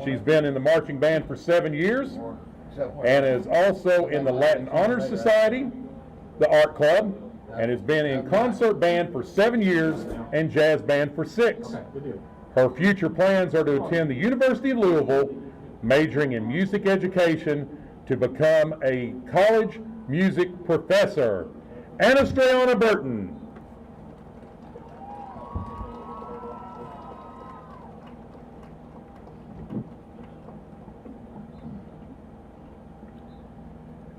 She's been in the marching band for 7 years and is also in the Latin Honor Society, the Art Club, and has been in concert band for 7 years and jazz band for 6. Her future plans are to attend the University of Louisville, majoring in music education to become a college music professor. Anastrayana Burton.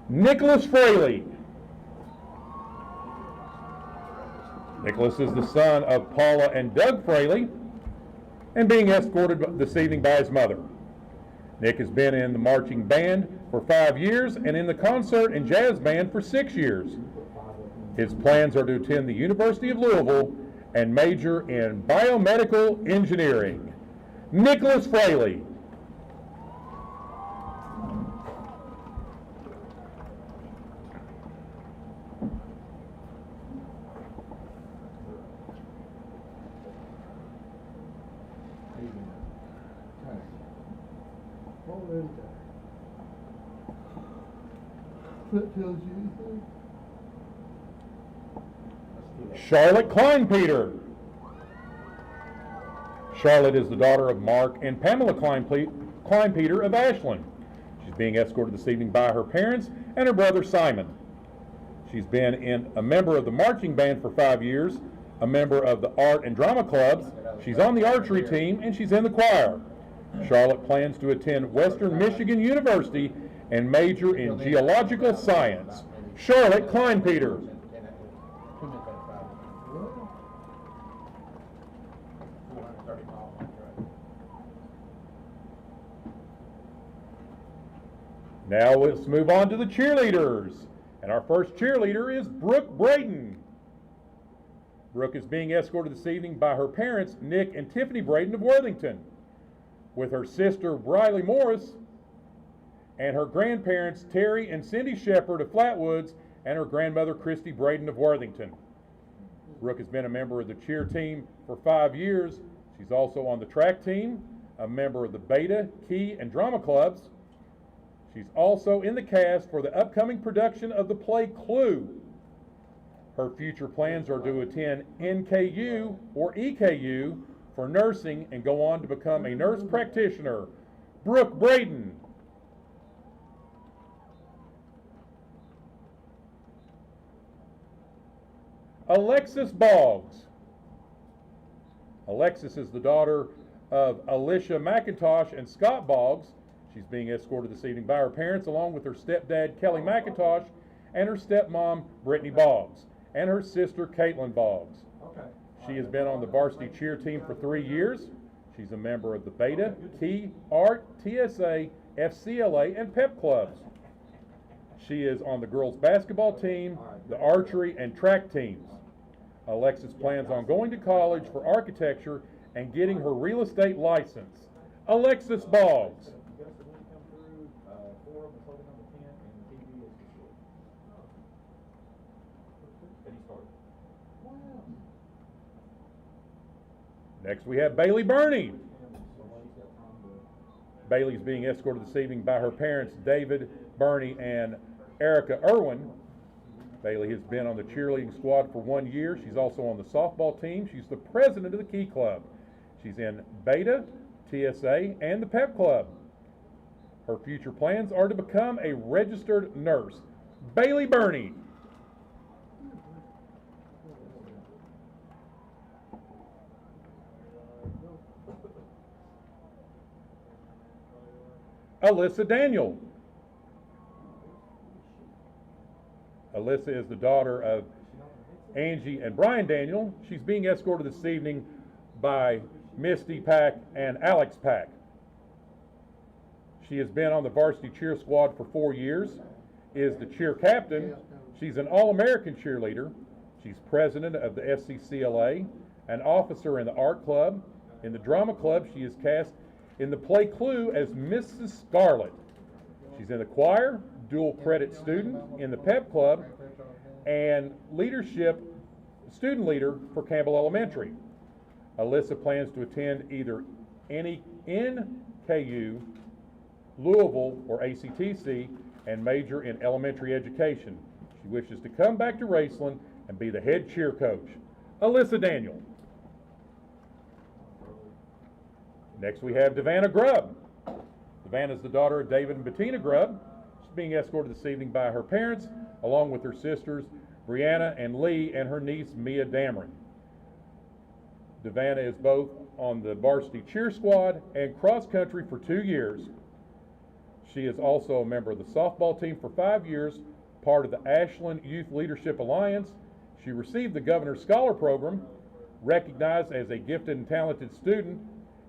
Nicholas Fraley. Nicholas is the son of Paula and Doug Fraley and being escorted this evening by his mother. Nick has been in the marching band for 5 years and in the concert and jazz band for 6 years. His plans are to attend the University of Louisville and major in biomedical engineering. Nicholas Fraley. That tells you anything? Charlotte Kleinpeter. Charlotte is the daughter of Mark and Pamela Kleinpeter of Ashland. She's being escorted this evening by her parents and her brother Simon. She's been a member of the marching band for 5 years, a member of the art and drama clubs. She's on the archery team and she's in the choir. Charlotte plans to attend Western Michigan University and major in geological science. Charlotte Kleinpeter. Now let's move on to the cheerleaders. And our first cheerleader is Brooke Braden. Brooke is being escorted this evening by her parents, Nick and Tiffany Braden of Worthington, with her sister, Briley Morris, and her grandparents, Terry and Cindy Shepard of Flatwoods, and her grandmother, Christy Braden of Worthington. Brooke has been a member of the cheer team for 5 years. She's also on the track team, a member of the Beta, Key, and Drama clubs. She's also in the cast for the upcoming production of the play Kool. Her future plans are to attend NKU or EKU for nursing and go on to become a nurse practitioner. Brooke Braden. Alexis Boggs. Alexis is the daughter of Alicia McIntosh and Scott Boggs. She's being escorted this evening by her parents along with her stepdad Kelly McIntosh and her stepmom Brittany Boggs and her sister Caitlin Boggs. She has been on the varsity cheer team for 3 years. She's a member of the Beta, Key, Art, TSA, FCLA, and PEP clubs. She is on the girls basketball team, the archery, and track teams. Alexis plans on going to college for architecture and getting her real estate license. Alexis Boggs. Next we have Bailey Burney. Bailey's being escorted this evening by her parents, David Burney and Erica Irwin. Bailey has been on the cheerleading squad for 1 year. She's also on the softball team. She's the president of the Key Club. She's in Beta, TSA, and the PEP Club. Her future plans are to become a registered nurse. Bailey Burney. Alyssa Daniel. Alyssa is the daughter of Angie and Brian Daniel. She's being escorted this evening by Misty Pack and Alex Pack. She has been on the varsity cheer squad for 4 years, is the cheer captain. She's an All-American cheerleader. She's president of the FCCLA, an officer in the art club. In the drama club, she is cast in the play Kool as Mrs. Scarlet. She's in the choir, dual credit student in the PEP club, and leadership student leader for Campbell Elementary. Alyssa plans to attend either KU, Louisville, or ACTC, and major in elementary education. She wishes to come back to Raceland and be the head cheer coach. Alyssa Daniel. Next we have Devanna Grubb. Devanna is the daughter of David and Bettina Grubb. She's being escorted this evening by her parents, along with her sisters Brianna and Lee and her niece Mia Dameron. Devanna is both on the varsity cheer squad and cross country for 2 years. She is also a member of the softball team for 5 years, part of the Ashland Youth Leadership Alliance. She received the Governor's Scholar Program, recognized as a gifted and talented student,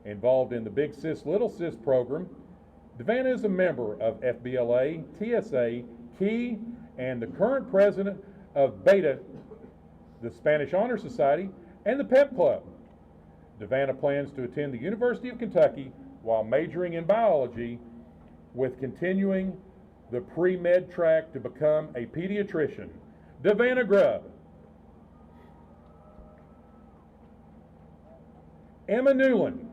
involved in the Big Sis Little Sis program. Devanna is a member of FBLA, TSA, KEY, and the current president of BETA, the Spanish Honor Society, and the PEP Club. Devanna plans to attend the University of Kentucky while majoring in biology, with continuing the pre-med track to become a pediatrician. Devanna Grubb. Emma Newland.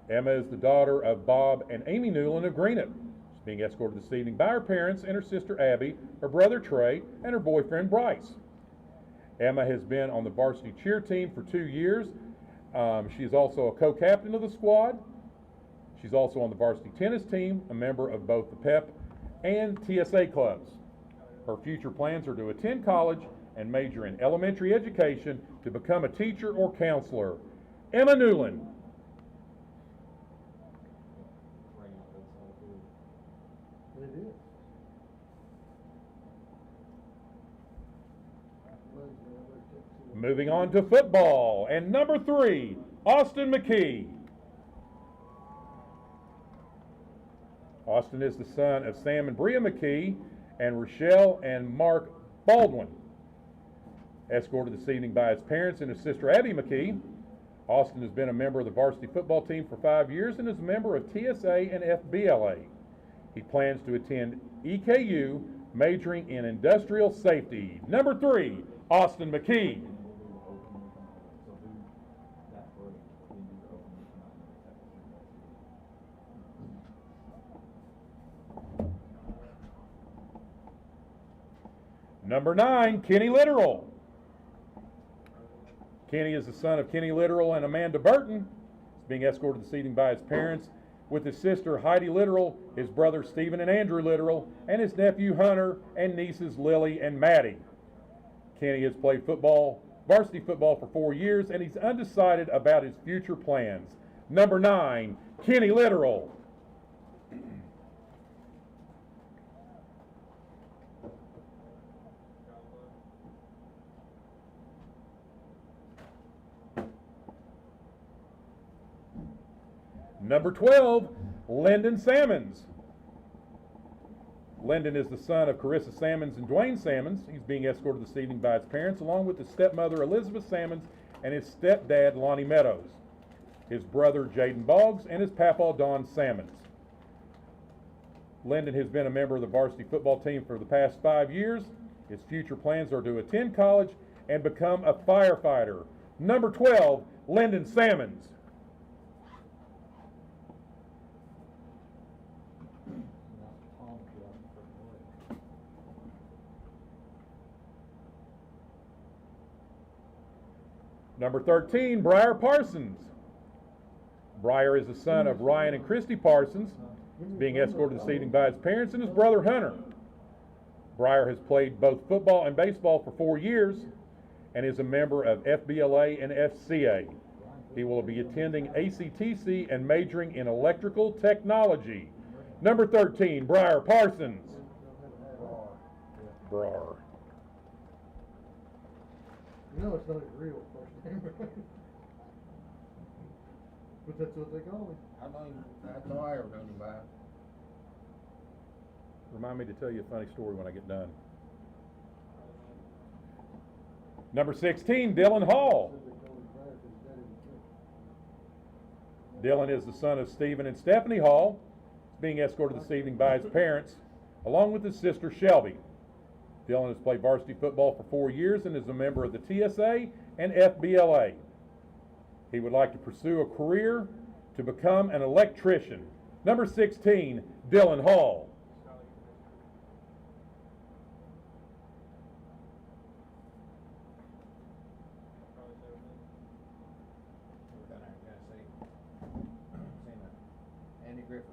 Emma is the daughter of Bob and Amy Newland of Greenup. She's being escorted this evening by her parents and her sister Abby, her brother Trey, and her boyfriend Bryce. Emma has been on the varsity cheer team for 2 years. She is also a co-captain of the squad. She's also on the varsity tennis team, a member of both the PEP and TSA clubs. Her future plans are to attend college and major in elementary education to become a teacher or counselor. Emma Newland. Moving on to football, and number 3, Austin McKee. Austin is the son of Sam and Bria McKee and Rochelle and Mark Baldwin. Escorted this evening by his parents and his sister Abby McKee. Austin has been a member of the varsity football team for 5 years and is a member of TSA and FBLA. He plans to attend EKU, majoring in industrial safety. Number 3, Austin McKee. Number 9, Kenny Littoral. Kenny is the son of Kenny Littoral and Amanda Burton. He's being escorted this evening by his parents, with his sister Heidi Littoral, his brothers Stephen and Andrew Littoral, and his nephew Hunter and nieces Lily and Maddie. Kenny has played football, varsity football for 4 years, and he's undecided about his future plans. Number 9, Kenny Littoral. Number 12, Lyndon Sammons. Lyndon is the son of Carissa Sammons and Dwayne Sammons. He's being escorted this evening by his parents, along with his stepmother Elizabeth Sammons and his stepdad Lonnie Meadows, his brother Jaden Boggs, and his papaw Don Sammons. Lyndon has been a member of the varsity football team for the past 5 years. His future plans are to attend college and become a firefighter. Number 12, Lyndon Sammons. Number 13, Briar Parsons. Briar is the son of Ryan and Christy Parsons. He's being escorted this evening by his parents and his brother Hunter. Briar has played both football and baseball for 4 years and is a member of FBLA and FCA. He will be attending ACTC and majoring in electrical technology. Number 13, Briar Parsons. Brar. You know it's not his real first name, right? But that's what they call him. That's all I ever known him by. Remind me to tell you a funny story when I get done. Number 16, Dylan Hall. Dylan is the son of Stephen and Stephanie Hall. He's being escorted this evening by his parents, along with his sister Shelby. Dylan has played varsity football for 4 years and is a member of the TSA and FBLA. He would like to pursue a career to become an electrician. Number 16, Dylan Hall. We're down there in Tennessee. Seen Andy Griffith.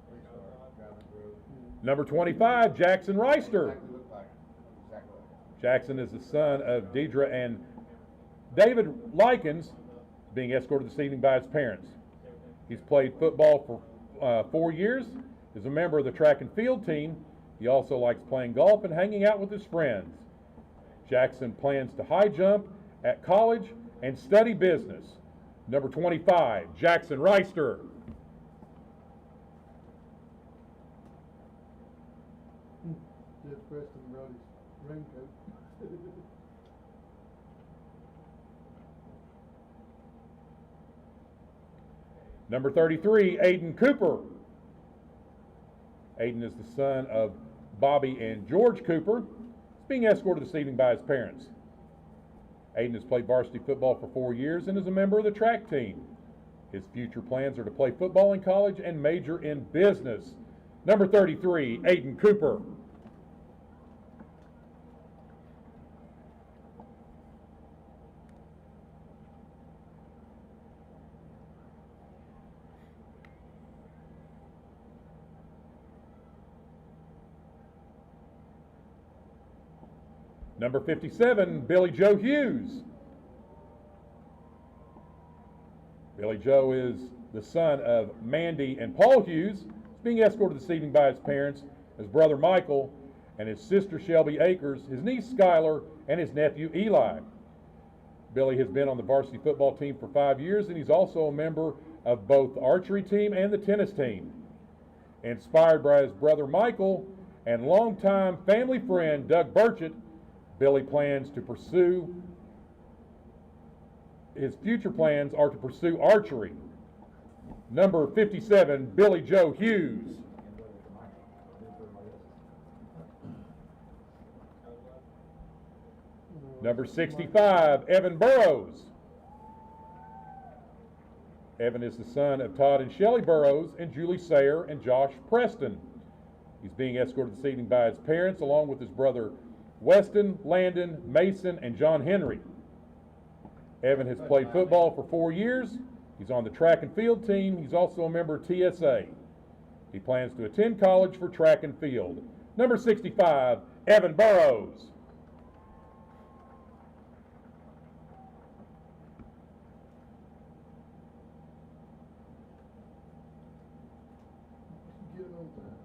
Police car driving through. Number 25, Jackson Reister. Exactly looked like him. Exactly like him. Jackson is the son of Deidre and David Likens, being escorted this evening by his parents. He's played football for 4 years, is a member of the track and field team. He also likes playing golf and hanging out with his friends. Jackson plans to high jump at college and study business. Number 25, Jackson Reister. Jeff Preston brought his raincoat. Number 33, Aiden Cooper. Aiden is the son of Bobby and George Cooper. He's being escorted this evening by his parents. Aiden has played varsity football for 4 years and is a member of the track team. His future plans are to play football in college and major in business. Number 33, Aiden Cooper. Number 57, Billy Joe Hughes. Billy Joe is the son of Mandy and Paul Hughes. He's being escorted this evening by his parents, his brother Michael, and his sister Shelby Akers, his niece Skylar, and his nephew Eli. Billy has been on the varsity football team for 5 years, and he's also a member of both the archery team and the tennis team. Inspired by his brother Michael and longtime family friend Doug Burchett, Billy plans to pursue, his future plans are to pursue archery. Number 57, Billy Joe Hughes. Number 65, Evan Burrows. Evan is the son of Todd and Shelley Burrows and Julie Sayer and Josh Preston. He's being escorted this evening by his parents along with his brother Weston, Landon, Mason, and John Henry. Evan has played football for 4 years. He's on the track and field team. He's also a member of TSA. He plans to attend college for track and field. Number 65, Evan Burrows. Get it on time.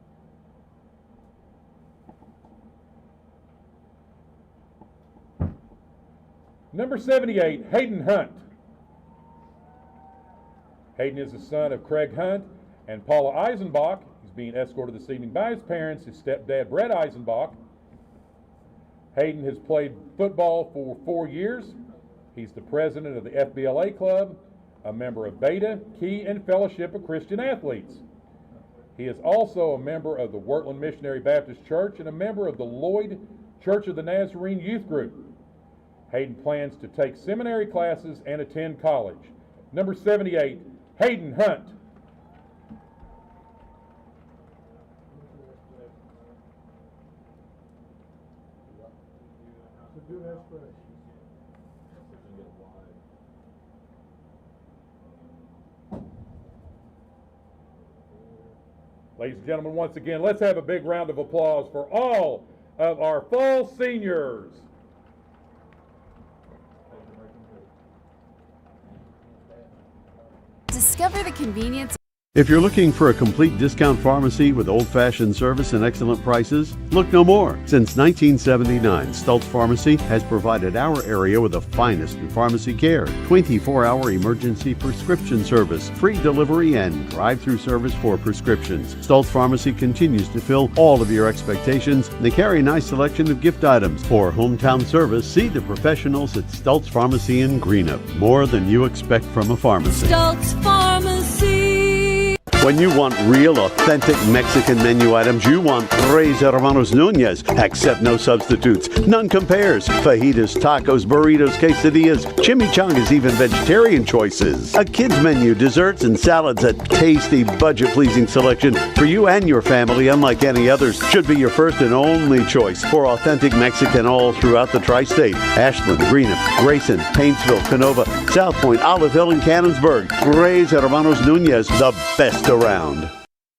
Number 78, Hayden Hunt. Hayden is the son of Craig Hunt and Paula Eisenbach. He's being escorted this evening by his parents, his stepdad, Brett Eisenbach. Hayden has played football for 4 years. He's the president of the FBLA Club, a member of Beta, Key, and Fellowship of Christian Athletes. He is also a member of the Wurtland Missionary Baptist Church and a member of the Lloyd Church of the Nazarene Youth Group. Hayden plans to take seminary classes and attend college. Number 78, Hayden Hunt. It's a good aspiration. Ladies and gentlemen, once again, let's have a big round of applause for all of our fall seniors. Discover the convenience. If you're looking for a complete discount pharmacy with old-fashioned service and excellent prices, look no more. Since 1979, Stultz Pharmacy has provided our area with the finest in pharmacy care, 24-hour emergency prescription service, free delivery, and drive-through service for prescriptions. Stultz Pharmacy continues to fill all of your expectations. They carry a nice selection of gift items. For hometown service, see the professionals at Stultz Pharmacy in Greenup. More than you expect from a pharmacy. Stultz Pharmacy. When you want real, authentic Mexican menu items, you want Tres Hermanos Nunez. Accept no substitutes. None compares. Fajitas, tacos, burritos, quesadillas, chimichangas, even vegetarian choices. A kids menu, desserts and salads, a tasty, budget-pleasing selection for you and your family, unlike any others. Should be your first and only choice for authentic Mexican all throughout the tri-state. Ashland, Greenup, Grayson, Paintsville, Canova, South Point, Olive Hill, and Cannonsburg. Tres Hermanos Nunez, the best around.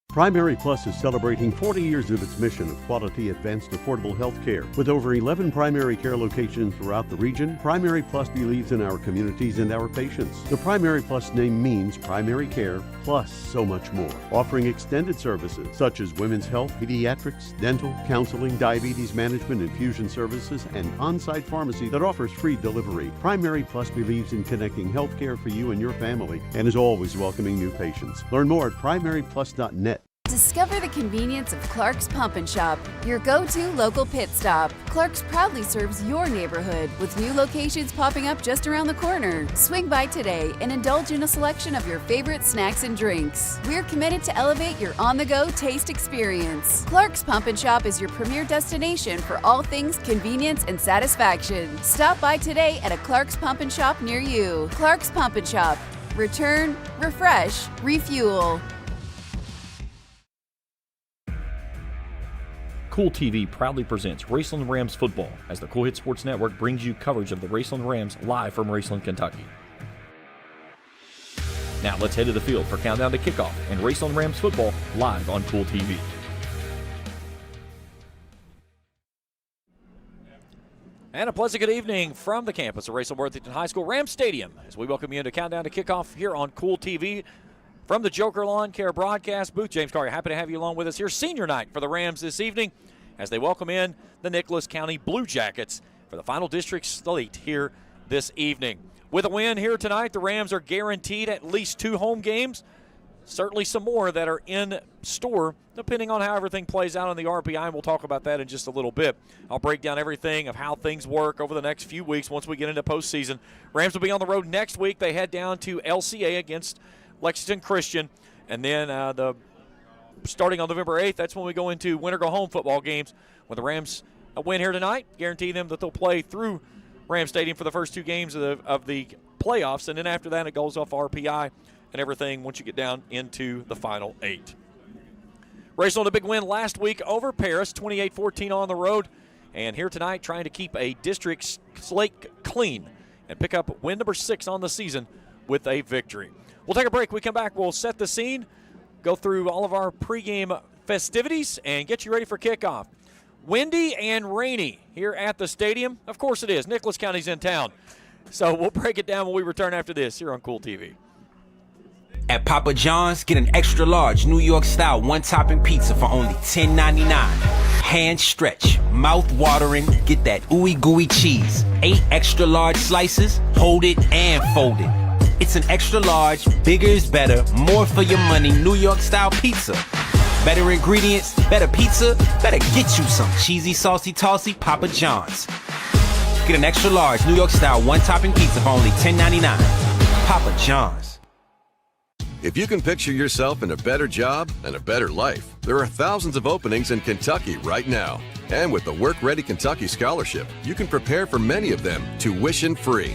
Primary Plus is celebrating 40 years of its mission of quality, advanced, affordable health care. With over 11 primary care locations throughout the region, Primary Plus believes in our communities and our patients. The Primary Plus name means primary care plus so much more. Offering extended services such as women's health, pediatrics, dental, counseling, diabetes management, infusion services, and on-site pharmacy that offers free delivery. Primary Plus believes in connecting health care for you and your family and is always welcoming new patients. Learn more at primaryplus.net. Discover the convenience of Clark's Pump and Shop, your go-to local pit stop. Clark's proudly serves your neighborhood with new locations popping up just around the corner. Swing by today and indulge in a selection of your favorite snacks and drinks. We're committed to elevate your on-the-go taste experience. Clark's Pump and Shop is your premier destination for all things convenience and satisfaction. Stop by today at a Clark's Pump and Shop near you. Clark's Pump and Shop. Return, refresh, refuel. Kool TV proudly presents Raceland Rams football as the Kool Hit Sports Network brings you coverage of the Raceland Rams live from Raceland, Kentucky. Now let's head to the field for Countdown to Kickoff and Raceland Rams football live on Kool TV. And a pleasant good evening from the campus of Raceland Worthington High School Rams Stadium as we welcome you into Countdown to Kickoff here on Kool TV. From the Joker Lawn Care broadcast booth, James Carter, happy to have you along with us here. Senior night for the Rams this evening as they welcome in the Nicholas County Blue Jackets for the final district slate here this evening. With a win here tonight, the Rams are guaranteed at least 2 home games. Certainly some more that are in store, depending on how everything plays out on the RPI, and we'll talk about that in just a little bit. I'll break down everything of how things work over the next few weeks once we get into postseason. Rams will be on the road next week. They head down to LCA against Lexington Christian, and then starting on November 8th, that's when we go into winter-go-home football games. When the Rams win here tonight, guarantee them that they'll play through Ram Stadium for the first 2 games of the playoffs, and then after that it goes off RPI and everything once you get down into the final 8. Raceland a big win last week over Paris, 28-14 on the road, and here tonight trying to keep a district slate clean and pick up win number 6 on the season with a victory. We'll take a break. We come back, we'll set the scene, go through all of our pregame festivities, and get you ready for kickoff. Windy and rainy here at the stadium. Of course it is. Nicholas County's in town. So we'll break it down when we return after this here on Kool TV. At Papa John's, get an extra large New York style 1-topping pizza for only $10.99. Hand stretch, mouth watering, get that ooey gooey cheese. 8 extra large slices, hold it and fold it. It's an extra large, bigger is better, more for your money, New York style pizza. Better ingredients, better pizza, better get you some cheesy, saucy, tossy Papa John's. Get an extra large New York style 1-topping pizza for only $10.99. Papa John's. If you can picture yourself in a better job and a better life, there are thousands of openings in Kentucky right now. And with the Work Ready Kentucky Scholarship, you can prepare for many of them tuition-free.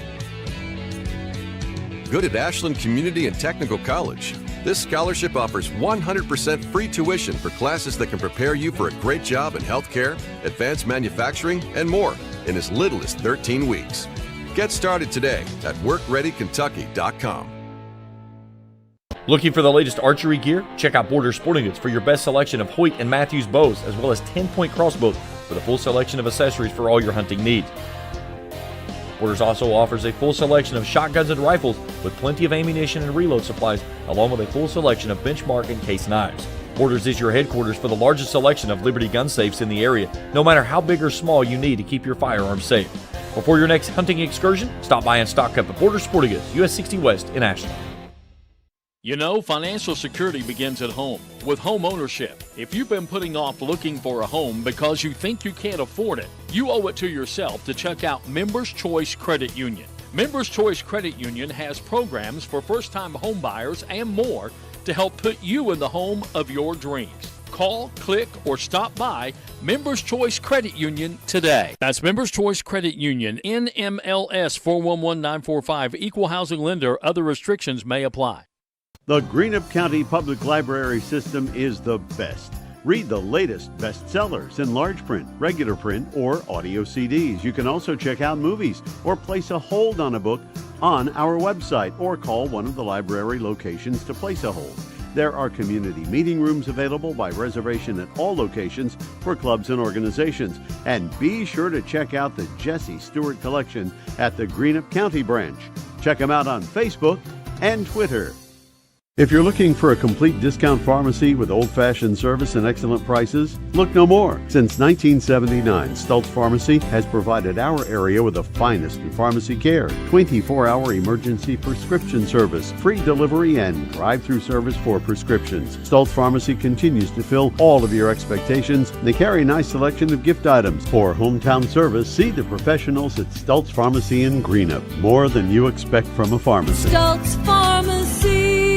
Good at Ashland Community and Technical College. This scholarship offers 100% free tuition for classes that can prepare you for a great job in healthcare, advanced manufacturing, and more in as little as 13 weeks. Get started today at workreadykentucky.com. Looking for the latest archery gear? Check out Border Sporting Goods for your best selection of Hoyt and Matthews bows, as well as 10-point crossbows with a full selection of accessories for all your hunting needs. Borders also offers a full selection of shotguns and rifles with plenty of ammunition and reload supplies, along with a full selection of benchmark and case knives. Borders is your headquarters for the largest selection of Liberty gun safes in the area, no matter how big or small you need to keep your firearms safe. Before your next hunting excursion, stop by and stock up at Border Sporting Goods, US 60 West in Ashland. You know, financial security begins at home with home ownership. If you've been putting off looking for a home because you think you can't afford it, you owe it to yourself to check out Members Choice Credit Union. Members Choice Credit Union has programs for first-time home buyers and more to help put you in the home of your dreams. Call, click, or stop by Members Choice Credit Union today. That's Members Choice Credit Union, NMLS 411945, Equal Housing Lender. Other restrictions may apply. The Greenup County Public Library System is the best. Read the latest bestsellers in large print, regular print, or audio CDs. You can also check out movies or place a hold on a book on our website or call one of the library locations to place a hold. There are community meeting rooms available by reservation at all locations for clubs and organizations. And be sure to check out the Jesse Stewart collection at the Greenup County branch. Check them out on Facebook and Twitter. If you're looking for a complete discount pharmacy with old-fashioned service and excellent prices, look no more. Since 1979, Stultz Pharmacy has provided our area with the finest in pharmacy care, 24-hour emergency prescription service, free delivery, and drive-through service for prescriptions. Stultz Pharmacy continues to fill all of your expectations. They carry a nice selection of gift items. For hometown service, see the professionals at Stultz Pharmacy in Greenup. More than you expect from a pharmacy. Stultz Pharmacy.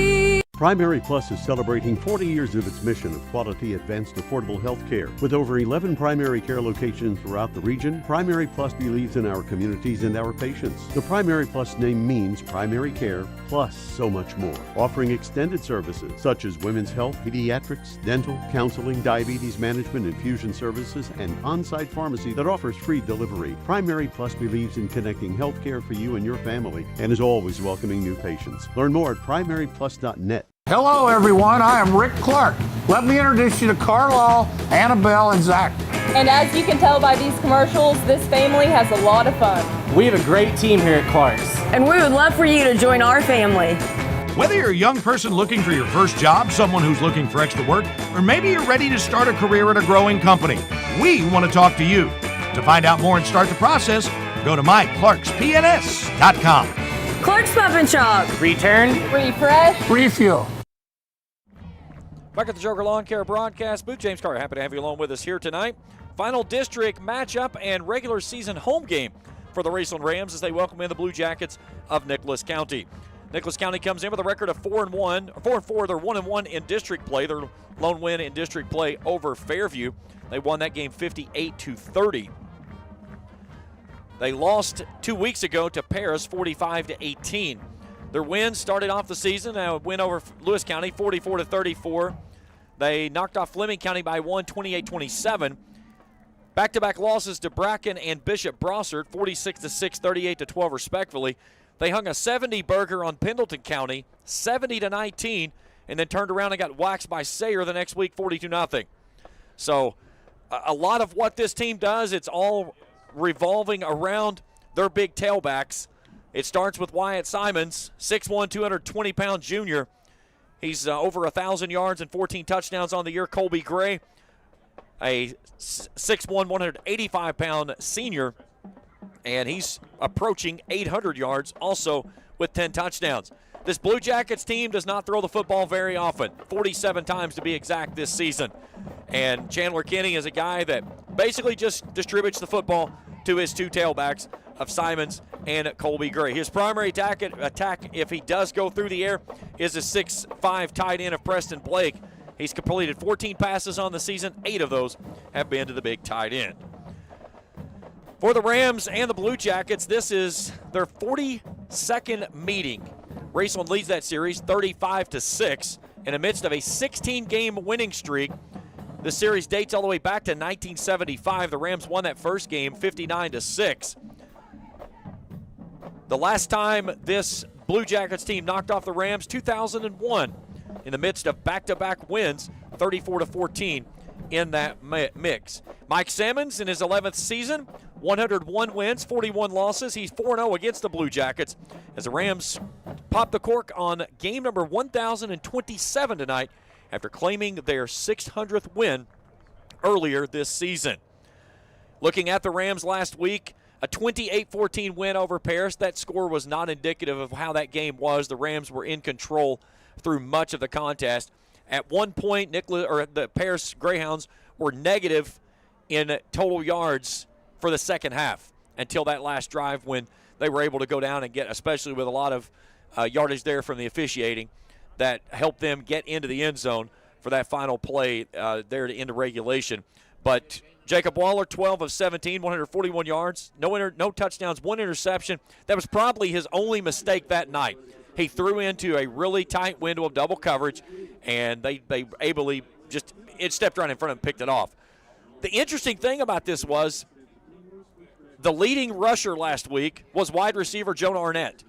Primary Plus is celebrating 40 years of its mission of quality, advanced, affordable health care. With over 11 primary care locations throughout the region, Primary Plus believes in our communities and our patients. The Primary Plus name means primary care plus so much more, offering extended services such as women's health, pediatrics, dental, counseling, diabetes management, infusion services, and on-site pharmacy that offers free delivery. Primary Plus believes in connecting health care for you and your family and is always welcoming new patients. Learn more at primaryplus.net. Hello, everyone. I am Rick Clark. Let me introduce you to Carlisle, Annabelle, and Zach. And as you can tell by these commercials, this family has a lot of fun. We have a great team here at Clark's. And we would love for you to join our family. Whether you're a young person looking for your first job, someone who's looking for extra work, or maybe you're ready to start a career at a growing company, we want to talk to you. To find out more and start the process, go to myclarkspns.com. Clark's Pump and Shop. Return. Refresh. Refuel. Back at the Joker Lawn Care broadcast booth, James Carter, happy to have you along with us here tonight. Final district matchup and regular season home game for the Raceland Rams as they welcome in the Blue Jackets of Nicholas County. Nicholas County comes in with a record of 4-1, 4-4. They're 1-1 in district play. Their lone win in district play over Fairview. They won that game 58-30. They lost 2 weeks ago to Paris, 45-18. Their wins started off the season, a win over Lewis County, 44-34. They knocked off Fleming County by 28-27. Back-to-back losses to Bracken and Bishop Brossard, 46-6, 38-12 respectively. They hung a 70-burger on Pendleton County, 70-19, and then turned around and got waxed by Sayre the next week, 42-0. So a lot of what this team does, it's all revolving around their big tailbacks. It starts with Wyatt Simons, 6'1", 220-pound junior. He's over 1,000 yards and 14 touchdowns on the year. Colby Gray, a 6'1", 185-pound senior, and he's approaching 800 yards also with 10 touchdowns. This Blue Jackets team does not throw the football very often, 47 times to be exact this season. And Chandler Kinney is a guy that basically just distributes the football to his two tailbacks of Simons and Colby Gray. His primary attack, if he does go through the air, is a 6'5" tight end of Preston Blake. He's completed 14 passes on the season. 8 of those have been to the big tight end. For the Rams and the Blue Jackets, this is their 42nd meeting. Raceland leads that series 35-6 in the midst of a 16-game winning streak. The series dates all the way back to 1975. The Rams won that first game 59-6. The last time this Blue Jackets team knocked off the Rams, 2001, in the midst of back-to-back wins, 34-14 in that mix. Mike Sammons in his 11th season, 101 wins, 41 losses. He's 4-0 against the Blue Jackets as the Rams pop the cork on game number 1,027 tonight after claiming their 600th win earlier this season. Looking at the Rams last week, a 28-14 win over Paris. That score was not indicative of how that game was. The Rams were in control through much of the contest. At one point, the Paris Greyhounds were negative in total yards for the second half until that last drive when they were able to go down and get, especially with a lot of yardage there from the officiating, that helped them get into the end zone for that final play there to end the regulation. But Jacob Waller, 12 of 17, 141 yards, no touchdowns, 1 interception. That was probably his only mistake that night. He threw into a really tight window of double coverage, and they ably it stepped right in front of him and picked it off. The interesting thing about this was the leading rusher last week was wide receiver Jonah Arnett,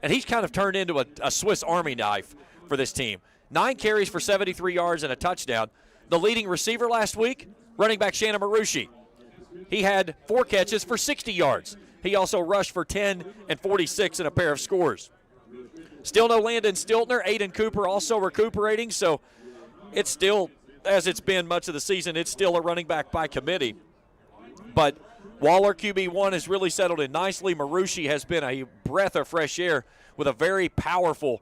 and he's kind of turned into a Swiss Army knife for this team. 9 carries for 73 yards and a touchdown. The leading receiver last week, running back Shannon Marucci. He had 4 catches for 60 yards. He also rushed for 10 and 46 in a pair of scores. Still no Landon Stiltner. Aiden Cooper also recuperating, so it's still, as it's been much of the season, it's still a running back by committee. But Waller, QB1, has really settled in nicely. Marucci has been a breath of fresh air with a very powerful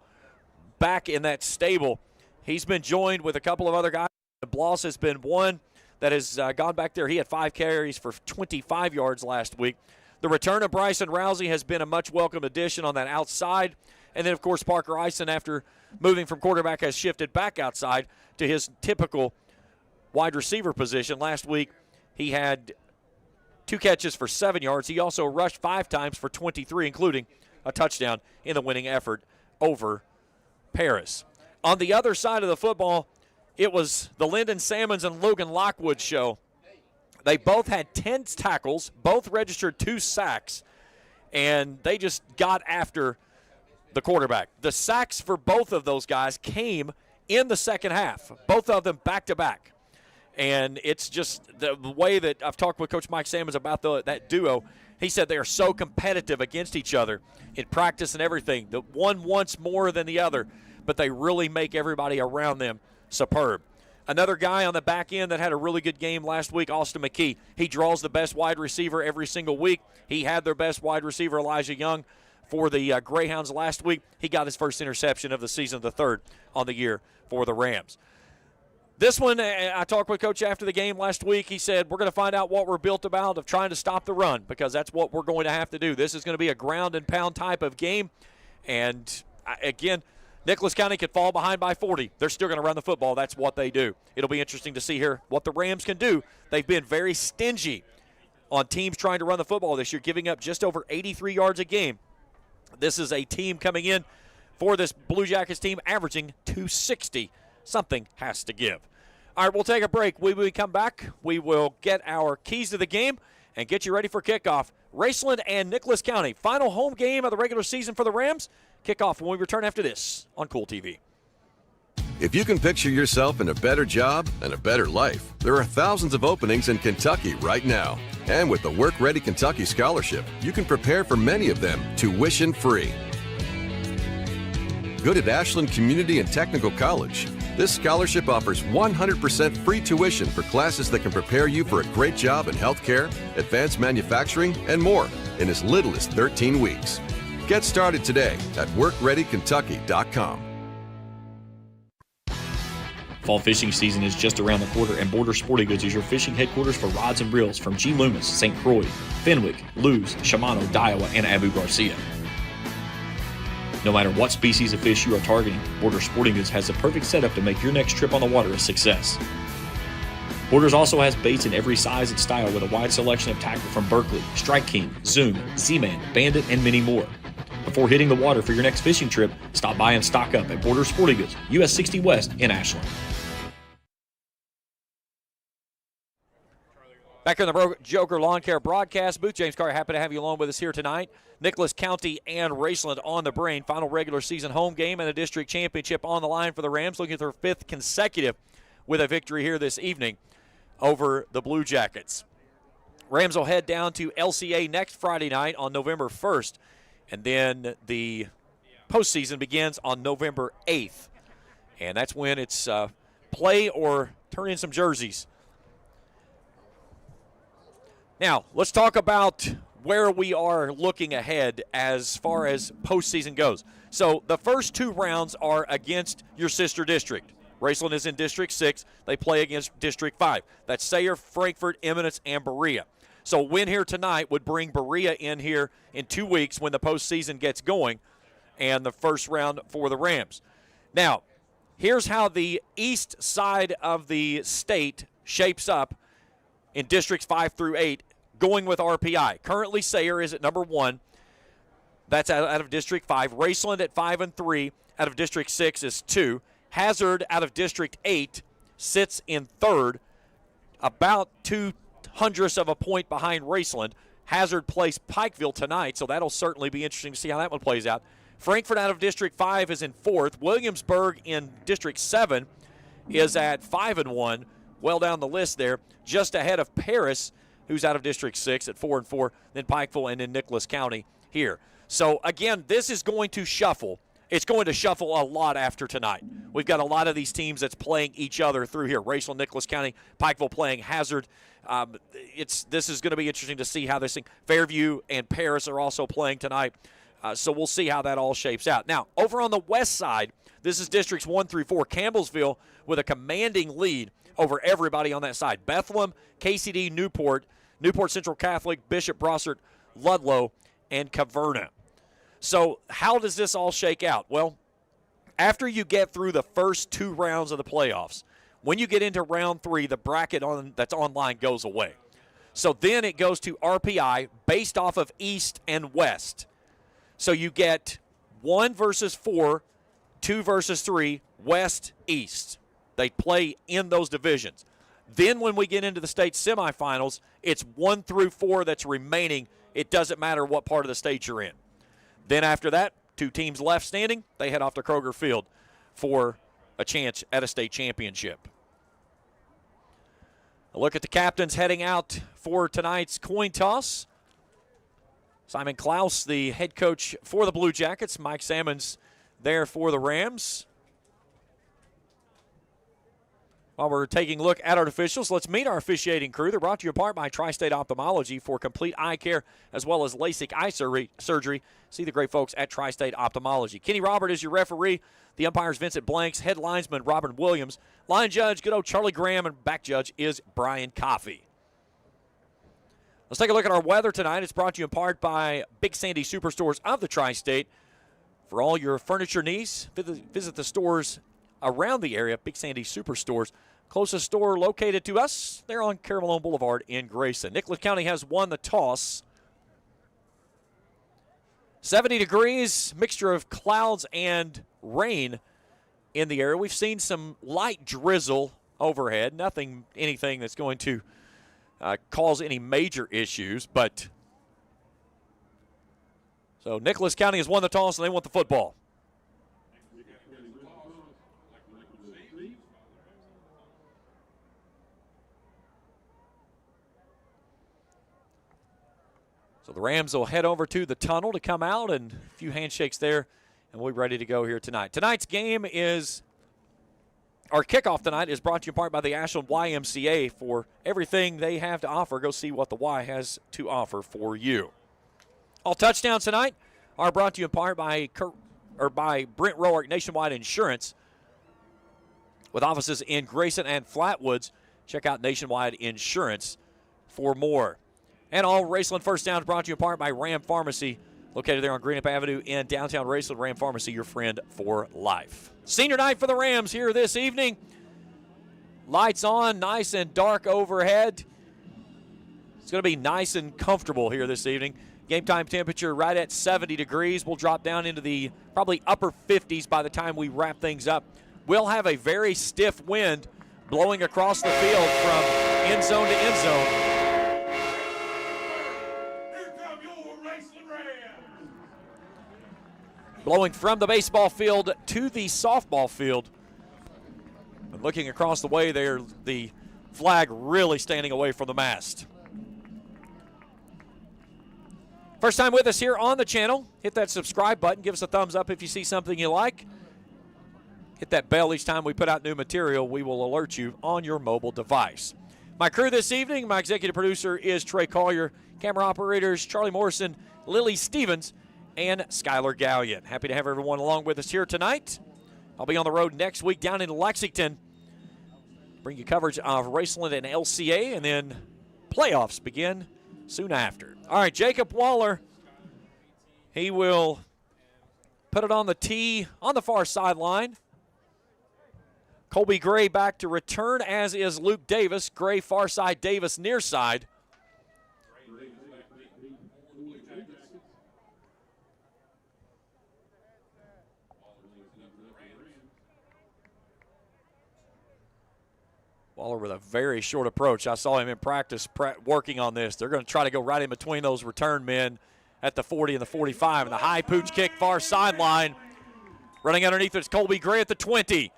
back in that stable. He's been joined with a couple of other guys. Bloss has been one that has gone back there. He had 5 carries for 25 yards last week. The return of Bryson Rousey has been a much welcome addition on that outside. And then, of course, Parker Eisen, after moving from quarterback, has shifted back outside to his typical wide receiver position. Last week, he had 2 catches for 7 yards. He also rushed 5 times for 23, including a touchdown in the winning effort over Paris. On the other side of the football, it was the Lyndon Salmons and Logan Lockwood show. They both had 10 tackles, both registered 2 sacks, and they just got after the quarterback. The sacks for both of those guys came in the second half, both of them back-to-back. And it's just the way that I've talked with Coach Mike Salmons about that duo. He said they are so competitive against each other in practice and everything. The one wants more than the other, but they really make everybody around them superb. Another guy on the back end that had a really good game last week, Austin McKee. He draws the best wide receiver every single week. He had their best wide receiver, Elijah Young, for the Greyhounds last week. He got his first interception of the season, the 3rd on the year for the Rams. This one, I talked with Coach after the game last week. He said, we're going to find out what we're built about of trying to stop the run, because that's what we're going to have to do. This is going to be a ground and pound type of game. And, again, Nicholas County could fall behind by 40. They're still going to run the football. That's what they do. It'll be interesting to see here what the Rams can do. They've been very stingy on teams trying to run the football this year, giving up just over 83 yards a game. This is a team coming in for this Blue Jackets team averaging 260. Something has to give. All right, we'll take a break. When we come back, we will get our keys to the game and get you ready for kickoff. Raceland and Nicholas County, final home game of the regular season for the Rams. Kickoff when we return after this on Kool TV. If you can picture yourself in a better job and a better life, there are thousands of openings in Kentucky right now. And with the Work Ready Kentucky Scholarship, you can prepare for many of them tuition-free. Good at Ashland Community and Technical College. This scholarship offers 100% free tuition for classes that can prepare you for a great job in healthcare, advanced manufacturing, and more in as little as 13 weeks. Get started today at workreadykentucky.com. Fall fishing season is just around the corner, and Border Sporting Goods is your fishing headquarters for rods and reels from G. Loomis, St. Croix, Fenwick, Lewes, Shimano, Daiwa, and Abu Garcia. No matter what species of fish you are targeting, Border Sporting Goods has the perfect setup to make your next trip on the water a success. Borders also has baits in every size and style with a wide selection of tackle from Berkley, Strike King, Zoom, Z-Man, Bandit, and many more. Before hitting the water for your next fishing trip, stop by and stock up at Border Sporting Goods, US 60 West in Ashland. Back here in the Joker Lawn Care broadcast booth, James Carr, happy to have you along with us here tonight. Nicholas County and Raceland on the brain. Final regular season home game and a district championship on the line for the Rams, looking at their 5th consecutive with a victory here this evening over the Blue Jackets. Rams will head down to LCA next Friday night on November 1st, and then the postseason begins on November 8th. And that's when it's play or turn in some jerseys. Now, let's talk about where we are looking ahead as far as postseason goes. So the first 2 rounds are against your sister district. Raceland is in District 6. They play against District 5. That's Sayre, Frankfort, Eminence, and Berea. So a win here tonight would bring Berea in here in 2 weeks when the postseason gets going and the first round for the Rams. Now, Here's how the east side of the state shapes up in districts 5 through 8, going with RPI. Currently, Sayre is at number 1. That's out of District 5. Raceland at 5 and 3. Out of District 6 is 2. Hazard out of District 8 sits in 3rd, about 0.02 of a point behind Raceland. Hazard plays Pikeville tonight, so that'll certainly be interesting to see how that one plays out. Frankfort out of District 5 is in 4th. Williamsburg in District 7 is at 5 and 1, well down the list there, just ahead of Paris, who's out of District 6 at 4 and 4, then Pikeville, and then Nicholas County here. So, again, this is going to shuffle. It's going to shuffle a lot after tonight. We've got a lot of these teams that's playing each other through here. Raceland, Nicholas County, Pikeville playing Hazard. This is going to be interesting to see how this thing. Fairview and Paris are also playing tonight. So we'll see how that all shapes out. Now, over on the west side, this is Districts 1 through 4. Campbellsville with a commanding lead over everybody on that side. Bethlehem, KCD, Newport Central Catholic, Bishop Brossart, Ludlow, and Caverna. So how does this all shake out? Well, after you get through the first 2 rounds of the playoffs, when you get into round 3, the bracket that's online goes away. So then it goes to RPI based off of East and West. So you get 1 versus 4, 2 versus 3, West, East. They play in those divisions. Then when we get into the state semifinals, it's 1 through 4 that's remaining. It doesn't matter what part of the state you're in. Then after that, 2 teams left standing, they head off to Kroger Field for a chance at a state championship. A look at the captains heading out for tonight's coin toss. Simon Klaus, the head coach for the Blue Jackets. Mike Salmons there for the Rams. While we're taking a look at our officials, let's meet our officiating crew. They're brought to you apart by Tri-State Ophthalmology for complete eye care as well as LASIK eye surgery. See the great folks at Tri-State Ophthalmology. Kenny Robert is your referee. The umpires Vincent Blanks, head linesman Robin Williams, line judge good old Charlie Graham, and back judge is Brian Coffey. Let's take a look at our weather tonight. It's brought to you in part by Big Sandy Superstores of the Tri-State. For all your furniture needs, visit the stores around the area, Big Sandy Superstores. Closest store located to us, they're on Carolina Boulevard in Grayson. Nicholas County has won the toss. 70 degrees, mixture of clouds and rain in the area. We've seen some light drizzle overhead, anything that's going to cause any major issues, but so Nicholas County has won the toss and they want the football. So the Rams will head over to the tunnel to come out, and a few handshakes there, and we're ready to go here tonight. Tonight's game is, our kickoff tonight is brought to you in part by the Ashland YMCA. For everything they have to offer, go see what the Y has to offer for you. All touchdowns tonight are brought to you in part by Brent Roark Nationwide Insurance, with offices in Grayson and Flatwoods. Check out Nationwide Insurance for more. And all Raceland first downs brought to you in part by Ram Pharmacy, located there on Greenup Avenue in downtown Raceland. Ram Pharmacy, your friend for life. Senior night for the Rams here this evening. Lights on, nice and dark overhead. It's going to be nice and comfortable here this evening. Game time temperature right at 70 degrees. We'll drop down into the probably upper 50s by the time we wrap things up. We'll have a very stiff wind blowing across the field from end zone to end zone. Blowing from the baseball field to the softball field. And looking across the way there, the flag really standing away from the mast. First time with us here on the channel, hit that subscribe button. Give us a thumbs up if you see something you like. Hit that bell each time we put out new material. We will alert you on your mobile device. My crew this evening, my executive producer is Trey Collier. Camera operators, Charlie Morrison, Lily Stevens, and Skylar Gallion. Happy to have everyone along with us here tonight. I'll be on the road next week down in Lexington. Bring you coverage of Raceland and LCA, and then playoffs begin soon after. All right, Jacob Waller, he will put it on the tee on the far sideline. Colby Gray back to return, as is Luke Davis. Gray far side, Davis near side. Waller with a very short approach. I saw him in practice working on this. They're going to try to go right in between those return men at the 40 and the 45. And the high pooch kick far sideline. Running underneath it's Colby Gray at the 20.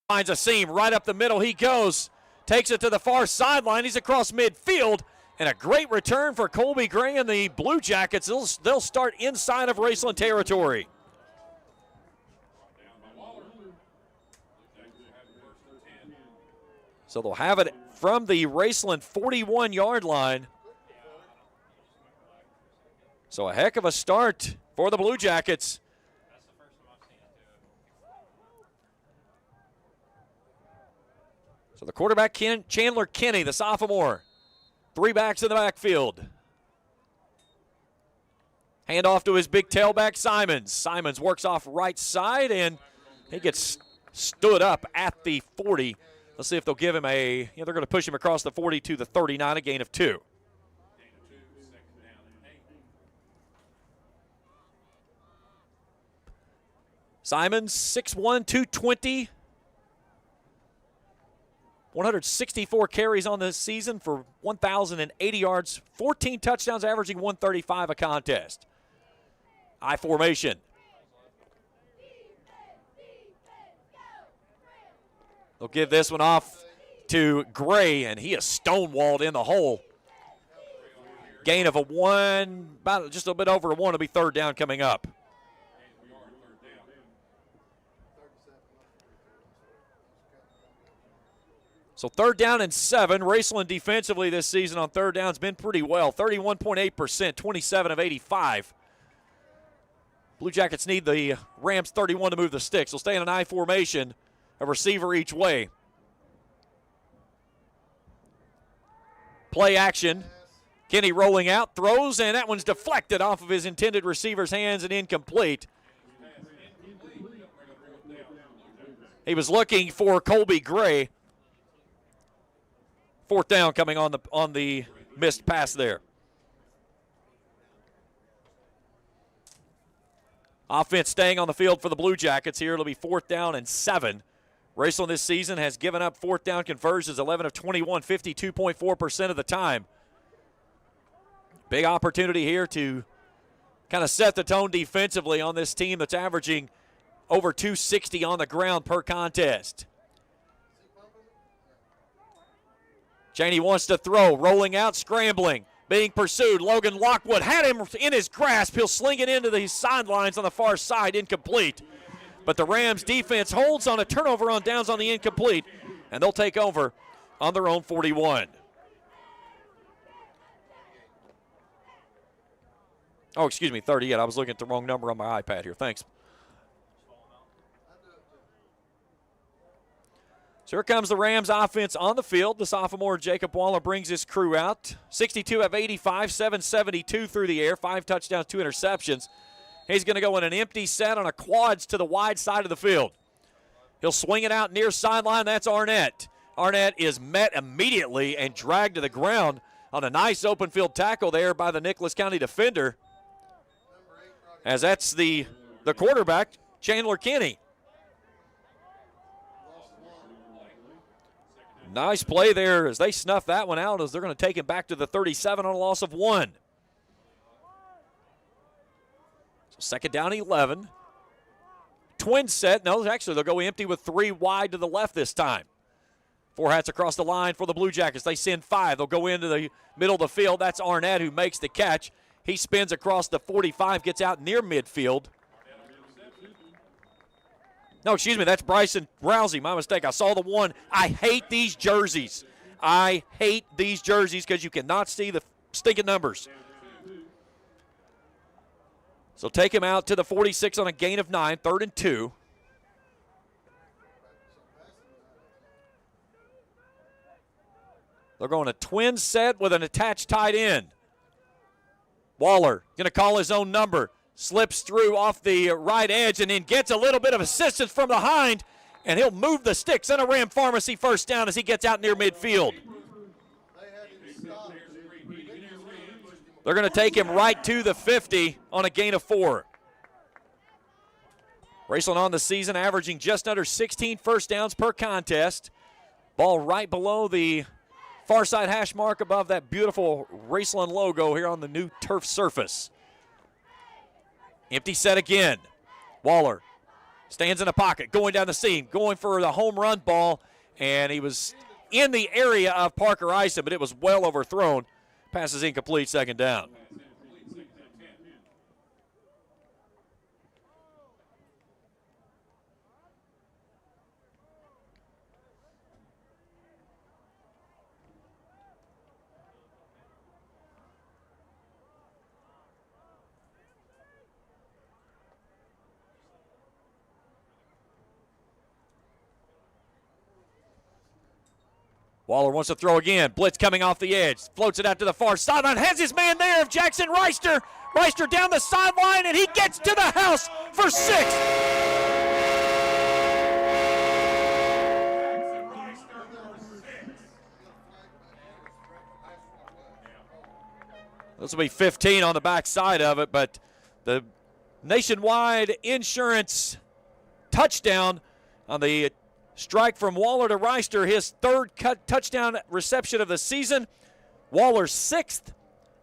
Finds a seam right up the middle. He goes. Takes it to the far sideline. He's across midfield. And a great return for Colby Gray and the Blue Jackets. They'll start inside of Raceland territory. So they'll have it from the Raceland 41-yard line. So a heck of a start for the Blue Jackets. So the quarterback, Chandler Kinney, the sophomore. 3 backs in the backfield. Hand off to his big tailback, Simons. Simons works off right side, and he gets stood up at the 40. Let's see if they'll give him they're going to push him across the 40 to the 39, a gain of 2. Simons, 6'1", 220. 164 carries on the season for 1,080 yards, 14 touchdowns, averaging 135 a contest. I formation. They'll give this one off to Gray, and he is stonewalled in the hole. Gain of about just a bit over a 1. It'll be 3rd down coming up. So 3rd down and 7. Raceland defensively this season on 3rd down has been pretty well. 31.8%, 27 of 85. Blue Jackets need the Rams 31 to move the sticks. They'll stay in an I formation, a receiver each way. Play action. Kenny rolling out, throws, and that one's deflected off of his intended receiver's hands and incomplete. He was looking for Colby Gray. 4th down coming on the missed pass there. Offense staying on the field for the Blue Jackets here. It'll be 4th down and 7. Raceland this season has given up 4th down conversions 11 of 21, 52.4% of the time. Big opportunity here to kind of set the tone defensively on this team that's averaging over 260 on the ground per contest. Cheney wants to throw, rolling out, scrambling, being pursued. Logan Lockwood had him in his grasp. He'll sling it into the sidelines on the far side, incomplete. But the Rams defense holds on a turnover on downs on the incomplete, and they'll take over on their own 41. Oh, excuse me, 38. I was looking at the wrong number on my iPad here. Thanks. So here comes the Rams offense on the field. The sophomore Jacob Waller brings his crew out. 62 of 85, 772 through the air, 5 touchdowns, 2 interceptions. He's going to go in an empty set on a quads to the wide side of the field. He'll swing it out near sideline. That's Arnett. Arnett is met immediately and dragged to the ground on a nice open field tackle there by the Nicholas County defender. As that's the quarterback, Chandler Kinney. Nice play there as they snuff that one out as they're going to take him back to the 37 on a loss of 1. So 2nd down, 11. Twin set. No, actually, they'll go empty with 3 wide to the left this time. 4 hats across the line for the Blue Jackets. They send 5. They'll go into the middle of the field. That's Arnett who makes the catch. He spins across the 45, gets out near midfield. No, excuse me, that's Bryson Rousey. My mistake. I saw the 1. I hate these jerseys. I hate these jerseys because you cannot see the stinking numbers. So take him out to the 46 on a gain of 9, 3rd and 2. They're going a twin set with an attached tight end. Waller going to call his own number. Slips through off the right edge and then gets a little bit of assistance from behind and he'll move the sticks and a Ram Pharmacy first down as he gets out near midfield. They're going to take him right to the 50 on a gain of 4. Raceland on the season averaging just under 16 first downs per contest. Ball right below the far side hash mark above that beautiful Raceland logo here on the new turf surface. Empty set again. Waller stands in a pocket, going down the seam, going for the home run ball, and he was in the area of Parker Ison, but it was well overthrown. Pass is incomplete, second down. Waller wants to throw again. Blitz coming off the edge. Floats it out to the far sideline. Has his man there of Jackson Reister. Reister down the sideline, and he gets to the house for 6. This will be 15 on the back side of it, but the Nationwide Insurance touchdown on the strike from Waller to Reister, his third touchdown reception of the season. Waller's 6th.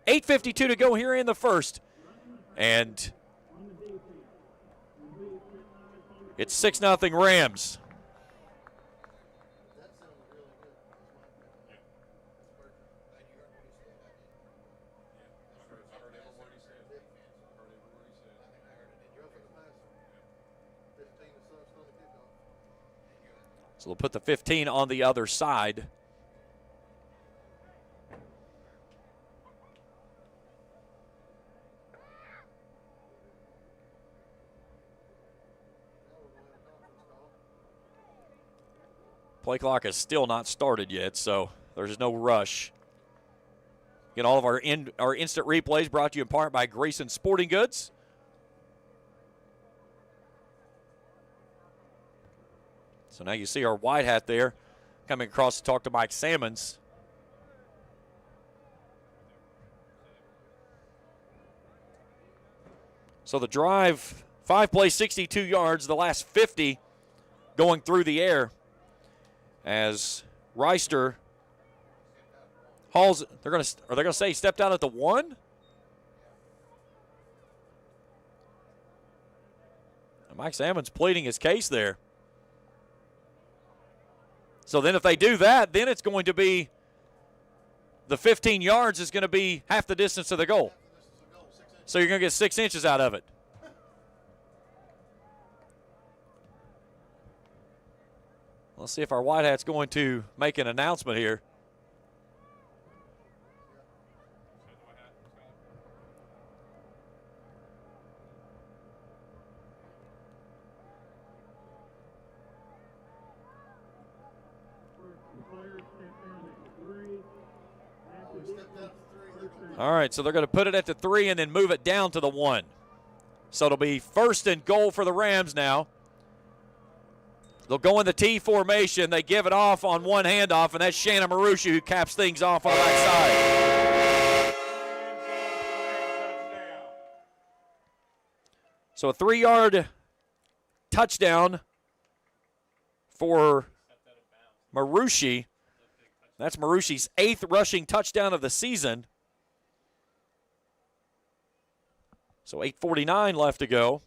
8:52 to go here in the first. And it's 6-0 Rams. So they'll put the 15 on the other side. Play clock is still not started yet, so there's no rush. Again, all of our instant replays brought to you in part by Grayson Sporting Goods. So now you see our white hat there coming across to talk to Mike Sammons. So the drive, 5 plays, 62 yards, the last 50 going through the air as Reister hauls. Are they going to say he stepped out at the 1? And Mike Sammons pleading his case there. So then if they do that, then it's going to be the 15 yards is going to be half the distance to the goal. So you're going to get 6 inches out of it. Let's see if our white hat's going to make an announcement here. All right, so they're going to put it at the 3 and then move it down to the 1. So it'll be 1st and goal for the Rams now. They'll go in the T formation. They give it off on one handoff, and that's Shannon Marucci who caps things off on the backside. So a 3-yard touchdown for Marucci. That's Marucci's 8th rushing touchdown of the season. So 8:49 left to go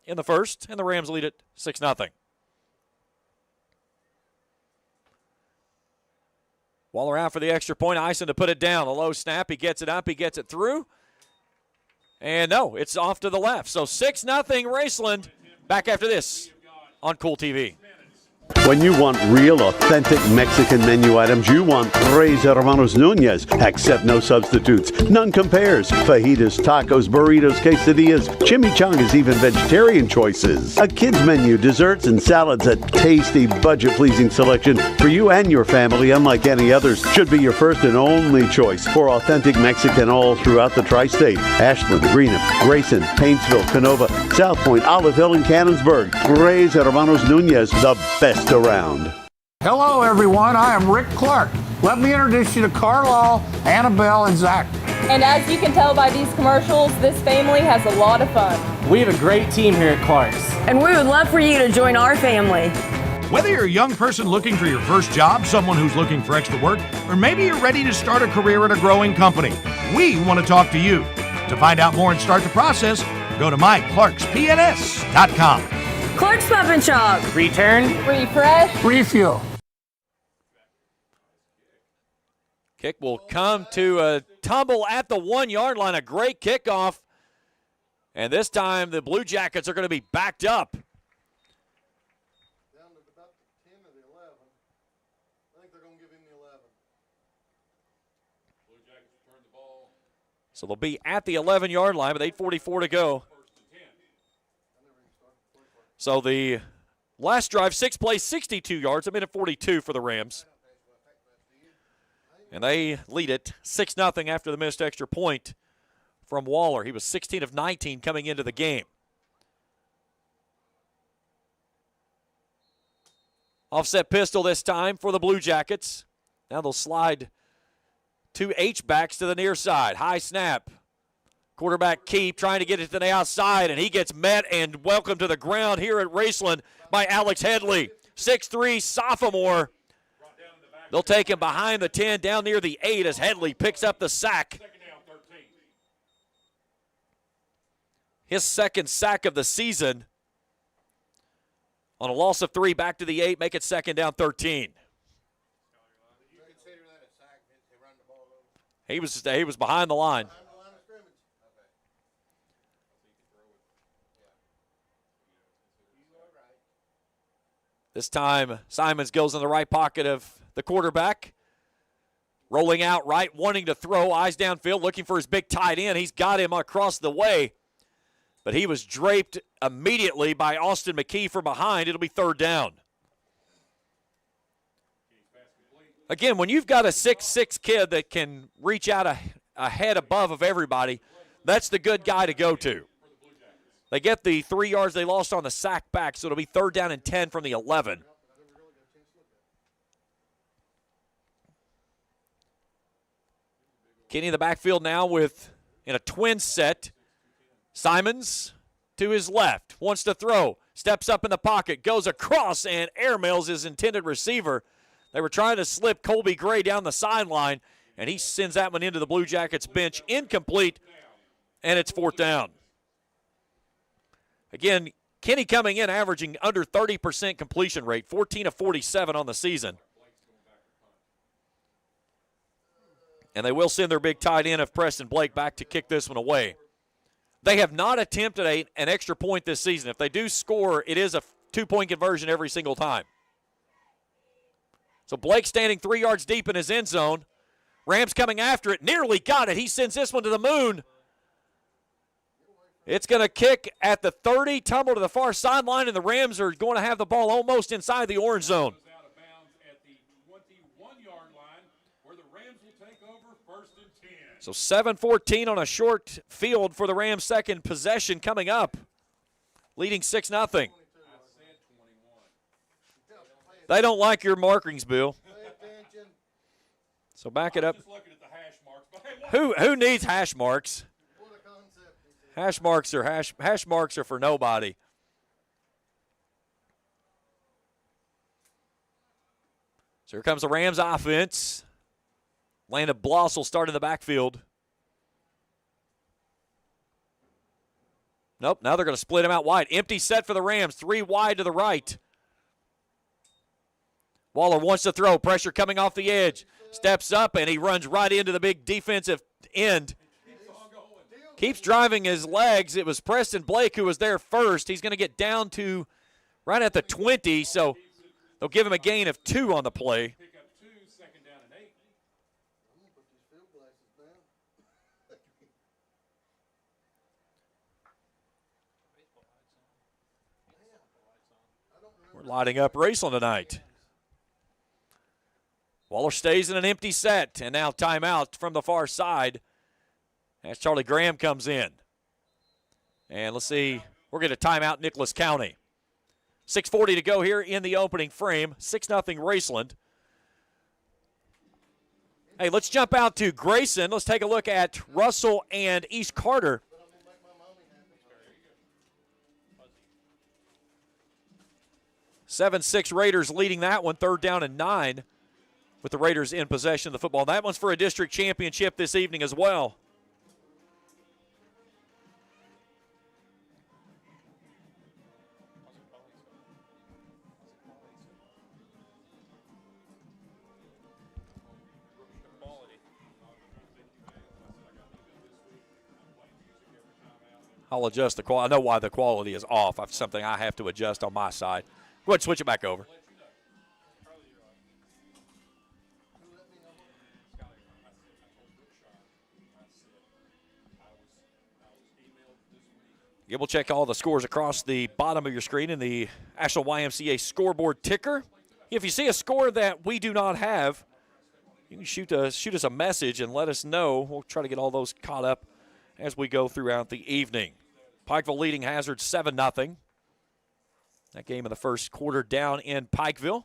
in the first, and the Rams lead it 6-0. Waller out for the extra point. Ison to put it down. A low snap. He gets it up. He gets it through. And no, it's off to the left. So 6-0 Raceland. Back after this on Kool TV. When you want real, authentic Mexican menu items, you want Tres Hermanos Nunez. Accept no substitutes. None compares. Fajitas, tacos, burritos, quesadillas, chimichangas, even vegetarian choices. A kids menu, desserts and salads, a tasty, budget-pleasing selection for you and your family, unlike any others. Should be your first and only choice for authentic Mexican all throughout the tri-state. Ashland, Greenup, Grayson, Paintsville, Canova, South Point, Olive Hill, and Cannonsburg. Tres Hermanos Nunez, the best around. Hello, everyone. I am Rick Clark. Let me introduce you to Carlisle, Annabelle, and Zach. And as you can tell by these commercials, this family has a lot of fun. We have a great team here at Clark's. And we would love for you to join our family. Whether you're a young person looking for your first job, someone who's looking for extra work, or maybe you're ready to start a career at a growing company, we want to talk to you. To find out more and start the process, go to myclarkspns.com. Clark's Pump and Shop. Return. Refresh. Refuel. Kick will come to a tumble at the 1-yard line. A great kickoff. And this time the Blue Jackets are going to be backed up. Down to about the 10 or the 11. I think they're going to give him the 11. Blue Jackets return the ball. So they'll be at the 11-yard line with 8:44 to go. So the last drive, 6 plays, 62 yards, a minute 42 for the Rams. And they lead it 6-0 after the missed extra point from Waller. He was 16 of 19 coming into the game. Offset pistol this time for the Blue Jackets. Now they'll slide 2 H-backs to the near side. High snap. Quarterback Keep trying to get it to the outside, and he gets met and welcomed to the ground here at Raceland by Alex Headley. 6'3", sophomore. They'll take him behind the 10, down near the 8 as Headley picks up the sack. His second sack of the season. On a loss of 3, back to the 8, make it 2nd down 13. He was behind the line. This time, Simons goes in the right pocket of the quarterback. Rolling out right, wanting to throw, eyes downfield, looking for his big tight end. He's got him across the way, but he was draped immediately by Austin McKee from behind. It'll be 3rd down. Again, when you've got a 6'6" kid that can reach out a head above of everybody, that's the good guy to go to. They get the 3 yards they lost on the sack back, so it'll be 3rd down and 10 from the 11. Kenny in the backfield now in a twin set. Simons to his left, wants to throw, steps up in the pocket, goes across, and airmails his intended receiver. They were trying to slip Colby Gray down the sideline, and he sends that one into the Blue Jackets bench. Incomplete, and it's 4th down. Again, Kenny coming in averaging under 30% completion rate, 14 of 47 on the season. And they will send their big tight end of Preston Blake back to kick this one away. They have not attempted an extra point this season. If they do score, it is a 2-point conversion every single time. So Blake standing 3 yards deep in his end zone. Rams coming after it, nearly got it. He sends this one to the moon. It's going to kick at the 30, tumble to the far sideline, and the Rams are going to have the ball almost inside the orange zone. Out of bounds at the 21-yard line, where the Rams will take over 1st and 10. So 7-14 on a short field for the Rams' second possession coming up, leading 6-0. They don't like your markings, Bill. So back it up. Who needs hash marks? Hash marks are for nobody. So here comes the Rams offense. Landon Bloss will start in the backfield. Nope, now they're going to split him out wide. Empty set for the Rams, 3 wide to the right. Waller wants to throw, pressure coming off the edge. Steps up, and he runs right into the big defensive end. Keeps driving his legs. It was Preston Blake who was there first. He's going to get down to right at the 20, so They'll give him a gain of 2 on the play. Pick up 2, second down and 8. I'm gonna put these field glasses down. We're lighting up Raceland tonight. Waller stays in an empty set, and now timeout from the far side as Charlie Graham comes in. And let's see, we're going to timeout Nicholas County. 6:40 to go here in the opening frame. 6-0 Raceland. Hey, let's jump out to Grayson. Let's take a look at Russell and East Carter. 7-6 Raiders leading that one, 3rd down and 9 with the Raiders in possession of the football. That one's for a district championship this evening as well. I'll adjust the quality. I know why the quality is off. It's something I have to adjust on my side. Go ahead and switch it back over. Yeah, we'll check all the scores across the bottom of your screen in the Asheville YMCA scoreboard ticker. If you see a score that we do not have, you can shoot us a message and let us know. We'll try to get all those caught up as we go throughout the evening. Pikeville leading Hazard 7-0. That game in the first quarter down in Pikeville.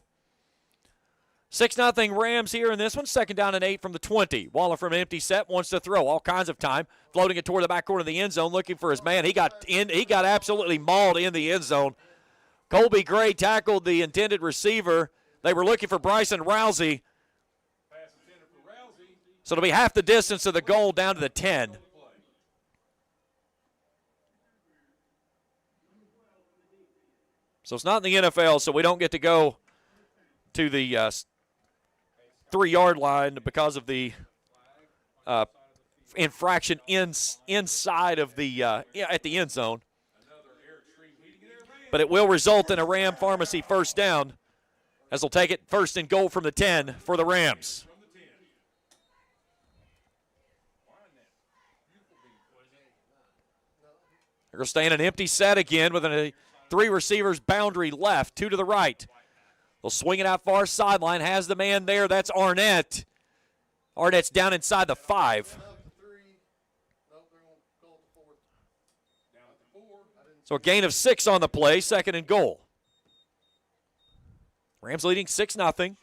6-0 Rams here in this one. 2nd down and 8 from the 20. Waller from an empty set wants to throw. All kinds of time. Floating it toward the back corner of the end zone, looking for his man. He got absolutely mauled in the end zone. Colby Gray tackled the intended receiver. They were looking for Bryson Rousey. So it'll be half the distance of the goal down to the 10. So it's not in the NFL, so we don't get to go to the 3-yard line because of the infraction inside of the at the end zone. But it will result in a Ram Pharmacy first down, as they'll take it 1st and goal from the 10 for the Rams. They're going to stay in an empty set again with a 3 receivers boundary left, 2 to the right. They'll swing it out far sideline, has the man there. That's Arnett. Arnett's down inside the 5. So a gain of 6 on the play, 2nd and goal. Rams leading 6-0.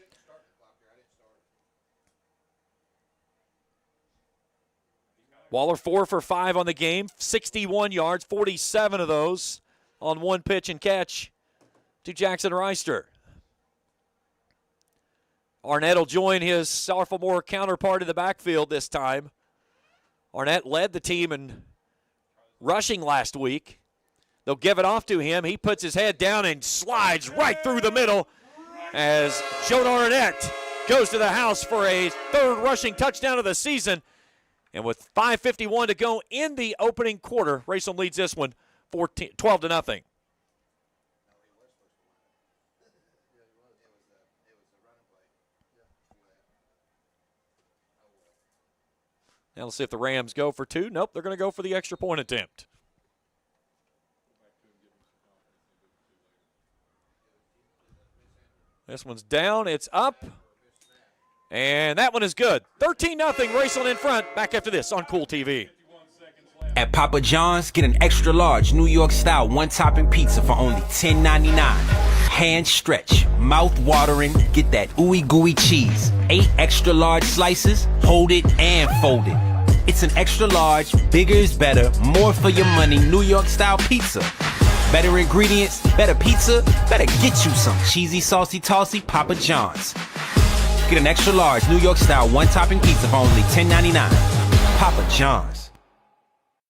Waller 4 for 5 on the game, 61 yards, 47 of those on 1 pitch and catch to Jackson Reister. Arnett will join his sophomore counterpart in the backfield this time. Arnett led the team in rushing last week. They'll give it off to him. He puts his head down and slides right through the middle as Jonah Arnett goes to the house for a 3rd rushing touchdown of the season. And with 5:51 to go in the opening quarter, Raceland leads this one 12-0. Now let's see if the Rams go for 2. Nope, they're going to go for the extra point attempt. This one's down, it's up, and that one is good. 13-0, Raceland in front. Back after this on Kool TV. At Papa John's, get an extra large New York style 1-topping pizza for only $10.99. Hand stretch, mouth watering, get that ooey gooey cheese. 8 extra large slices, hold it and fold it. It's an extra large, bigger is better, more for your money New York style pizza. Better ingredients, better pizza, better get you some cheesy, saucy, tossy Papa John's. Get an extra large New York style 1-topping pizza for only $10.99. Papa John's.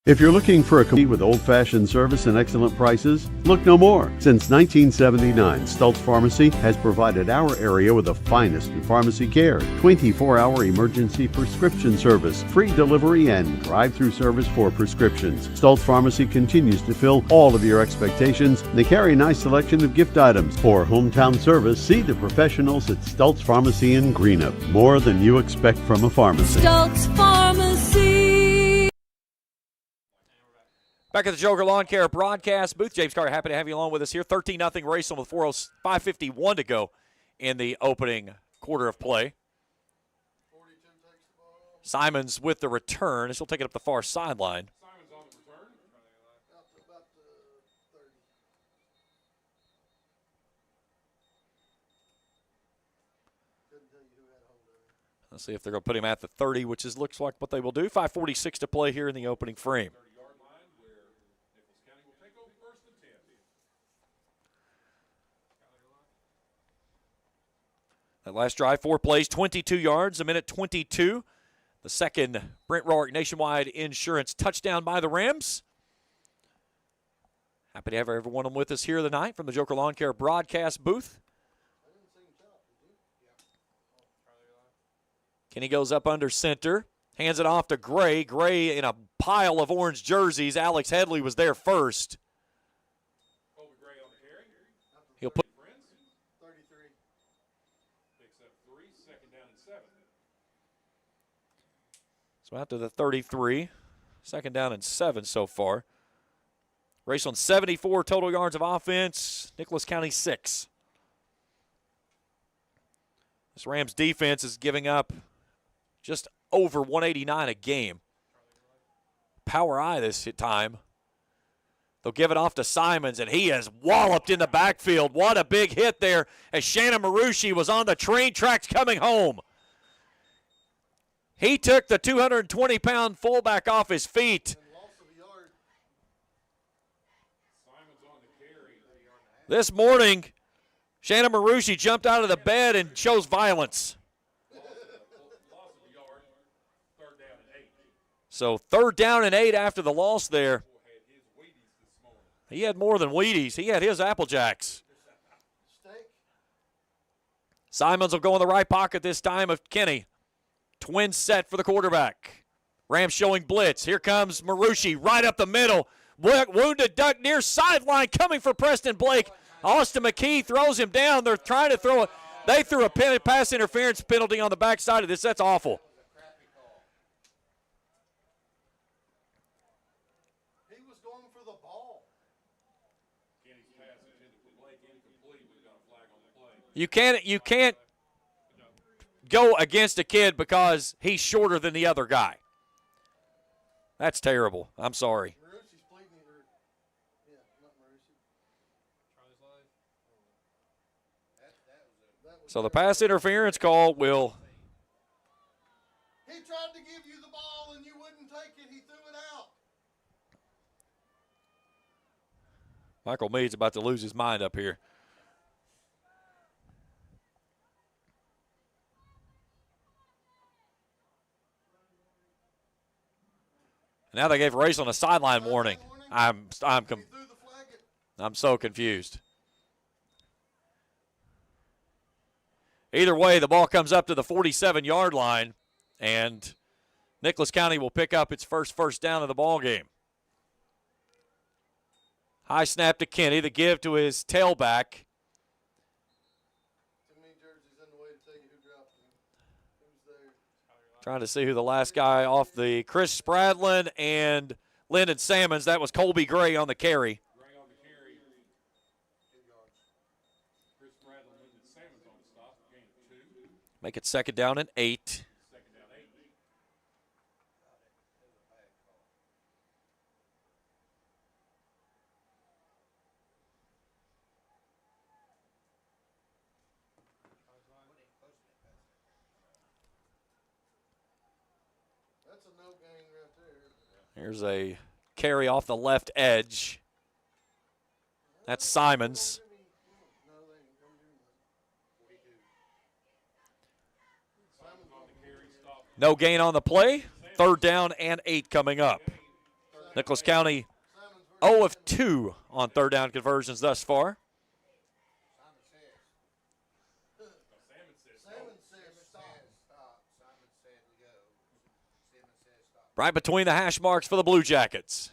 If you're looking for a complete with old-fashioned service and excellent prices, look no more. Since 1979, Stultz Pharmacy has provided our area with the finest in pharmacy care, 24-hour emergency prescription service, free delivery, and drive-through service for prescriptions. Stultz Pharmacy continues to fill all of your expectations. They carry a nice selection of gift items. For hometown service, see the professionals at Stultz Pharmacy in Greenup. More than you expect from a pharmacy. Stultz Pharmacy. Back at the Joker Lawn Care broadcast booth, James Carter, happy to have you along with us here. 13-0 Raceland with 5:51 to go in the opening quarter of play. Simons with the return. He'll take it up the far sideline. Simon's on the return. About the 30. Couldn't tell you who had a hold of it. Let's see if they're going to put him at the 30, which looks like what they will do. 5:46 to play here in the opening frame. That last drive, 4 plays, 22 yards, a minute 22. The second Brent Roark Nationwide Insurance touchdown by the Rams. Happy to have everyone with us here tonight from the Joker Lawn Care broadcast booth. Kenny goes up under center, hands it off to Gray. Gray in a pile of orange jerseys. Alex Headley was there first. He'll put so out to the 33. Second down and 7 so far. Raceland 74 total yards of offense. Nicholas County 6. This Rams defense is giving up just over 189 a game. Power eye this time. They'll give it off to Simons, and he is walloped in the backfield. What a big hit there as Shannon Marucci was on the train tracks coming home. He took the 220-pound fullback off his feet. This morning, Shannon Marucci jumped out of the bed and shows violence. So 3rd down and 8 after the loss there. He had more than Wheaties. He had his Apple Jacks. Simons will go in the right pocket this time of Kenny. Twin set for the quarterback. Rams showing blitz. Here comes Marucci right up the middle. Wounded duck near sideline coming for Preston Blake. Austin McKee throws him down. They're trying to throw it. They threw a pass interference penalty on the backside of this. That's awful. He was going for the ball. You can't go against a kid because he's shorter than the other guy. That's terrible. I'm sorry. So the pass interference call will. He tried to give you the ball and you wouldn't take it. He threw it out. Michael Mead's about to lose his mind up here. Now they gave Raceland a sideline warning. I'm so confused. Either way, the ball comes up to the 47-yard line, and Nicholas County will pick up its first down of the ball game. High snap to Kenny, the give to his tailback. Trying to see who the last guy off the Chris Spradlin and Lyndon Salmons. That was Colby Gray on the carry. Make it 2nd down and 8. That's a no gain right there. Here's a carry off the left edge. That's Simons. No gain on the play. 3rd down and 8 coming up. Nicholas County 0 of 2 on third down conversions thus far. Right between the hash marks for the Blue Jackets.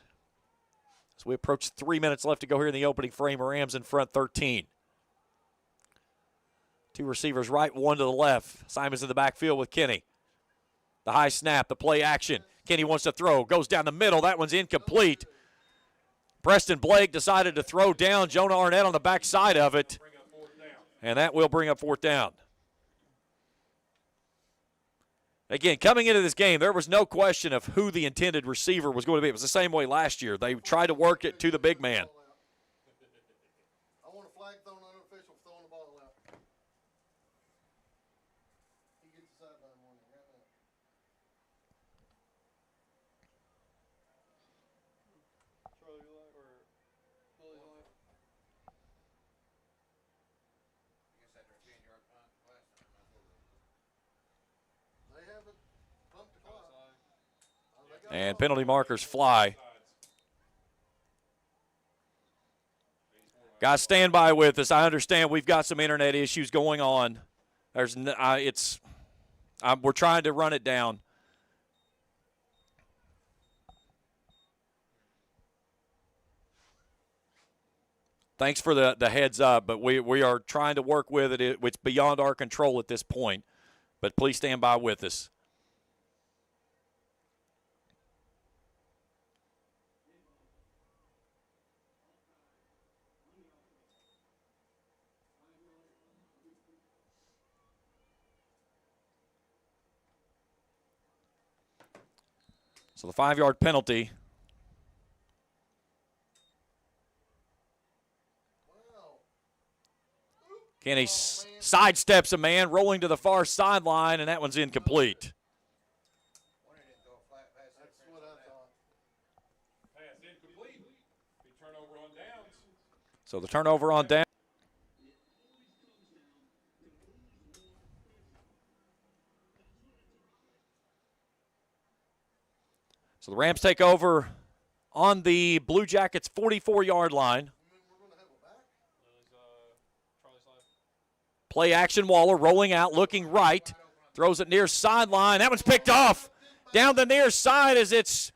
As we approach 3 minutes left to go here in the opening frame, Rams in front 13. Two receivers right, one to the left. Simon's in the backfield with Kenny. The high snap, the play action. Kenny wants to throw, goes down the middle. That one's incomplete. Preston Blake decided to throw down. Jonah Arnett on the backside of it. And that will bring up fourth down. Again, coming into this game, there was no question of who the intended receiver was going to be. It was the same way last year. They tried to work it to the big man. I want a flag thrown unofficial for throwing the ball out. He gets the sideline warning right now. Charlie or Billy's on it. I guess after a 10-yard punt last time, they haven't pumped the clock. And penalty markers fly. Guys, stand by with us. I understand we've got some internet issues going on. We're trying to run it down. Thanks for the heads up, but we are trying to work with it. It's beyond our control at this point, but please stand by with us. So the 5-yard penalty. Kenny sidesteps a man, rolling to the far sideline, and that one's incomplete. That's what I thought. Pass incomplete. Big turnover on downs. So the turnover on down. So the Rams take over on the Blue Jackets' 44-yard line. Play action, Waller rolling out, looking right. Throws it near sideline. That one's picked off. Down the near side as it's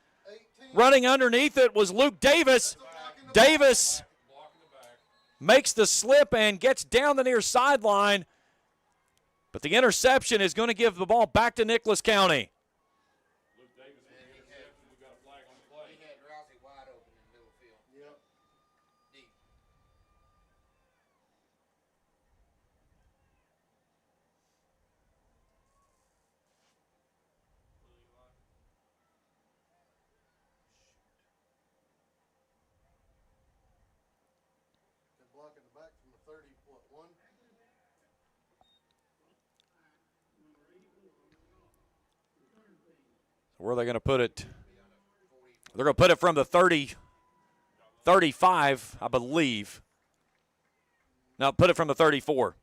running underneath it was Luke Davis. Davis makes the slip and gets down the near sideline. But the interception is going to give the ball back to Nicholas County. Blocking the back from the 30, one? Where are they going to put it? They're going to put it from the 35, I believe. No, put it from the 34.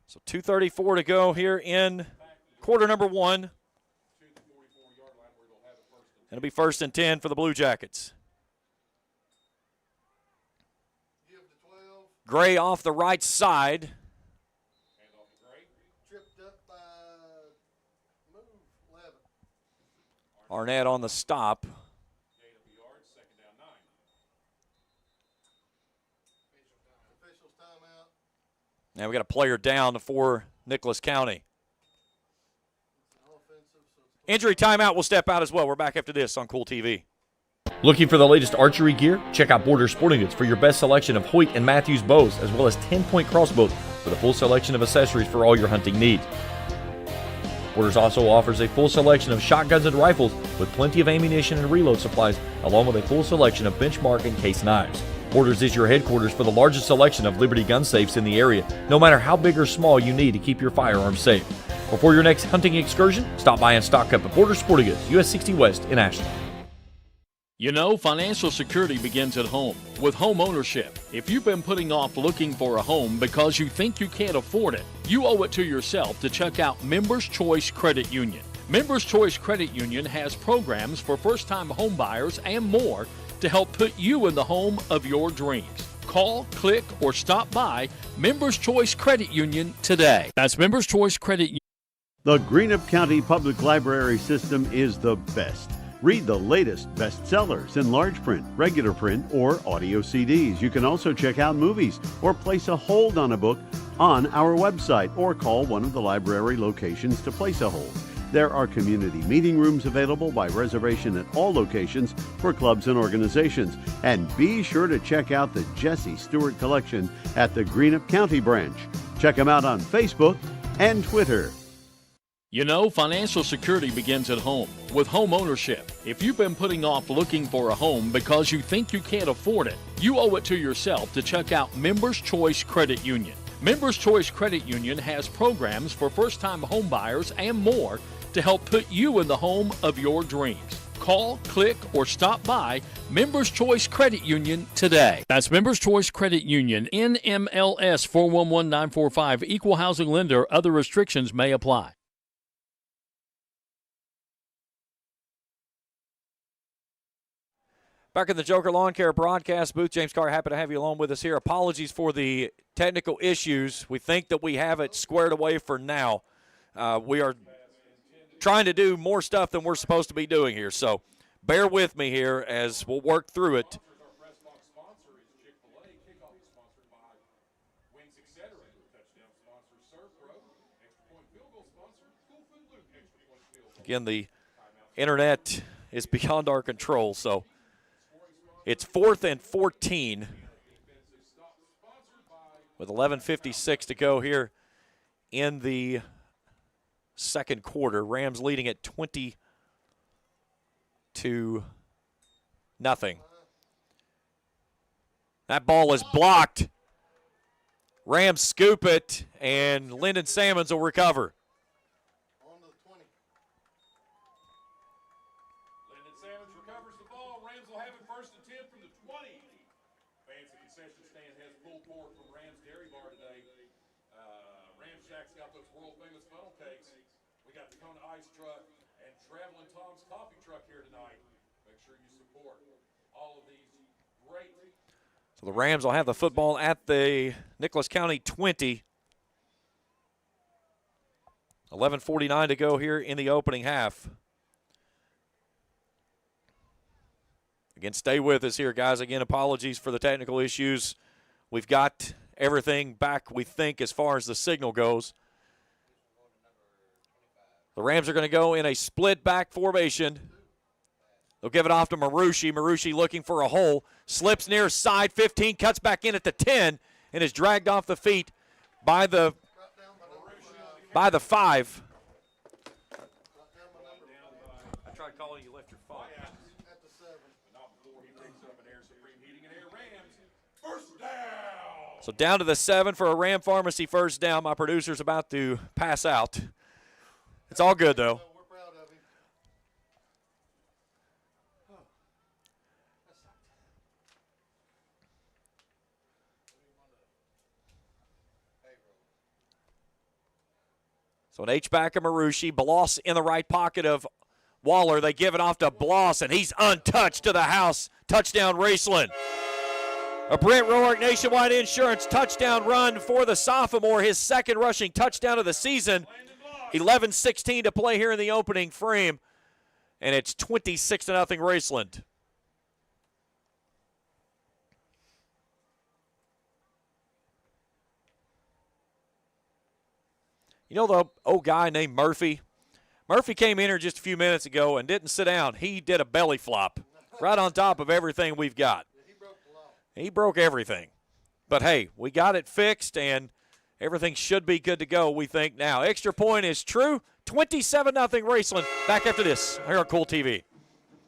So 2:34 to go here in quarter number 1. It'll be 1st and 10 for the Blue Jackets. Gray off the right side. Tripped up by move 11. Arnett on the stop. Officials timeout. Now we got a player down for Nicholas County. Injury timeout will step out as well. We're back after this on Kool TV. Looking for the latest archery gear? Check out Border Sporting Goods for your best selection of Hoyt and Matthews bows, as well as 10-point crossbows with a full selection of accessories for all your hunting needs. Borders also offers a full selection of shotguns and rifles with plenty of ammunition and reload supplies, along with a full selection of benchmark and case knives. Borders is your headquarters for the largest selection of Liberty gun safes in the area, no matter how big or small you need to keep your firearms safe. Before your next hunting excursion, stop by and stock up at Border Sporting Goods, US 60 West in Ashland. You know, financial security begins at home with home ownership. If you've been putting off looking for a home because you think you can't afford it, you owe it to yourself to check out Members Choice Credit Union. Members Choice Credit Union has programs for first-time home buyers and more to help put you in the home of your dreams. Call, click, or stop by Members Choice Credit Union today. That's Members Choice Credit Union. The Greenup County Public Library system is the best. Read the latest bestsellers in large print, regular print, or audio CDs. You can also check out movies or place a hold on a book on our website or call one of the library locations to place a hold. There are community meeting rooms available by reservation at all locations for clubs and organizations. And be sure to check out the Jesse Stewart collection at the Greenup County branch. Check them out on Facebook and Twitter. You know, financial security begins at home with home ownership. If you've been putting off looking for a home because you think you can't afford it, you owe it to yourself to check out Members Choice Credit Union. Members Choice Credit Union has programs for first-time home buyers and more to help put you in the home of your dreams. Call, click, or stop by Members Choice Credit Union today. That's Members Choice Credit Union, NMLS 411945, Equal Housing Lender. Other restrictions may apply. Back in the Joker Lawn Care broadcast booth, James Carr, happy to have you along with us here. Apologies for the technical issues. We think that we have it squared away for now. We are trying to do more stuff than we're supposed to be doing here, so bear with me here as we'll work through it. Again, the internet is beyond our control, so it's 4th and 14 with 11:56 to go here in the second quarter. Rams leading at 20-0. That ball is blocked. Rams scoop it, and Lyndon Salmons will recover. So the Rams will have the football at the Nicholas County 20. 11:49 to go here in the opening half. Again, stay with us here, guys. Again, apologies for the technical issues. We've got everything back, we think, as far as the signal goes. The Rams are going to go in a split back formation. They'll give it off to Marucci. Marucci looking for a hole. Slips near side 15, cuts back in at the 10, and is dragged off the feet by the 5. I tried calling you, left your phone. So down to the 7 for a Ram Pharmacy first down. My producer's about to pass out. It's all good, though. So an H-back of Marucci. Bloss in the right pocket of Waller. They give it off to Bloss, and he's untouched to the house. Touchdown, Raceland. A Brent Roark Nationwide Insurance touchdown run for the sophomore, his second rushing touchdown of the season. 11:16 to play here in the opening frame, and it's 26-0 Raceland. You know the old guy named Murphy? Murphy came in here just a few minutes ago and didn't sit down. He did a belly flop right on top of everything we've got. He broke everything. But, hey, we got it fixed, and everything should be good to go, we think now. Extra point is true. 27-0 Raceland. Back after this here on Kool TV.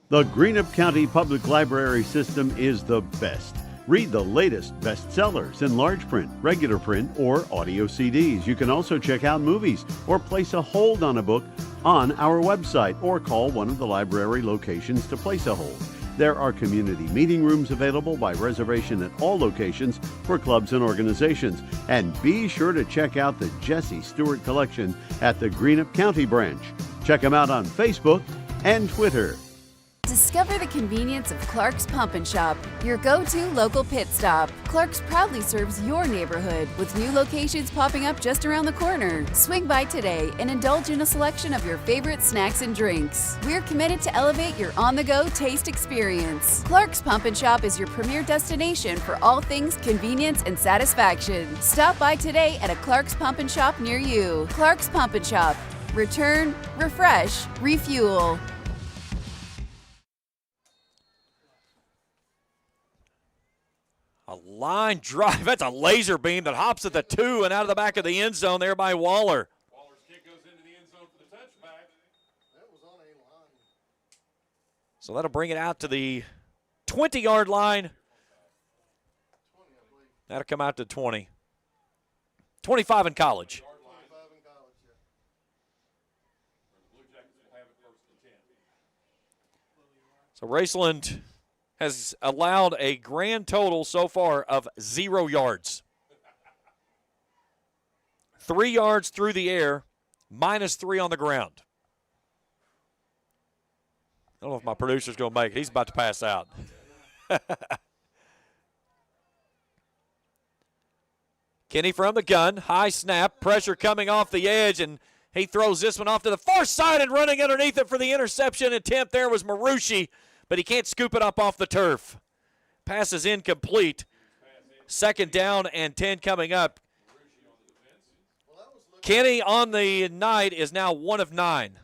The Greenup County Public Library system is the best. Read the latest bestsellers in large print, regular print, or audio CDs. You can also check out movies or place a hold on a book on our website or call one of the library locations to place a hold. There are community meeting rooms available by reservation at all locations for clubs and organizations. And be sure to check out the Jesse Stewart collection at the Greenup County branch. Check them out on Facebook and Twitter. Discover the convenience of Clark's Pump and Shop, your go-to local pit stop. Clark's proudly serves your neighborhood with new locations popping up just around the corner. Swing by today and indulge in a selection of your favorite snacks and drinks. We're committed to elevate your on-the-go taste experience. Clark's Pump and Shop is your premier destination for all things convenience and satisfaction. Stop by today at a Clark's Pump and Shop near you. Clark's Pump and Shop. Return, refresh, refuel. A line drive. That's a laser beam that hops at the 2 and out of the back of the end zone there by Waller. Waller's kick goes into the end zone for the touchback. That was on a line. So that'll bring it out to the 20-yard line. That'll come out to 20. 25 in college. So Raceland has allowed a grand total so far of 0 yards. 3 yards through the air, -3 on the ground. I don't know if my producer's going to make it. He's about to pass out. Kenny from the gun, high snap, pressure coming off the edge, and he throws this one off to the far side, and running underneath it for the interception attempt there was Marucci, but he can't scoop it up off the turf. Pass is incomplete. 2nd down and 10 coming up. Kenny on the night is now 1 of 9.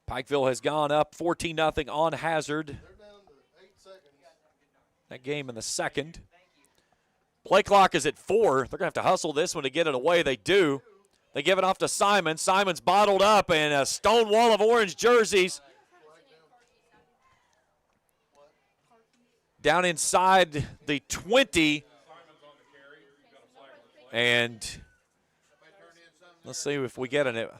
Pikeville has gone up 14-0 on Hazard. That game in the 2nd. Play clock is at 4. They're going to have to hustle this one to get it away. They do. They give it off to Simon. Simon's bottled up, and a stone wall of orange jerseys. Down inside the 20. And let's see if we get it.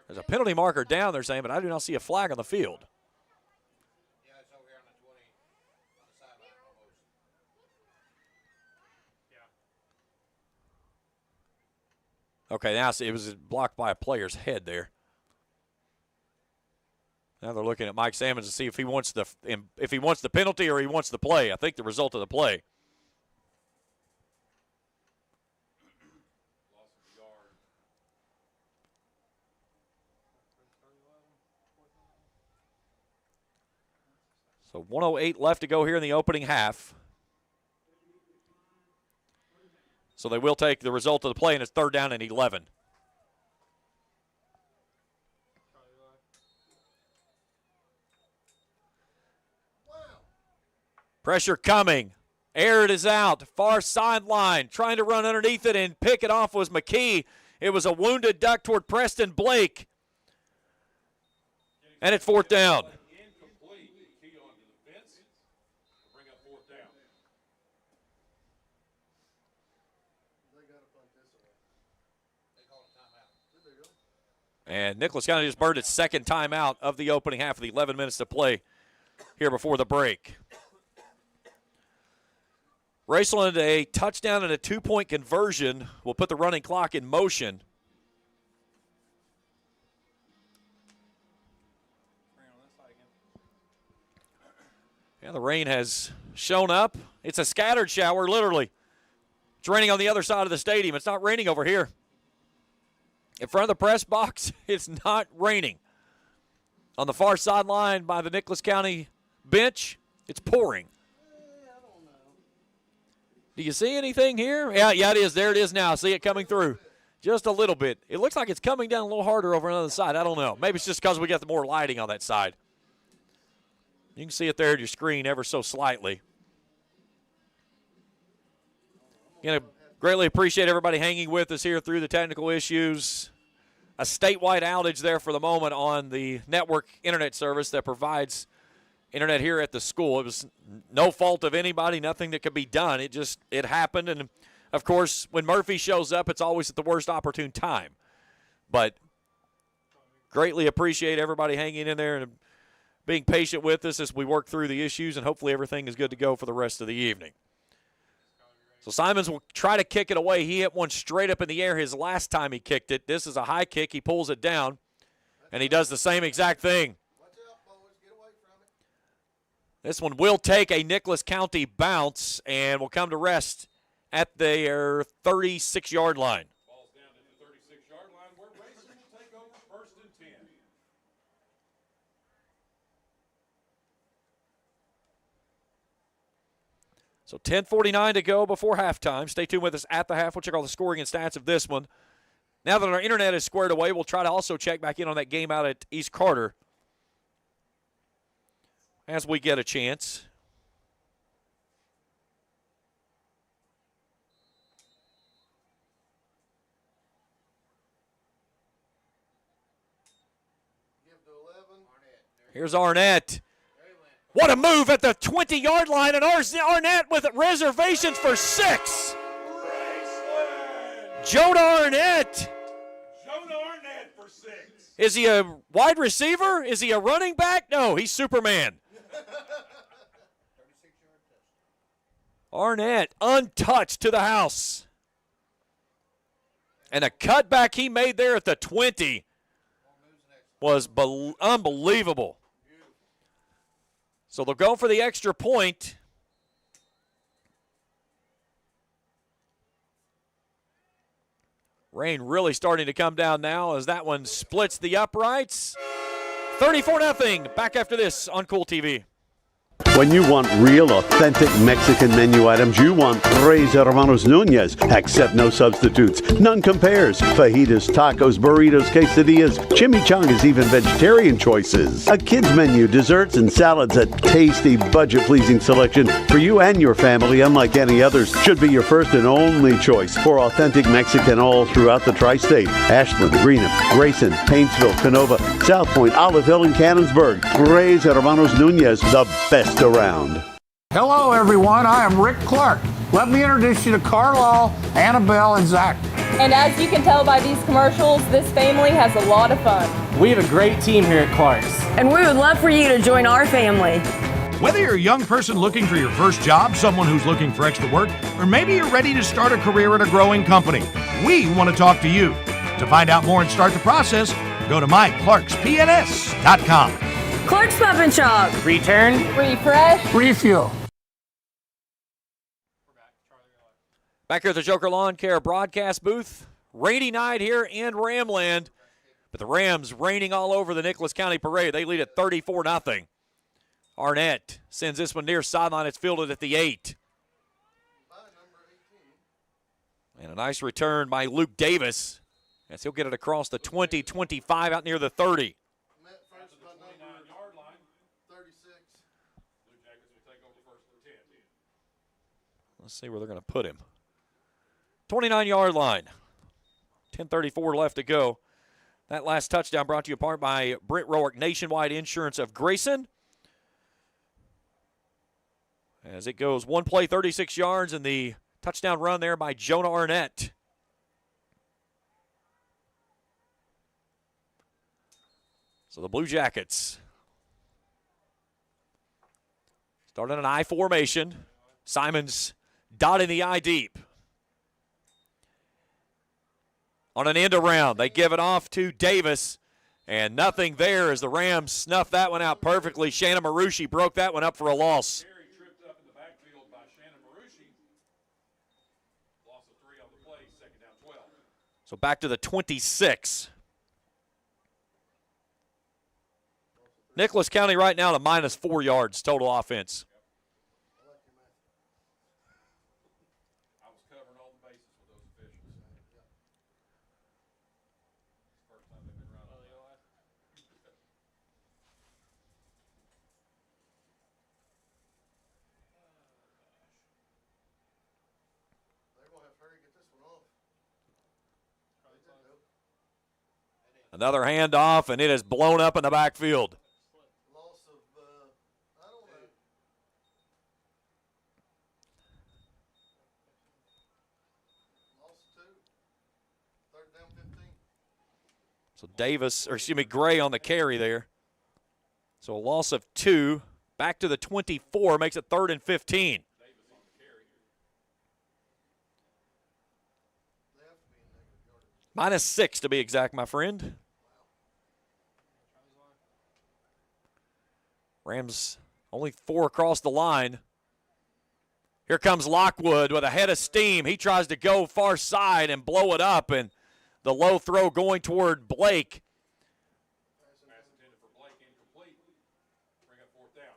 There's a penalty marker down, they're saying, but I do not see a flag on the field. Okay, now see, it was blocked by a player's head there. Now they're looking at Mike Sammons to see if he wants the penalty or he wants the play. I think the result of the play. So 1:08 left to go here in the opening half. So they will take the result of the play, and it's 3rd down and 11. Pressure coming. Air it is out. Far sideline. Trying to run underneath it and pick it off was McKee. It was a wounded duck toward Preston Blake. And it's 4th down. And Nicholas County just burned its 2nd timeout of the opening half of the 11 minutes to play here before the break. Raceland, a touchdown and a 2-point conversion will put the running clock in motion. Yeah, the rain has shown up. It's a scattered shower, literally. It's raining on the other side of the stadium. It's not raining over here. In front of the press box, it's not raining. On the far sideline by the Nicholas County bench, it's pouring. Do you see anything here? Yeah, it is. There it is now. See it coming through. Just a little bit. It looks like it's coming down a little harder over on the other side. I don't know. Maybe it's just because we got the more lighting on that side. You can see it there at your screen ever so slightly. Greatly appreciate everybody hanging with us here through the technical issues. a statewide outage there for the moment on the network internet service that provides internet here at the school. It was no fault of anybody, nothing that could be done. It happened, and of course, when Murphy shows up, it's always at the worst opportune time. But greatly appreciate everybody hanging in there and being patient with us as we work through the issues, and hopefully everything is good to go for the rest of the evening. So Simons will try to kick it away. He hit one straight up in the air his last time he kicked it. This is a high kick. He pulls it down, and he does the same exact thing. This one will take a Nicholas County bounce and will come to rest at their 36-yard line. Ball's down at the 36-yard line where Raceland will take over first and 10. So 10:49 to go before halftime. Stay tuned with us at the half. We'll check all the scoring and stats of this one. Now that our internet is squared away, we'll try to also check back in on that game out at East Carter as we get a chance. Here's Arnett. What a move at the 20-yard line, and Arnett with reservations for 6. Jonah Arnett. Jonah Arnett for 6. Is he a wide receiver? Is he a running back? No, he's Superman. Arnett untouched to the house. And a cutback he made there at the 20 was unbelievable. So they'll go for the extra point. Rain really starting to come down now as that one splits the uprights. 34-0. Back after this on Kool TV. When you want real, authentic Mexican menu items, you want Tres Hermanos Nunez. Accept no substitutes. None compares. Fajitas, tacos, burritos, quesadillas, chimichangas, even vegetarian choices. A kids menu, desserts and salads, a tasty, budget-pleasing selection for you and your family, unlike any others. Should be your first and only choice for authentic Mexican all throughout the tri-state. Ashland, Greenup, Grayson, Paintsville, Canova, South Point, Olive Hill, and Cannonsburg. Tres Hermanos Nunez, the best around. Hello, everyone. I am Rick Clark. Let me introduce you to Carlisle, Annabelle, and Zach. And as you can tell by these commercials, this family has a lot of fun. We have a great team here at Clark's. And we would love for you to join our family. Whether you're a young person looking for your first job, someone who's looking for extra work, or maybe you're ready to start a career at a growing company, we want to talk to you. To find out more and start the process, go to myclarkspns.com. Clark's Pump and Shop. Return. Refresh. Refuel. Back here at the Joker Lawn Care broadcast booth. Rainy night here in Ramland, but the Rams raining all over the Nicholas County Parade. They lead at 34-0. Arnett sends this one near sideline. It's fielded at the 8. And a nice return by Luke Davis as he'll get it across the 20-25 out near the 30. Let's see where they're going to put him. 29-yard line. 10:34 left to go. That last touchdown brought to you apart by Brent Roark Nationwide Insurance of Grayson. As it goes, one play, 36 yards, and the touchdown run there by Jonah Arnett. So the Blue Jackets start in an I formation. Simons dotting the I deep. On an end around, they give it off to Davis, and nothing there as the Rams snuff that one out perfectly. Shannon Marucci broke that one up for a loss. Tripped up in the backfield by Shannon Marucci. Loss of 3 on the play, second down 12. So back to the 26. Nicholas County right now to -4 yards total offense. Another handoff, and it is blown up in the backfield. Loss of, I don't know. Loss of 2. 3rd down 15. So Gray on the carry there. So a loss of 2. Back to the 24, makes it 3rd and 15. -6 to be exact, my friend. Rams only 4 across the line. Here comes Lockwood with a head of steam. He tries to go far side and blow it up, and the low throw going toward Blake. Pass intended for Blake, incomplete. Bring up 4th down.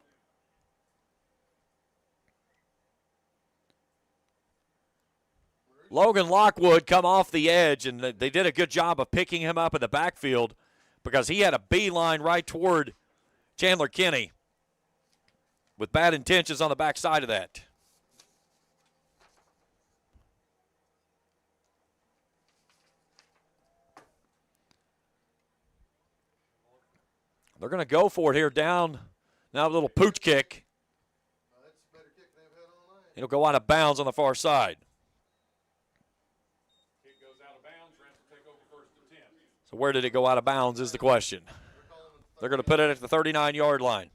Logan Lockwood come off the edge, and they did a good job of picking him up in the backfield because he had a beeline right toward Chandler Kinney with bad intentions on the backside of that. They're going to go for it here down. Now a little pooch kick. It'll go out of bounds on the far side. Kick goes out of bounds. Rams will take over 1st and 10. So where did it go out of bounds is the question. They're going to put it at the 39-yard line.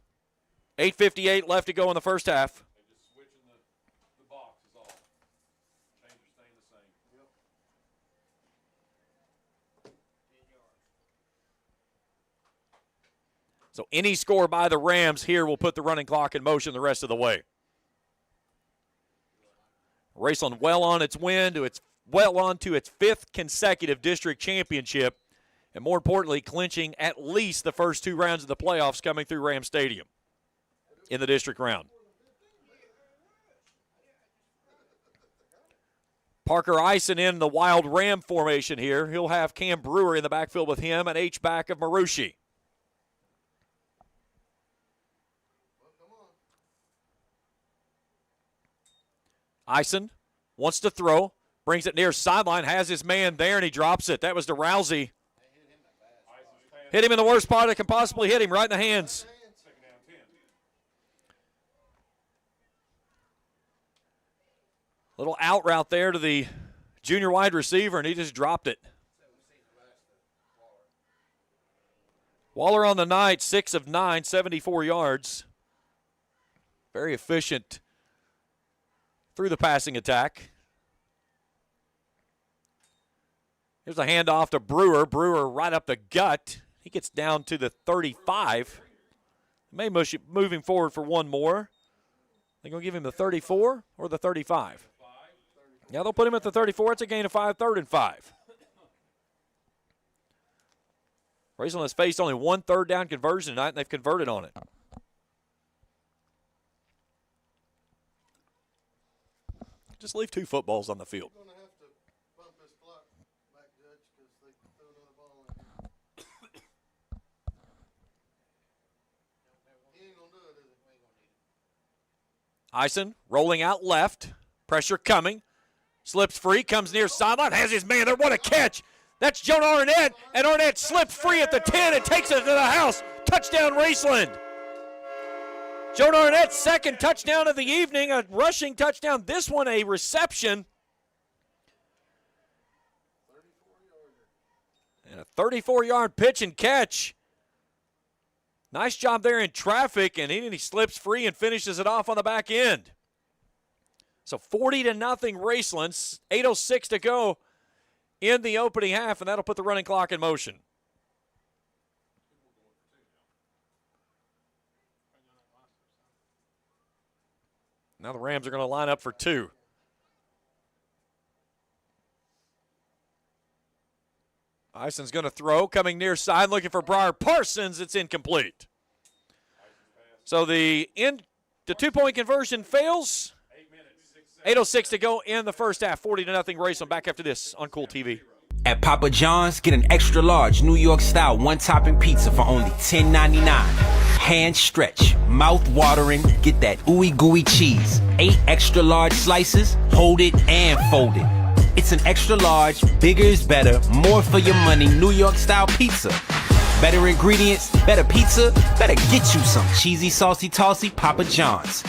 8:58 left to go in the first half. They're just switching the box is all. Change are staying the same. Yep. So any score by the Rams here will put the running clock in motion the rest of the way. Raceland well on its to its 5th consecutive district championship, and more importantly, clinching at least the first 2 rounds of the playoffs coming through Ram Stadium in the district round. Parker Eisen in the wild Ram formation here. He'll have Cam Brewer in the backfield with him and H-back of Marushi. Eisen wants to throw, brings it near sideline, has his man there, and he drops it. That was to Rousey. Hit him in the worst spot it can possibly hit him, right in the hands. Little out route there to the junior wide receiver, and he just dropped it. Waller on the night, 6 of 9, 74 yards. Very efficient through the passing attack. Here's a handoff to Brewer. Brewer right up the gut. He gets down to the 35. May move him forward for one more. They're going to give him the 34 or the 35. Yeah, they'll put him at the 34. It's a gain of 5, 3rd and 5. Raceland has faced only 1 3rd down conversion tonight, and they've converted on it. Just leave 2 footballs on the field. We're going to have to bump this clock back, Judge, because they threw another ball in here. He ain't going to do it, is he? Eisen rolling out left. Pressure coming. Slips free, comes near sideline, has his man there. What a catch. That's Jonah Arnett, and Arnett slips free at the 10 and takes it to the house. Touchdown, Raceland. Jonah Arnett's 2nd touchdown of the evening, a rushing touchdown. This one a reception. And a 34-yard pitch and catch. Nice job there in traffic, and he slips free and finishes it off on the back end. So 40-0 Raceland, 8:06 to go in the opening half, and that'll put the running clock in motion. Now the Rams are going to line up for 2. Eisen's going to throw, coming near side, looking for Briar Parsons. It's incomplete. So the 2-point conversion fails. 8:06 to go in the first half. 40-0 Raceland. Back after this on Kool TV. At Papa John's, get an extra large New York style 1-topping pizza for only $10.99. Hand stretch, mouth watering, get that ooey gooey cheese. 8 extra large slices, hold it and fold it. It's an extra large, bigger is better, more for your money, New York style pizza. Better ingredients, better pizza, better get you some cheesy, saucy, tossy Papa John's.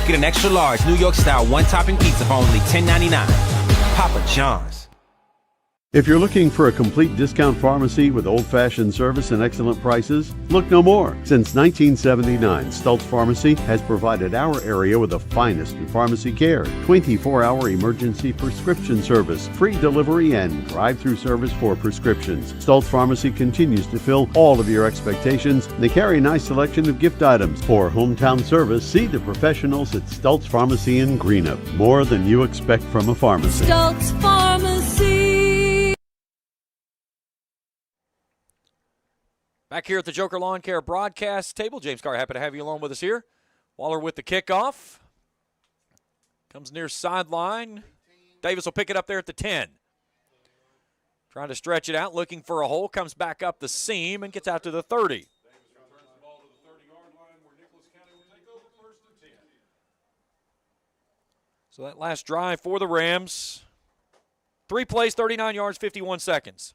Get an extra large, New York style, one topping pizza for only $10.99. Papa John's. If you're looking for a complete discount pharmacy with old-fashioned service and excellent prices, look no more. Since 1979, Stultz Pharmacy has provided our area with the finest in pharmacy care, 24-hour emergency prescription service, free delivery, and drive-through service for prescriptions. Stultz Pharmacy continues to fill all of your expectations. They carry a nice selection of gift items. For hometown service, see the professionals at Stultz Pharmacy in Greenup. More than you expect from a pharmacy. Stultz Pharmacy. Back here at the Joker Lawn Care broadcast table, James Carr, happy to have you along with us here. Waller with the kickoff. Comes near sideline. Davis will pick it up there at the 10. Trying to stretch it out, looking for a hole, comes back up the seam and gets out to the 30. So that last drive for the Rams, 3 plays, 39 yards, 51 seconds.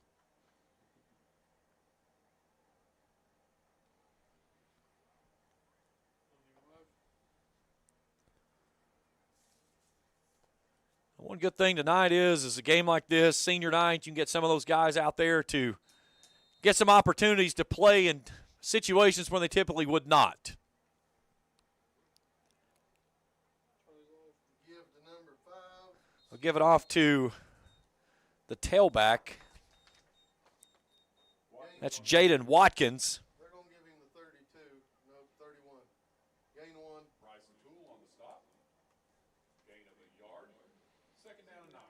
One good thing tonight is a game like this, senior night, you can get some of those guys out there to get some opportunities to play in situations when they typically would not. I'll give it off to the tailback. That's Jaden Watkins. They're going to give him the 32. No, 31. Gain 1. Bryson Kool on the stop. Gain of a yard. Second down and 9.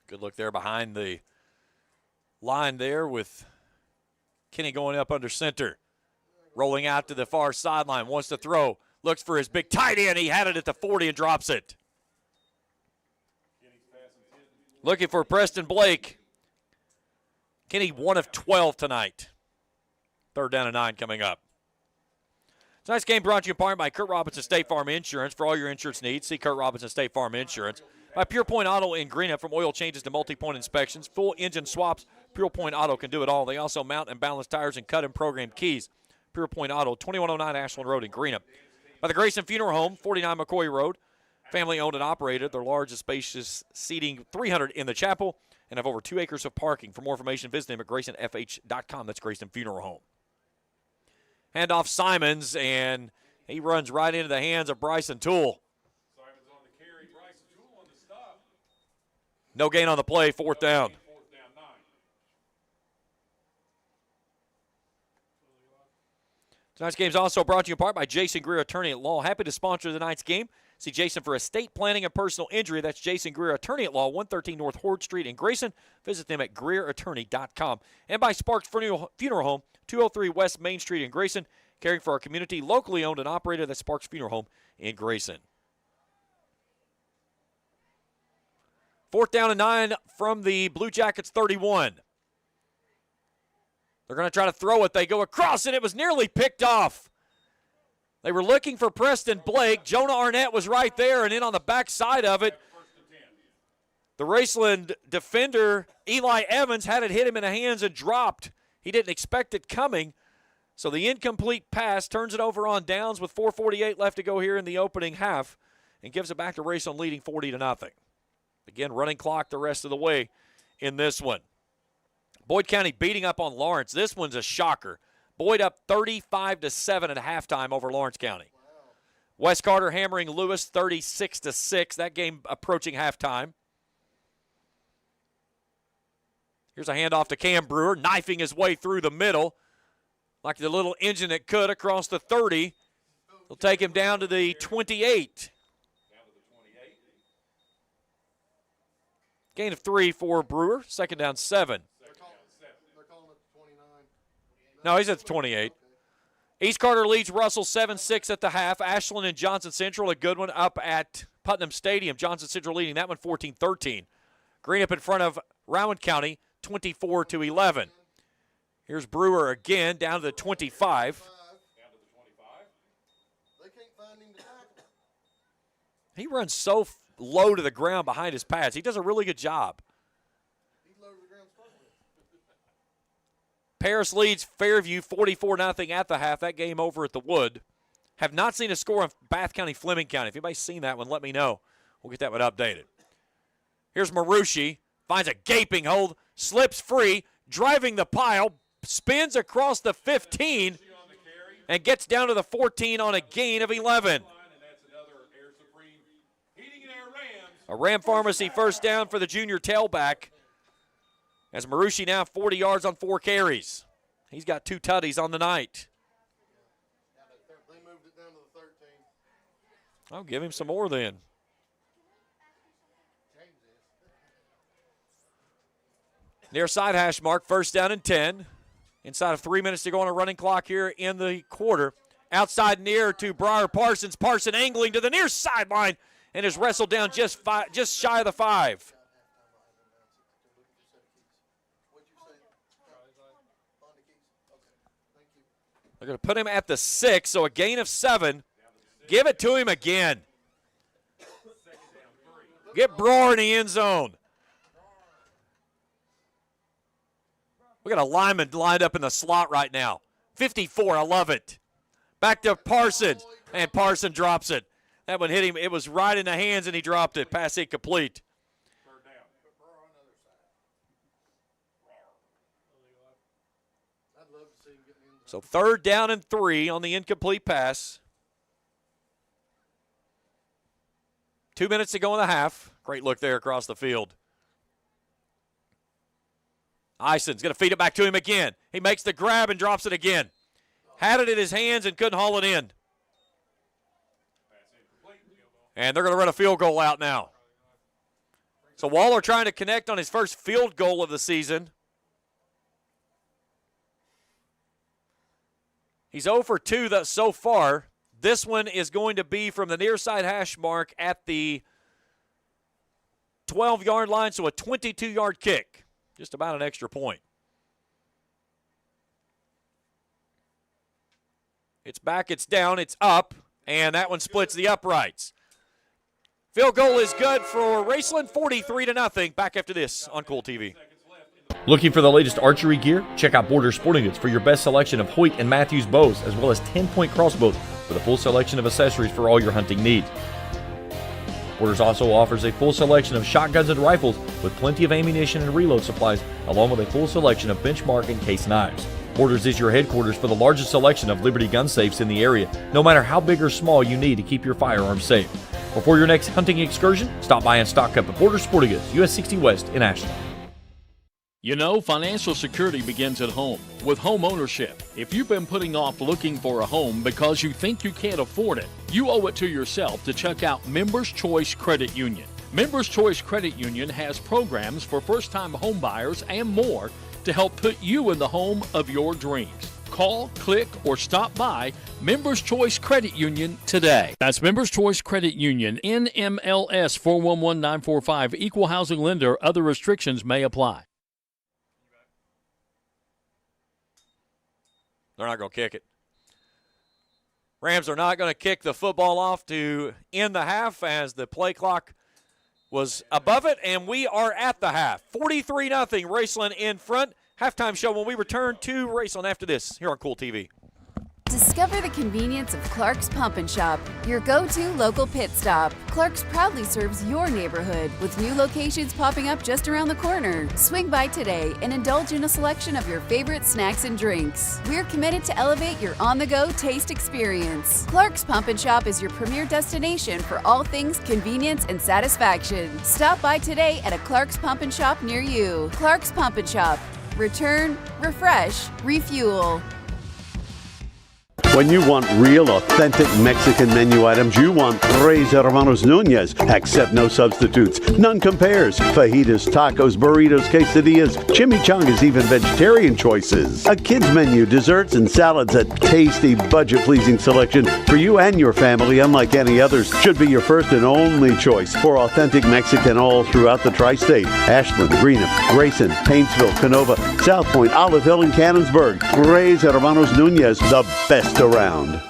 Good look there behind the line there with Kenny going up under center. Rolling out to the far sideline, wants to throw. Looks for his big tight end. He had it at the 40 and drops it. Looking for Preston Blake. Kenny 1 of 12 tonight. Third down and 9 coming up. Tonight's game brought to you in part by Kurt Robinson State Farm Insurance. For all your insurance needs, see Kurt Robinson State Farm Insurance. By Pure Point Auto in Greenup, from oil changes to multi-point inspections, full engine swaps, Pure Point Auto can do it all. They also mount and balance tires and cut and program keys. Pure Point Auto, 2109 Ashland Road in Greenup. By the Grayson Funeral Home, 49 McCoy Road. Family owned and operated. Their large and spacious seating, 300 in the chapel, and have over 2 acres of parking. For more information, visit them at GraysonFH.com. That's Grayson Funeral Home. Handoff Simons, and he runs right into the hands of Bryson Toole. No gain on the play, 4th down. Tonight's game is also brought to you in part by Jason Greer, attorney at law. Happy to sponsor tonight's game. See Jason for estate planning and personal injury. That's Jason Greer, attorney at law, 113 North Horde Street in Grayson. Visit them at GreerAttorney.com. And by Sparks Funeral Home, 203 West Main Street in Grayson, caring for our community, locally owned and operated. That's Sparks Funeral Home in Grayson. 4th down and 9 from the Blue Jackets 31. They're going to try to throw it. They go across, and it was nearly picked off. They were looking for Preston Blake. Jonah Arnett was right there, and in on the backside of it, the Raceland defender, Eli Evans, had it hit him in the hands and dropped. He didn't expect it coming. So the incomplete pass turns it over on downs with 4:48 left to go here in the opening half and gives it back to Raceland leading 40-0. Again, running clock the rest of the way in this one. Boyd County beating up on Lawrence. This one's a shocker. Boyd up 35-7 at halftime over Lawrence County. Wow. West Carter hammering Lewis 36-6. That game approaching halftime. Here's a handoff to Cam Brewer, knifing his way through the middle like the little engine that could across the 30. He'll take him down to the 28. Gain of 3 for Brewer. 2nd down, 7. They're calling it the 29. No, he's at the 28. East Carter leads Russell 7-6 at the half. Ashland and Johnson Central, a good one, up at Putnam Stadium. Johnson Central leading that one 14-13. Green up in front of Rowan County, 24-11. Here's Brewer again, down to the 25. He runs so low to the ground behind his pads. He does a really good job. Paris leads Fairview 44-0 at the half. That game over at the Wood. Have not seen a score on Bath County, Fleming County. If anybody's seen that one, let me know. We'll get that one updated. Here's Marucci. Finds a gaping hole. Slips free. Driving the pile. Spins across the 15. And gets down to the 14 on a gain of 11. A Ram Pharmacy first down for the junior tailback. As Marucci now 40 yards on 4 carries. He's got 2 tutties on the night. I'll give him some more then. Near side hash mark, first down and 10. Inside of 3 minutes to go on a running clock here in the quarter. Outside near to Briar Parsons. Parson angling to the near sideline and is wrestled down just shy of the 5. They're going to put him at the 6, so a gain of 7. Give it to him again. Get Brewer in the end zone. We got a lineman lined up in the slot right now. 54, I love it. Back to Parsons, and Parson drops it. That one hit him. It was right in the hands, and he dropped it. Pass incomplete. So 3rd down and 3 on the incomplete pass. 2 minutes to go in the half. Great look there across the field. Ison's going to feed it back to him again. He makes the grab and drops it again. Had it in his hands and couldn't haul it in. And they're going to run a field goal out now. So Waller trying to connect on his first field goal of the season. He's 0 for 2 so far. This one is going to be from the near side hash mark at the 12-yard line, so a 22-yard kick. Just about an extra point. It's back, it's down, it's up, and that one splits the uprights. Field goal is good for Raceland, 43-0. Back after this on Kool TV. Looking for the latest archery gear? Check out Border Sporting Goods for your best selection of Hoyt and Matthews bows, as well as 10-point crossbows with a full selection of accessories for all your hunting needs. Borders also offers a full selection of shotguns and rifles with plenty of ammunition and reload supplies, along with a full selection of benchmark and case knives. Borders is your headquarters for the largest selection of Liberty gun safes in the area, no matter how big or small you need to keep your firearms safe. Before your next hunting excursion, stop by and stock up at Border Sporting Goods, US 60 West in Ashland. You know, financial security begins at home with home ownership. If you've been putting off looking for a home because you think you can't afford it, you owe it to yourself to check out Members Choice Credit Union. Members Choice Credit Union has programs for first-time home buyers and more to help put you in the home of your dreams. Call, click, or stop by Members Choice Credit Union today. That's Members Choice Credit Union, NMLS 411945, Equal Housing Lender. Other restrictions may apply. They're not going to kick it. Rams are not going to kick the football off to end the half as the play clock was above it, and we are at the half. 43-0, Raceland in front. Halftime show when we return to Raceland after this here on Kool TV. Discover the convenience of Clark's Pump and Shop, your go-to local pit stop. Clark's proudly serves your neighborhood with new locations popping up just around the corner. Swing by today and indulge in a selection of your favorite snacks and drinks. We're committed to elevate your on-the-go taste experience. Clark's Pump and Shop is your premier destination for all things convenience and satisfaction. Stop by today at a Clark's Pump and Shop near you. Clark's Pump and Shop. Return, refresh, refuel. When you want real, authentic Mexican menu items, you want Tres Hermanos Nunez. Accept no substitutes. None compares. Fajitas, tacos, burritos, quesadillas, chimichangas, even vegetarian choices. A kids menu, desserts and salads, a tasty, budget-pleasing selection for you and your family, unlike any others, should be your first and only choice for authentic Mexican all throughout the tri-state. Ashland, Greenup, Grayson, Paintsville, Canova, South Point, Olive Hill, and Cannonsburg. Tres Hermanos Nunez, the best around.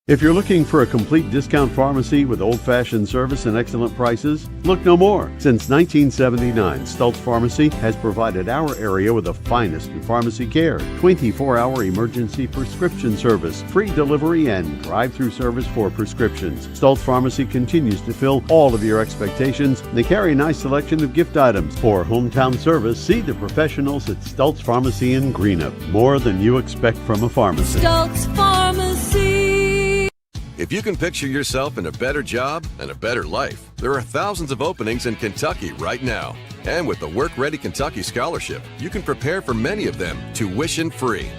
If you're looking for a complete discount pharmacy with old-fashioned service and excellent prices, look no more. Since 1979, Stultz Pharmacy has provided our area with the finest in pharmacy care, 24-hour emergency prescription service, free delivery, and drive-through service for prescriptions. Stultz Pharmacy continues to fill all of your expectations. They carry a nice selection of gift items. For hometown service, see the professionals at Stultz Pharmacy in Greenup. More than you expect from a pharmacy. Stultz Pharmacy. If you can picture yourself in a better job and a better life, there are thousands of openings in Kentucky right now. And with the Work Ready Kentucky Scholarship, you can prepare for many of them tuition-free.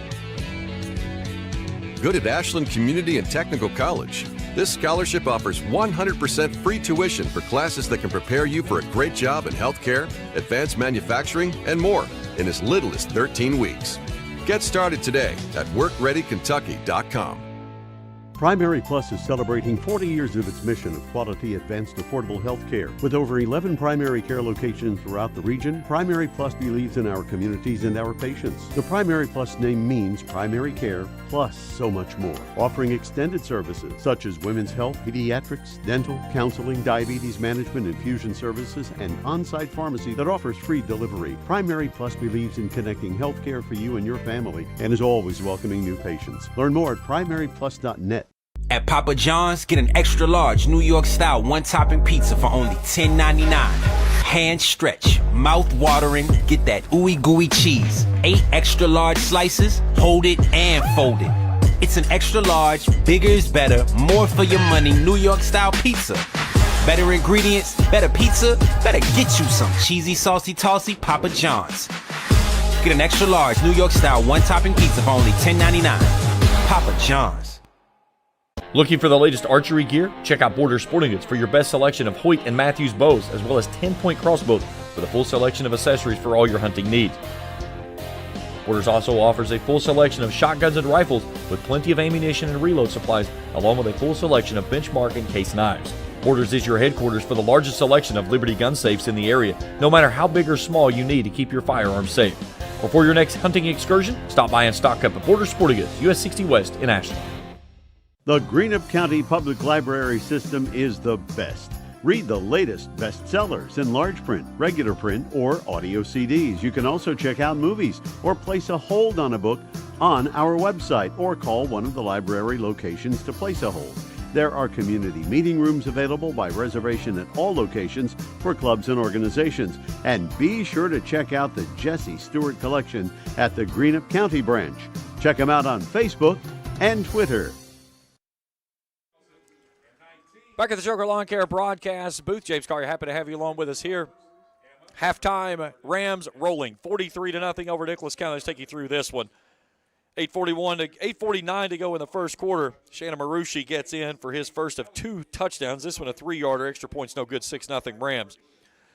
Good at Ashland Community and Technical College. This scholarship offers 100% free tuition for classes that can prepare you for a great job in healthcare, advanced manufacturing, and more in as little as 13 weeks. Get started today at workreadykentucky.com. Primary Plus is celebrating 40 years of its mission of quality, advanced, affordable health care. With over 11 primary care locations throughout the region, Primary Plus believes in our communities and our patients. The Primary Plus name means primary care plus so much more. Offering extended services such as women's health, pediatrics, dental, counseling, diabetes management, infusion services, and on-site pharmacy that offers free delivery. Primary Plus believes in connecting health care for you and your family and is always welcoming new patients. Learn more at primaryplus.net. At Papa John's, get an extra large New York style one topping pizza for only $10.99. Hand stretch, mouth watering, get that ooey gooey cheese. 8 extra large slices, hold it and fold it. It's an extra large, bigger is better, more for your money New York style pizza. Better ingredients, better pizza, better get you some cheesy, saucy, tossy Papa John's. Get an extra large New York style one topping pizza for only $10.99. Papa John's. Looking for the latest archery gear? Check out Border Sporting Goods for your best selection of Hoyt and Matthews bows, as well as 10-point crossbows with a full selection of accessories for all your hunting needs. Borders also offers a full selection of shotguns and rifles with plenty of ammunition and reload supplies, along with a full selection of benchmark and case knives. Borders is your headquarters for the largest selection of Liberty gun safes in the area, no matter how big or small you need to keep your firearms safe. Before your next hunting excursion, stop by and stock up at Border Sporting Goods, US 60 West in Ashland. The Greenup County Public Library system is the best. Read the latest bestsellers in large print, regular print, or audio CDs. You can also check out movies or place a hold on a book on our website or call one of the library locations to place a hold. There are community meeting rooms available by reservation at all locations for clubs and organizations. And be sure to check out the Jesse Stewart collection at the Greenup County branch. Check them out on Facebook and Twitter. Back at the Joker Lawn Care broadcast booth, James Carr, happy to have you along with us here. Halftime, Rams rolling 43-0 over Nicholas County. Let's take you through this one. 8:49 to go in the first quarter. Shannon Marucci gets in for his first of 2 touchdowns. This one a 3-yarder. Extra points no good, 6-0 Rams.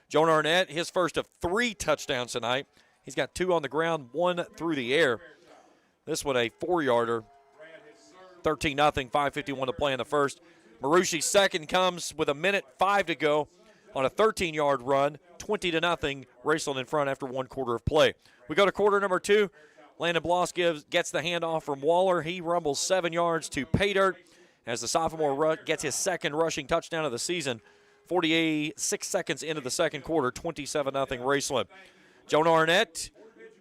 Jonah Arnett, his first of 3 touchdowns tonight. He's got 2 on the ground, 1 through the air. This one a 4-yarder. 13-0, 5:51 to play in the first. Marucci's second comes with 1:05 to go on a 13-yard run, 20-0, Raceland in front after 1 quarter of play. We go to quarter number 2. Landon Bloss gets the handoff from Waller. He rumbles 7 yards to pay dirt as the sophomore gets his second rushing touchdown of the season. 46 seconds into the second quarter, 27-0 Raceland. Jonah Arnett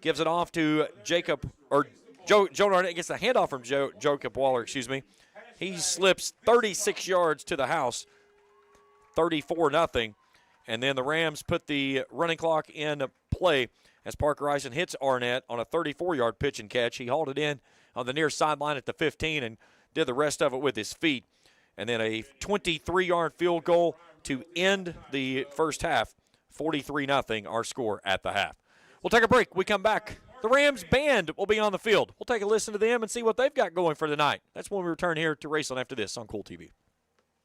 gives it off to Jonah Arnett gets the handoff from Jacob Waller, He slips 36 yards to the house, 34-0. And then the Rams put the running clock in play as Parker Eisen hits Arnett on a 34-yard pitch and catch. He hauled it in on the near sideline at the 15 and did the rest of it with his feet. And then a 23-yard field goal to end the first half, 43-0, our score at the half. We'll take a break. We come back. The Rams band will be on the field. We'll take a listen to them and see what they've got going for tonight. That's when we return here to Raceland after this on Kool TV.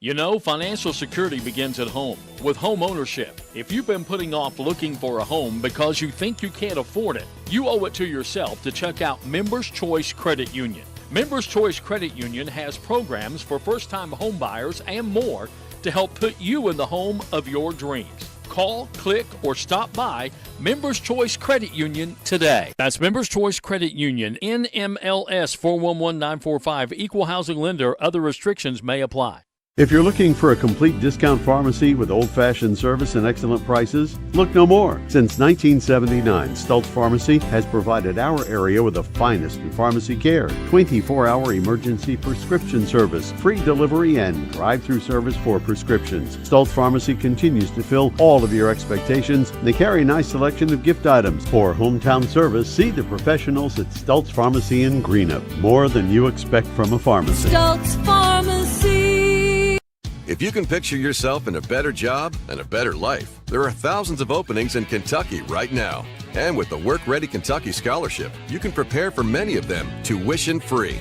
You know, financial security begins at home with home ownership. If you've been putting off looking for a home because you think you can't afford it, you owe it to yourself to check out Members Choice Credit Union. Members Choice Credit Union has programs for first-time home buyers and more to help put you in the home of your dreams. Call, click, or stop by Members Choice Credit Union today. That's Members Choice Credit Union, NMLS 411945, Equal Housing Lender. Other restrictions may apply. If you're looking for a complete discount pharmacy with old-fashioned service and excellent prices, look no more. Since 1979, Stultz Pharmacy has provided our area with the finest in pharmacy care, 24-hour emergency prescription service, free delivery, and drive-through service for prescriptions. Stultz Pharmacy continues to fill all of your expectations. They carry a nice selection of gift items. For hometown service, see the professionals at Stultz Pharmacy in Greenup. More than you expect from a pharmacy. Stultz Pharmacy. If you can picture yourself in a better job and a better life, there are thousands of openings in Kentucky right now. And with the Work Ready Kentucky Scholarship, you can prepare for many of them tuition-free.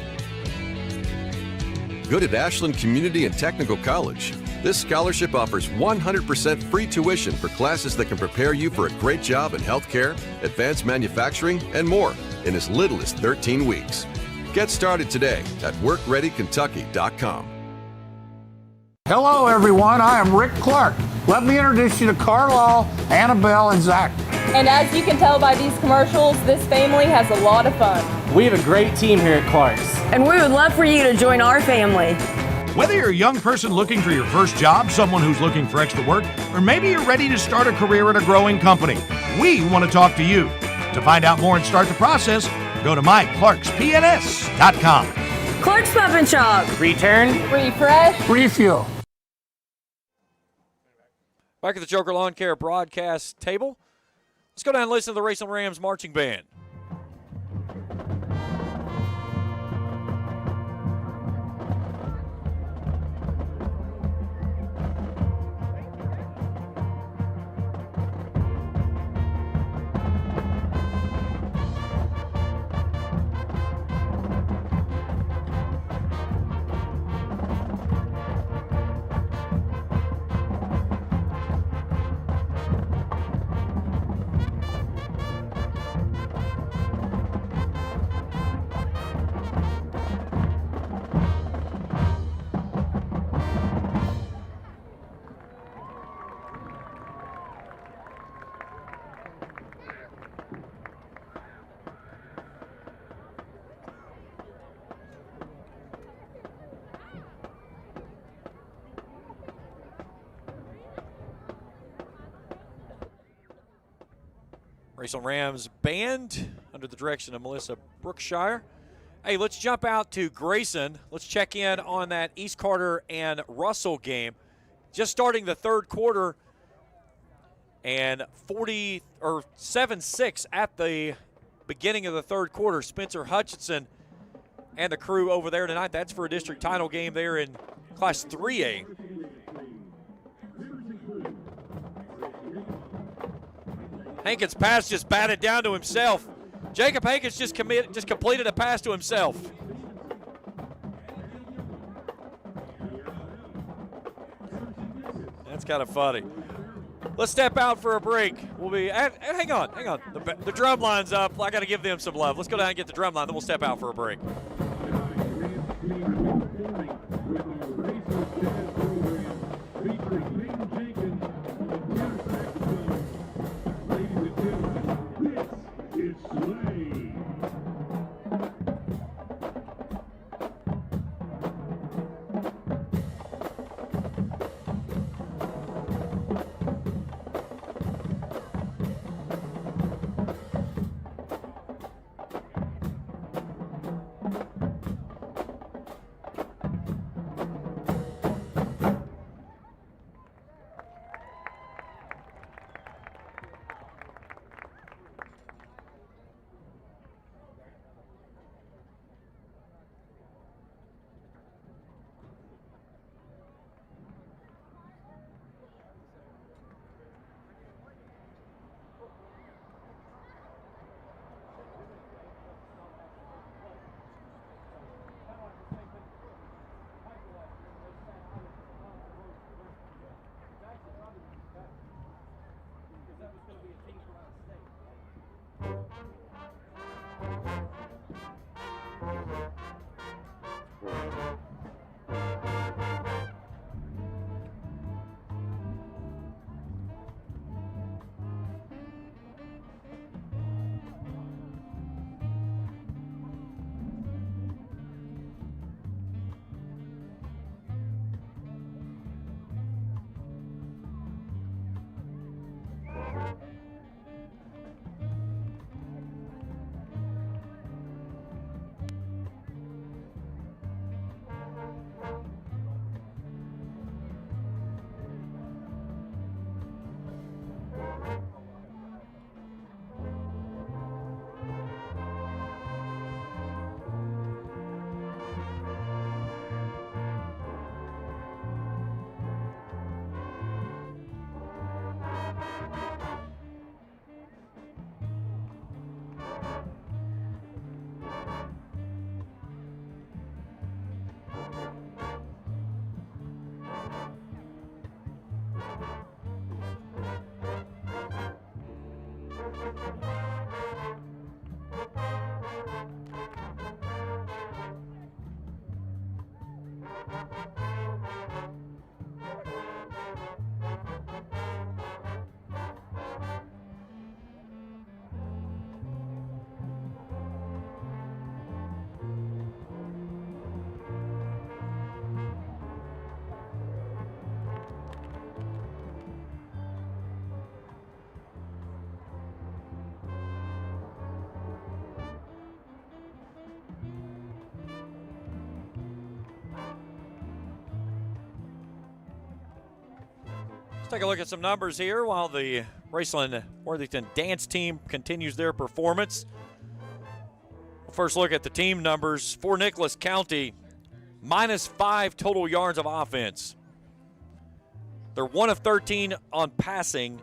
Good at Ashland Community and Technical College. This scholarship offers 100% free tuition for classes that can prepare you for a great job in healthcare, advanced manufacturing, and more in as little as 13 weeks. Get started today at workreadykentucky.com. Hello, everyone. I am Rick Clark. Let me introduce you to Carlisle, Annabelle, and Zach. And as you can tell by these commercials, this family has a lot of fun. We have a great team here at Clark's. And we would love for you to join our family. Whether you're a young person looking for your first job, someone who's looking for extra work, or maybe you're ready to start a career at a growing company, we want to talk to you. To find out more and start the process, go to myclarkspns.com. Clark's Pump and Shop. Return. Refresh. Refuel. Back at the Joker Lawn Care broadcast table, let's go down and listen to the Raceland Rams marching band. Raceland Rams band under the direction of Melissa Brookshire. Hey, let's jump out to Grayson. Let's check in on that East Carter and Russell game. Just starting the third quarter, and 7-6 at the beginning of the third quarter. Spencer Hutchinson and the crew over there tonight. That's for a district title game there in Class 3A. Hankins' pass just batted down to himself. Jacob Hankins just completed a pass to himself. That's kind of funny. Let's step out for a break. We'll be hang on. The drum line's up. I got to give them some love. Let's go down and get the drum line, then we'll step out for a break. Let's take a look at some numbers here while the Raceland Worthington dance team continues their performance. First look at the team numbers for Nicholas County. -5 total yards of offense. They're 1 of 13 on passing.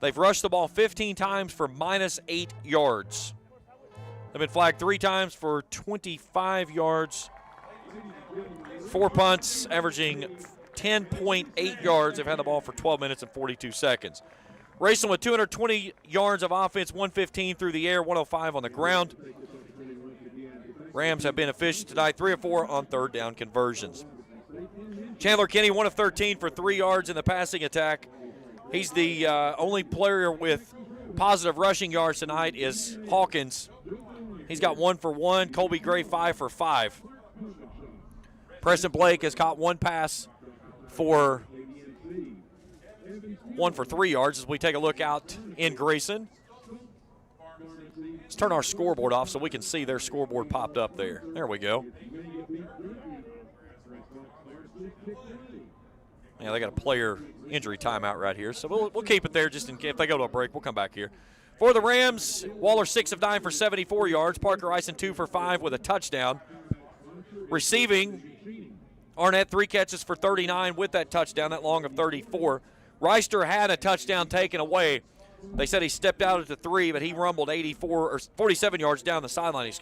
They've rushed the ball 15 times for -8 yards. They've been flagged 3 times for 25 yards. 4 punts, averaging 10.8 yards. They've had the ball for 12 minutes and 42 seconds. Raceland with 220 yards of offense, 115 through the air, 105 on the ground. Rams have been efficient tonight, 3 of 4 on third down conversions. Chandler Kinney, 1 of 13 for 3 yards in the passing attack. He's the only player with positive rushing yards tonight is Hawkins. He's got 1 for 1. Colby Gray, 5 for 5. Preston Blake has caught 1 pass for 1 for 3 yards as we take a look out in Grayson. Let's turn our scoreboard off so we can see their scoreboard popped up there. There we go. Yeah, they got a player injury timeout right here, so we'll keep it there just in case. If they go to a break, we'll come back here. For the Rams, Waller 6 of 9 for 74 yards. Parker Ison 2 for 5 with a touchdown. Receiving, Arnett 3 catches for 39 with that touchdown, that long of 34. Reister had a touchdown taken away. They said he stepped out at the 3, but he rumbled 47 yards down the sideline,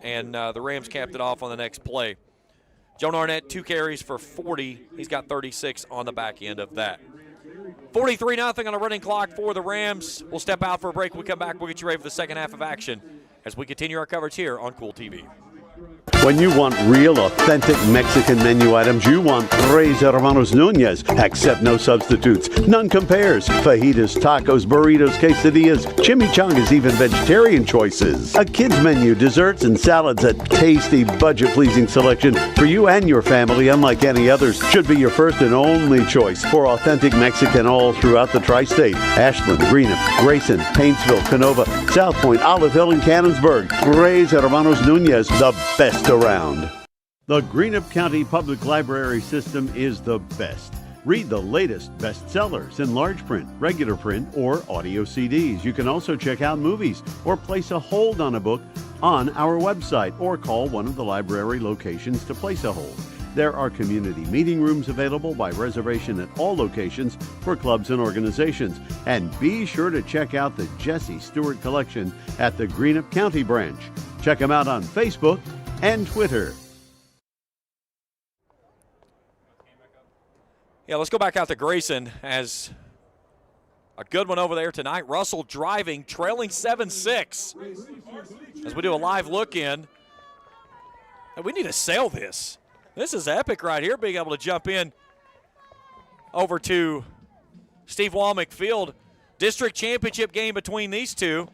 and the Rams capped it off on the next play. Joan Arnett, 2 carries for 40. He's got 36 on the back end of that. 43-0 on a running clock for the Rams. We'll step out for a break. When we come back, we'll get you ready for the second half of action as we continue our coverage here on Kool TV. When you want real, authentic Mexican menu items, you want Tres Hermanos Nunez. Accept no substitutes. None compares. Fajitas, tacos, burritos, quesadillas, chimichangas, even vegetarian choices. A kids menu, desserts and salads, a tasty, budget-pleasing selection for you and your family, unlike any others. Should be your first and only choice for authentic Mexican all throughout the tri-state. Ashland, Greenup, Grayson, Paintsville, Canova, South Point, Olive Hill, and Cannonsburg. Tres Hermanos Nunez, the best around. The Greenup County Public Library system is the best. Read the latest bestsellers in large print, regular print, or audio CDs. You can also check out movies or place a hold on a book on our website or call one of the library locations to place a hold. There are community meeting rooms available by reservation at all locations for clubs and organizations. And be sure to check out the Jesse Stewart collection at the Greenup County branch. Check them out on Facebook and Twitter. Yeah, let's go back out to Grayson as a good one over there tonight. Russell driving, trailing 7-6. As we do a live look in. And we need to sell this. This is epic right here, being able to jump in over to Steve Walmick Field. District championship game between these two.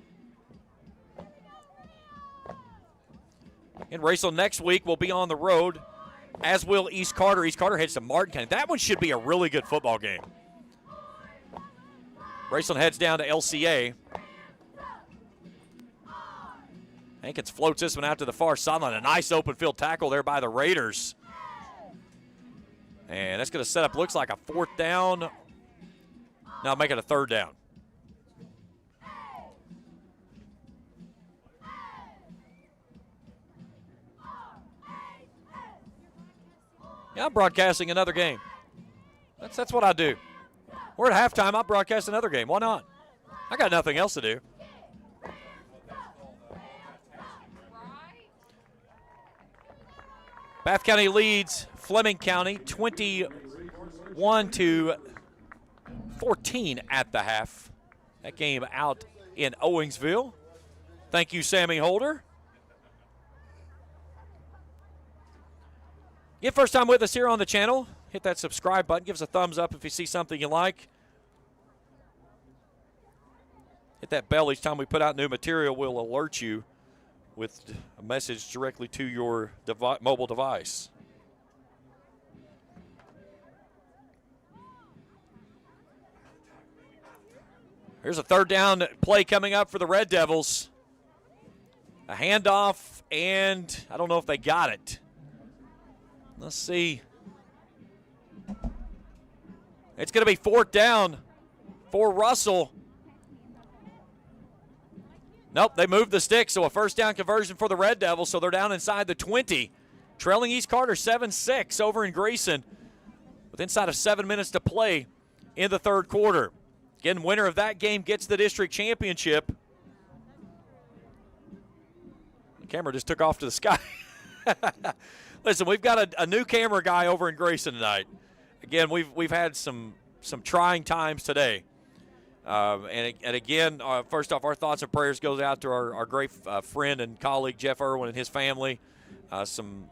And Raceland next week will be on the road, as will East Carter. East Carter heads to Martin County. That one should be a really good football game. Raceland heads down to LCA. Hankins floats this one out to the far sideline. A nice open field tackle there by the Raiders. And that's going to set up, looks like a 4th down. Now make it a 3rd down. Yeah, I'm broadcasting another game. That's what I do. We're at halftime. I'll broadcast another game. Why not? I got nothing else to do. Bath County leads Fleming County 21-17. 14 at the half. That game out in Owingsville. Thank you, Sammy Holder. If first time with us here on the channel, hit that subscribe button. Give us a thumbs up if you see something you like. Hit that bell each time we put out new material. We'll alert you with a message directly to your mobile device. Here's a third down play coming up for the Red Devils. A handoff, and I don't know if they got it. Let's see. It's going to be fourth down for Russell. Nope, they moved the stick, so a first down conversion for the Red Devils, so they're down inside the 20. Trailing East Carter 7-6 over in Grayson with inside of 7 minutes to play in the third quarter. Again, winner of that game gets the district championship. The camera just took off to the sky. Listen, we've got a new camera guy over in Grayson tonight. Again, we've had some trying times today. And again, first off, our thoughts and prayers goes out to our great friend and colleague Jeff Irwin and his family. Some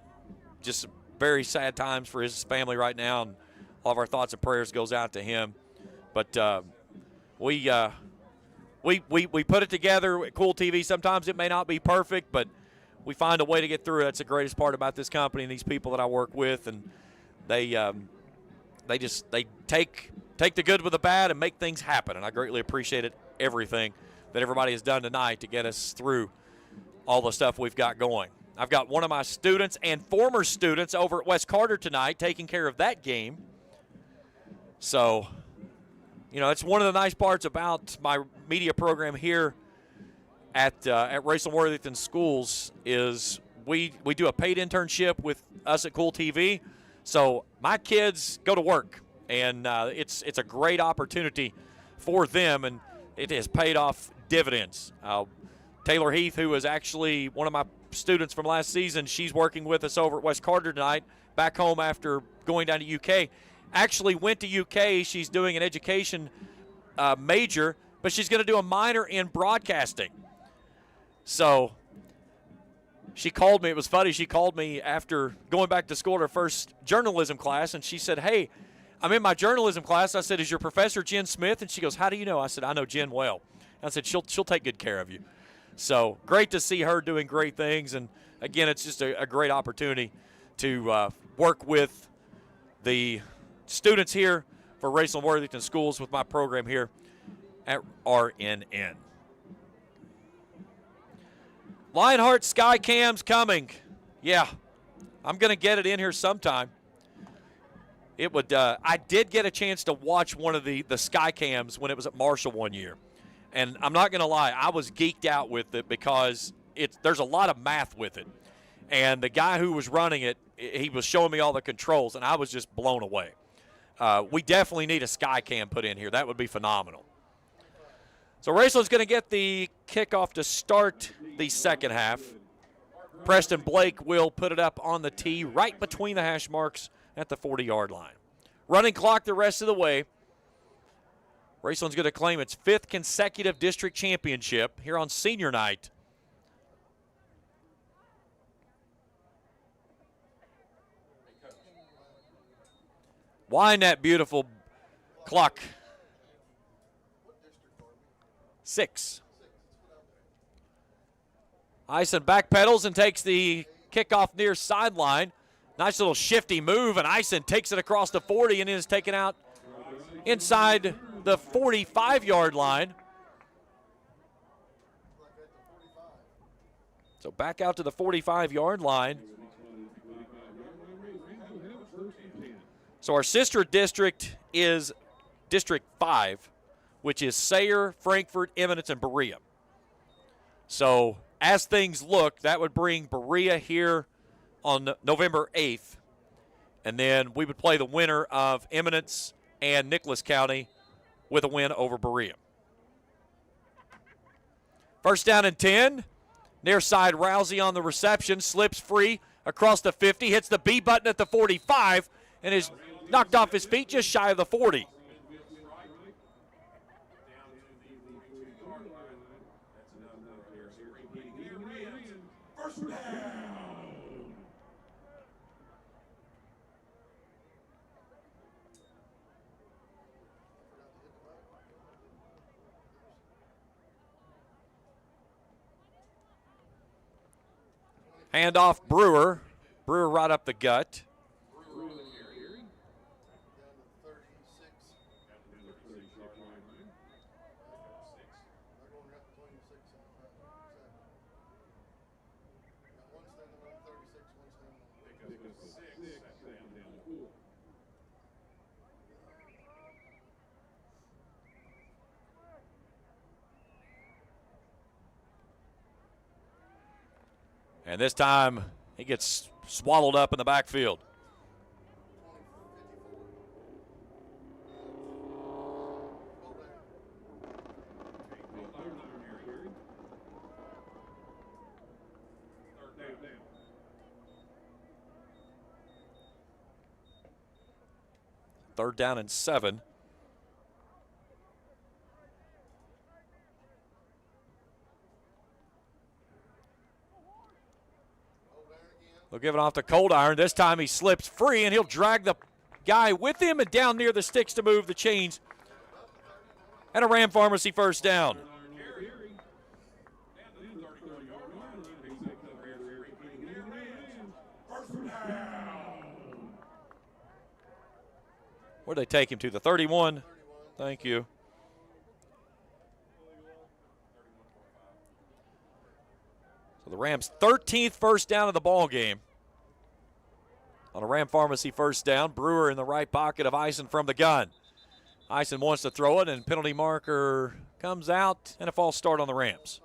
very sad times for his family right now, and all of our thoughts and prayers goes out to him. But we put it together at Kool TV. Sometimes it may not be perfect, but we find a way to get through it. That's the greatest part about this company and these people that I work with, and they take the good with the bad and make things happen. And I greatly appreciate everything that everybody has done tonight to get us through all the stuff we've got going. I've got one of my students and former students over at West Carter tonight taking care of that game. So, it's one of the nice parts about my media program here at Raceland Worthington Schools is we do a paid internship with us at Kool TV. So my kids go to work, and it's a great opportunity for them, and it has paid off dividends. Taylor Heath, who was actually one of my students from last season, she's working with us over at West Carter tonight, back home after going down to UK. Actually went to UK. She's doing an education major, but she's going to do a minor in broadcasting. So she called me. It was funny. She called me after going back to school at her first journalism class, and she said, "Hey, I'm in my journalism class." I said, "Is your professor Jen Smith?" And she goes, "How do you know?" I said, "I know Jen well." I said, she'll take good care of you. So great to see her doing great things. And, again, it's just a great opportunity to work with the students here for Raceland Worthington Schools with my program here at RNN. Lionheart Sky Cam's coming. Yeah, I'm going to get it in here sometime. It would. I did get a chance to watch one of the Sky Cams when it was at Marshall one year. And I'm not going to lie, I was geeked out with it because there's a lot of math with it. And the guy who was running it, he was showing me all the controls, and I was just blown away. We definitely need a Sky Cam put in here. That would be phenomenal. So Raceland's going to get the kickoff to start the second half. Preston Blake will put it up on the tee right between the hash marks at the 40-yard line. Running clock the rest of the way. Raceland's going to claim its 5th consecutive district championship here on senior night. Wind that beautiful clock. 6. Ison backpedals and takes the kickoff near sideline. Nice little shifty move, and Ison takes it across the 40 and is taken out inside the 45-yard line. So back out to the 45-yard line. So our sister district is District 5, which is Sayre, Frankfort, Eminence, and Berea. So as things look, that would bring Berea here on November 8th. And then we would play the winner of Eminence and Nicholas County with a win over Berea. First down and 10. Near side, Rousey on the reception, slips free across the 50, hits the B button at the 45, and is knocked off his feet just shy of the 40. Hand off Brewer. Brewer right up the gut. And this time, he gets swallowed up in the backfield. Third down and 7. They'll give it off to Cold Iron. This time he slips free, and he'll drag the guy with him and down near the sticks to move the chains. And a Ram Pharmacy first down. Where'd they take him to? The 31. Thank you. So the Rams' 13th first down of the ball game. On a Ram Pharmacy first down, Brewer in the right pocket of Eisen from the gun. Eisen wants to throw it, and penalty marker comes out, and a false start on the Rams.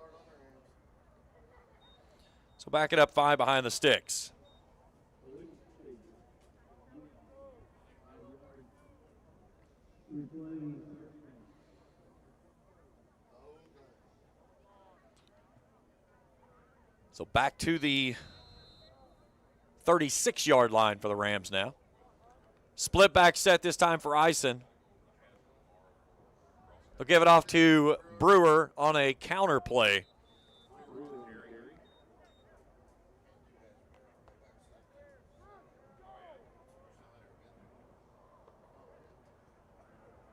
So back it up 5 behind the sticks. So back to the 36-yard line for the Rams now. Split back set this time for Eisen. They'll give it off to Brewer on a counter play.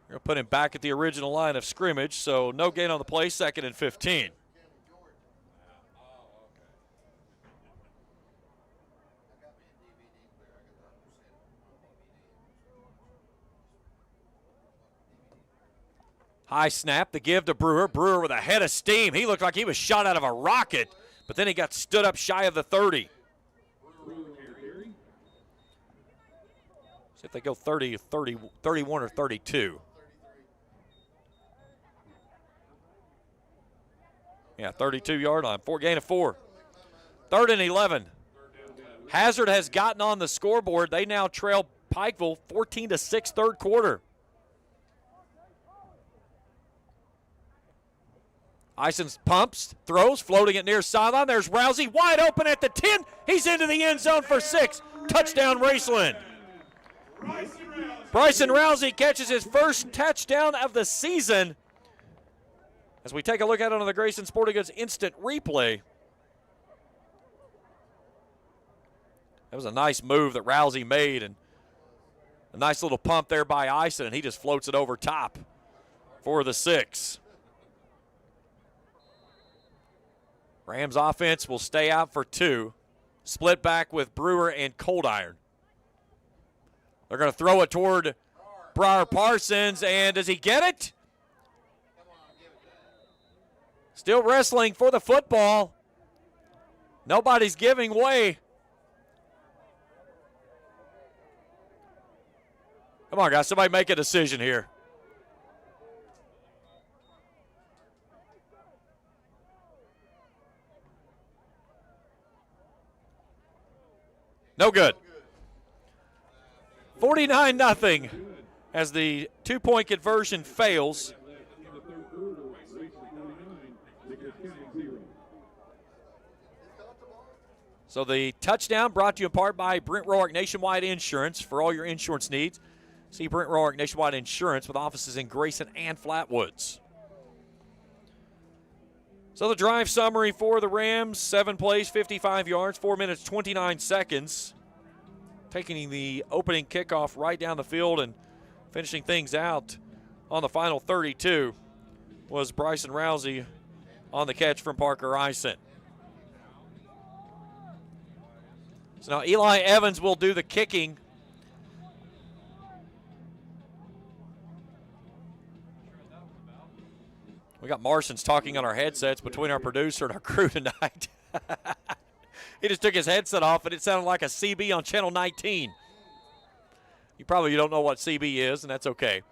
We're going to put him back at the original line of scrimmage, so no gain on the play, 2nd and 15. High snap, the give to Brewer. Brewer with a head of steam. He looked like he was shot out of a rocket, but then he got stood up shy of the 30. See if they go 30, 31, or 32. Yeah, 32-yard line. Gain of 4. 3rd and 11. Hazard has gotten on the scoreboard. They now trail Pikeville 14-6, third quarter. Eisen pumps, throws, floating it near sideline. There's Rousey wide open at the 10. He's into the end zone for 6. Touchdown, Raceland. Bryson Rousey catches his first touchdown of the season. As we take a look at it on the Grayson Sporting Goods instant replay. That was a nice move that Rousey made, and a nice little pump there by Eisen, and he just floats it over top for the 6. Rams offense will stay out for 2. Split back with Brewer and Cold Iron. They're going to throw it toward Briar Parsons, and does he get it? Still wrestling for the football. Nobody's giving way. Come on, guys, somebody make a decision here. No good. 49-0 as the 2-point conversion fails. So the touchdown brought to you in part by Brent Roark Nationwide Insurance. For all your insurance needs, see Brent Roark Nationwide Insurance with offices in Grayson and Flatwoods. So the drive summary for the Rams, 7 plays, 55 yards, 4 minutes, 29 seconds. Taking the opening kickoff right down the field and finishing things out on the final 32 was Bryson Rousey on the catch from Parker Eisen. So now Eli Evans will do the kicking. We got Marsons talking on our headsets between our producer and our crew tonight. He just took his headset off, and it sounded like a CB on Channel 19. You probably don't know what CB is, and that's okay.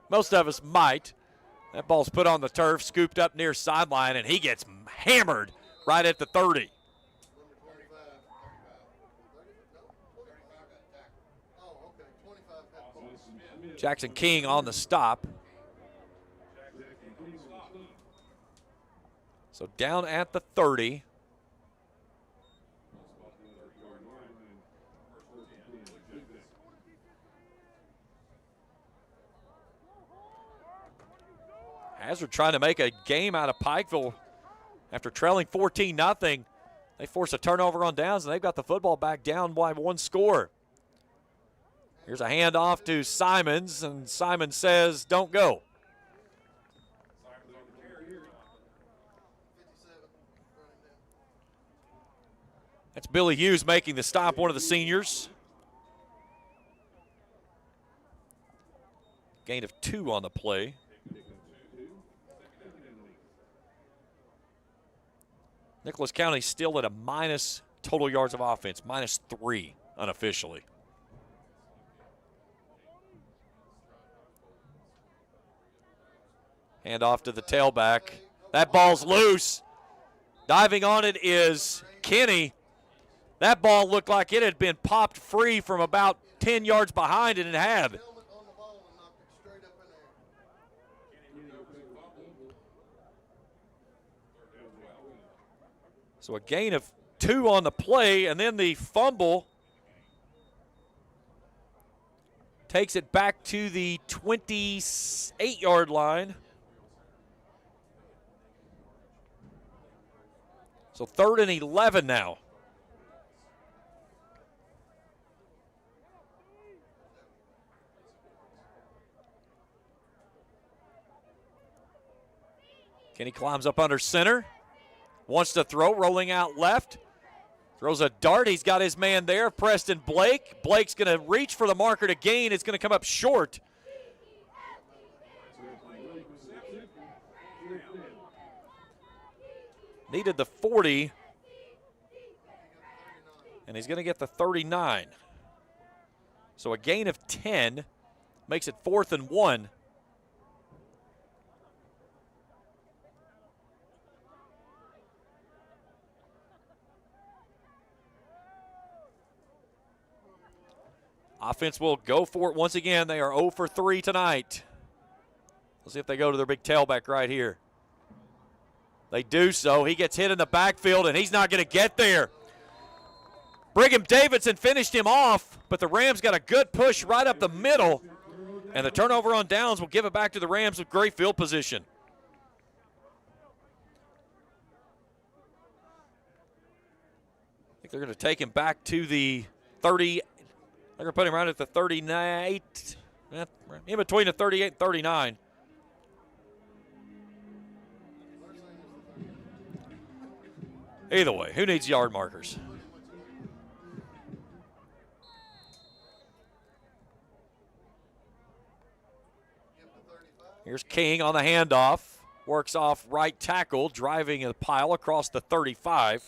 Most of us might. That ball's put on the turf, scooped up near sideline, and he gets hammered right at the 30. Jackson King on the stop. So down at the 30. Hazard trying to make a game out of Pikeville after trailing 14-0. They force a turnover on downs, and they've got the football back down by 1 score. Here's a handoff to Simons, and Simons says, don't go. That's Billy Hughes making the stop, one of the seniors. Gain of 2 on the play. Nicholas County still at a minus total yards of offense, -3 unofficially. Hand off to the tailback. That ball's loose. Diving on it is Kenny. That ball looked like it had been popped free from about 10 yards behind, and it had. So a gain of 2 on the play, and then the fumble takes it back to the 28-yard line. So 3rd and 11 now. Kenny climbs up under center. Wants to throw, rolling out left. Throws a dart. He's got his man there, Preston Blake. Blake's going to reach for the marker to gain. It's going to come up short. Needed the 40. And he's going to get the 39. So a gain of 10 makes it 4th and 1. Offense will go for it once again. They are 0 for 3 tonight. Let's see if they go to their big tailback right here. They do so. He gets hit in the backfield, and he's not going to get there. Brigham Davidson finished him off, but the Rams got a good push right up the middle, and the turnover on downs will give it back to the Rams with great field position. I think they're going to take him back to the 30. They're going to put him right at the 38, in between the 38 and 39. Either way, who needs yard markers? Here's King on the handoff. Works off right tackle, driving a pile across the 35.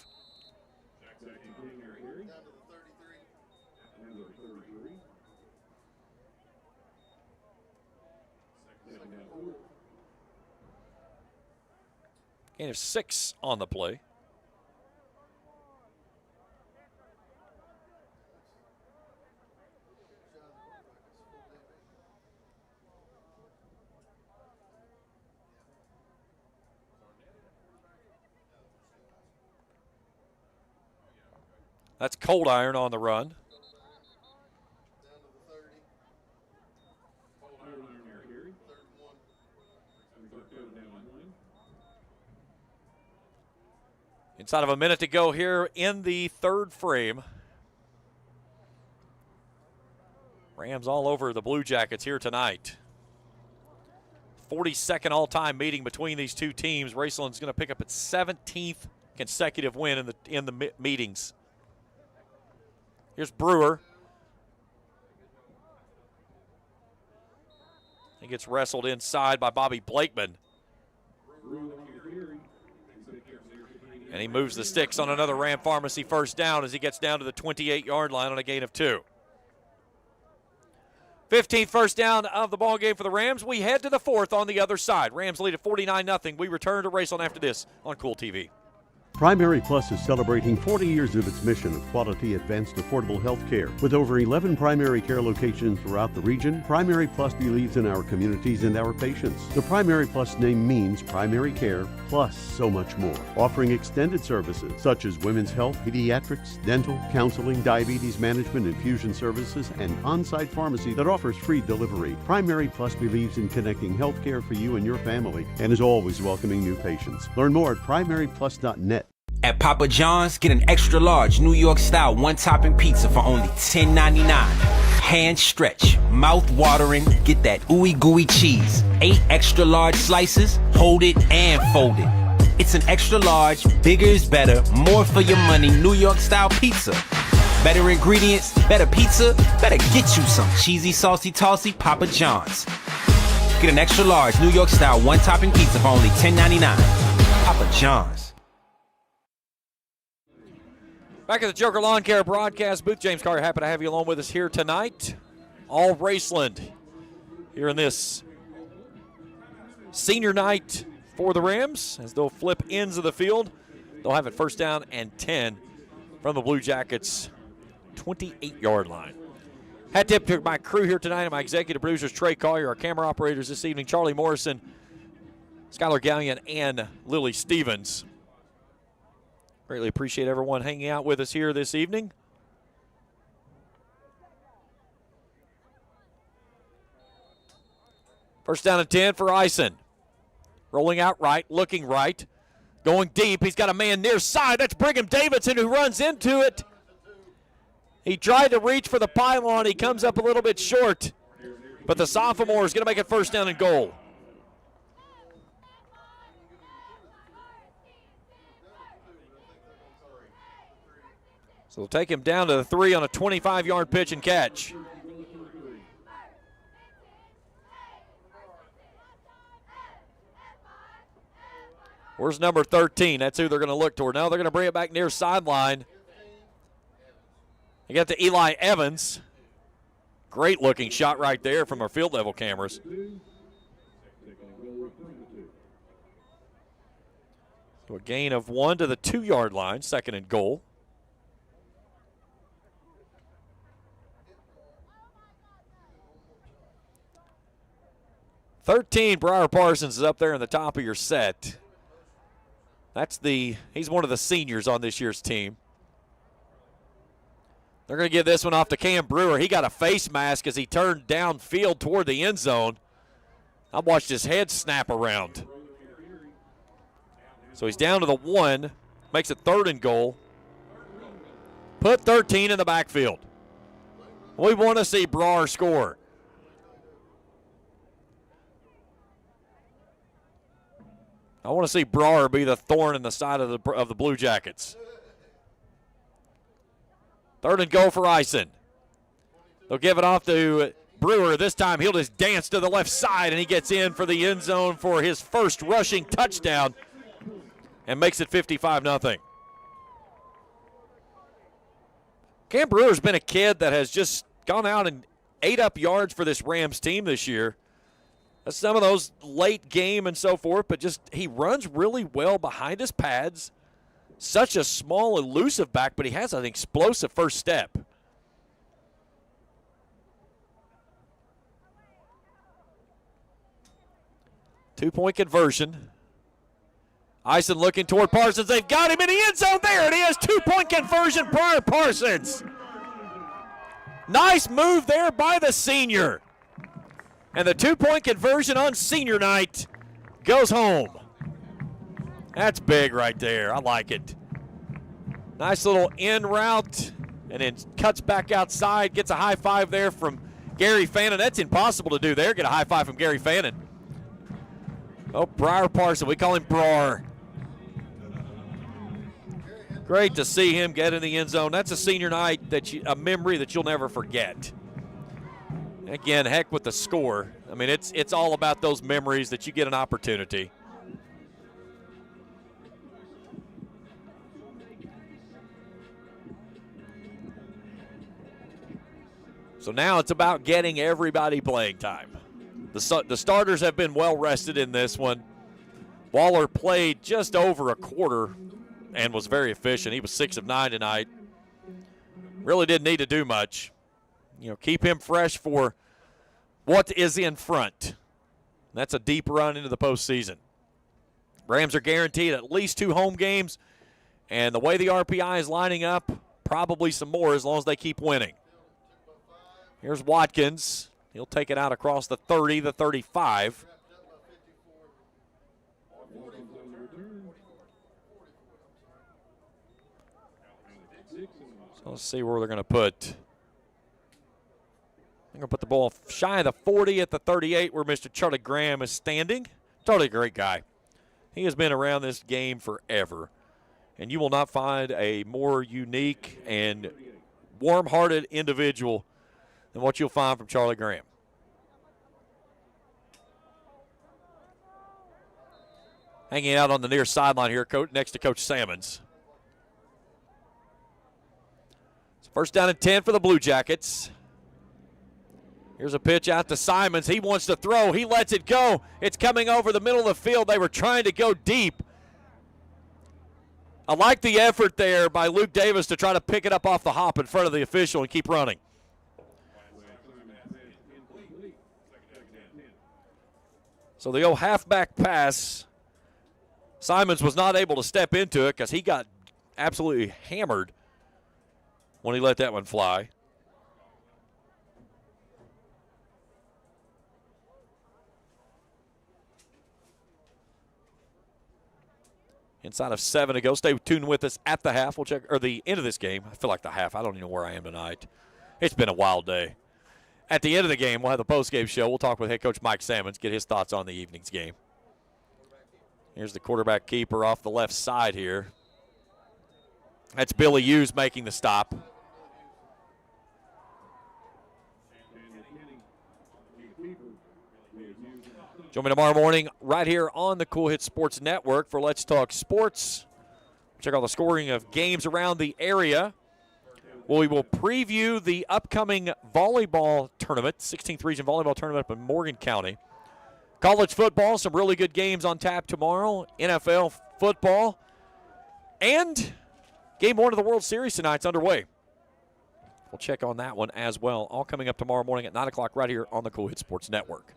Gain of 6 on the play. That's Cold Iron on the run. Inside of a minute to go here in the 3rd frame. Rams all over the Blue Jackets here tonight. 42nd all-time meeting between these two teams. Raceland's going to pick up its 17th consecutive win in the meetings. Here's Brewer. He gets wrestled inside by Bobby Blakeman. And he moves the sticks on another Ram Pharmacy first down as he gets down to the 28-yard line on a gain of 2. 15th first down of the ball game for the Rams. We head to the 4th on the other side. Rams lead at 49-0. We return to Raceland after this on Kool TV. Primary Plus is celebrating 40 years of its mission of quality, advanced, affordable health care. With over 11 primary care locations throughout the region, Primary Plus believes in our communities and our patients. The Primary Plus name means primary care plus so much more. Offering extended services such as women's health, pediatrics, dental, counseling, diabetes management, infusion services, and on-site pharmacy that offers free delivery. Primary Plus believes in connecting health care for you and your family and is always welcoming new patients. Learn more at primaryplus.net. At Papa John's, get an extra large New York style one-topping pizza for only $10.99. Hand stretch, mouth watering, get that ooey gooey cheese. 8 extra large slices, hold it and fold it. It's an extra large, bigger is better, more for your money New York style pizza. Better ingredients, better pizza, better get you some cheesy, saucy, tossy Papa John's. Get an extra large New York style one-topping pizza for only $10.99. Papa John's. Back at the Joker Lawn Care broadcast booth, James Carter, happy to have you along with us here tonight. All Raceland here in this senior night for the Rams as they'll flip ends of the field. They'll have it first down and 10 from the Blue Jackets' 28-yard line. Hat tip to my crew here tonight and my executive producers, Trey Collier, our camera operators this evening, Charlie Morrison, Skylar Gallion, and Lily Stevens. Greatly appreciate everyone hanging out with us here this evening. First down and 10 for Eisen. Rolling out right, looking right, going deep. He's got a man near side. That's Brigham Davidson who runs into it. He tried to reach for the pylon. He comes up a little bit short. But the sophomore is going to make it first down and goal. So they'll take him down to the 3 on a 25-yard pitch and catch. Where's number 13? That's who they're going to look toward. Now they're going to bring it back near sideline. They got to Eli Evans. Great looking shot right there from our field level cameras. So a gain of 1 to the 2-yard line, second and goal. Briar Parsons is up there in the top of your set. He's one of the seniors on this year's team. They're going to give this one off to Cam Brewer. He got a face mask as he turned downfield toward the end zone. I watched his head snap around. So he's down to the 1, makes it third and goal. Put 13 in the backfield. We want to see Brewer score. I want to see Brewer be the thorn in the side of the Blue Jackets. Third and goal for Eisen. They'll give it off to Brewer. This time he'll just dance to the left side, and he gets in for the end zone for his first rushing touchdown and makes it 55-0. Cam Brewer's been a kid that has just gone out and ate up yards for this Rams team this year. That's some of those late game and so forth, but just he runs really well behind his pads. Such a small, elusive back, but he has an explosive first step. Two-point conversion. Eisen looking toward Parsons. They've got him in the end zone. There it is. Two-point conversion, Briar Parsons. Nice move there by the senior. And the two-point conversion on senior night goes home. That's big right there. I like it. Nice little in route, and then cuts back outside, gets a high five there from Gary Fannin. That's impossible to do there, get a high five from Gary Fannin. Oh, Briar Parsons. We call him Brewer. Great to see him get in the end zone. That's a senior night, a memory that you'll never forget. Again, heck with the score. I mean, it's all about those memories that you get an opportunity. So now it's about getting everybody playing time. The starters have been well rested in this one. Waller played just over a quarter and was very efficient. He was 6 of 9 tonight. Really didn't need to do much. Keep him fresh for what is in front. That's a deep run into the postseason. Rams are guaranteed at least 2 home games, and the way the RPI is lining up, probably some more as long as they keep winning. Here's Watkins. He'll take it out across the 30, the 35. So let's see where they're going to put. They're going to put the ball shy of the 40 at the 38 where Mr. Charlie Graham is standing. Totally great guy. He has been around this game forever. And you will not find a more unique and warm-hearted individual than what you'll find from Charlie Graham. Hanging out on the near sideline here, next to Coach Salmons. It's first down and 10 for the Blue Jackets. Here's a pitch out to Simons. He wants to throw. He lets it go. It's coming over the middle of the field. They were trying to go deep. I like the effort there by Luke Davis to try to pick it up off the hop in front of the official and keep running. So the old halfback pass, Simons was not able to step into it because he got absolutely hammered when he let that one fly. Inside of 7 to go. Stay tuned with us at the half. We'll check, or the end of this game. I feel like the half. I don't even know where I am tonight. It's been a wild day. At the end of the game, we'll have the post-game show. We'll talk with head coach Mike Salmons, get his thoughts on the evening's game. Here's the quarterback keeper off the left side here. That's Billy Hughes making the stop. Join me tomorrow morning right here on the Cool Hits Sports Network for Let's Talk Sports. Check out the scoring of games around the area. We will preview the upcoming volleyball tournament, 16th Region Volleyball Tournament up in Morgan County. College football, some really good games on tap tomorrow. NFL football. And Game 1 of the World Series tonight's underway. We'll check on that one as well. All coming up tomorrow morning at 9 o'clock right here on the Cool Hits Sports Network.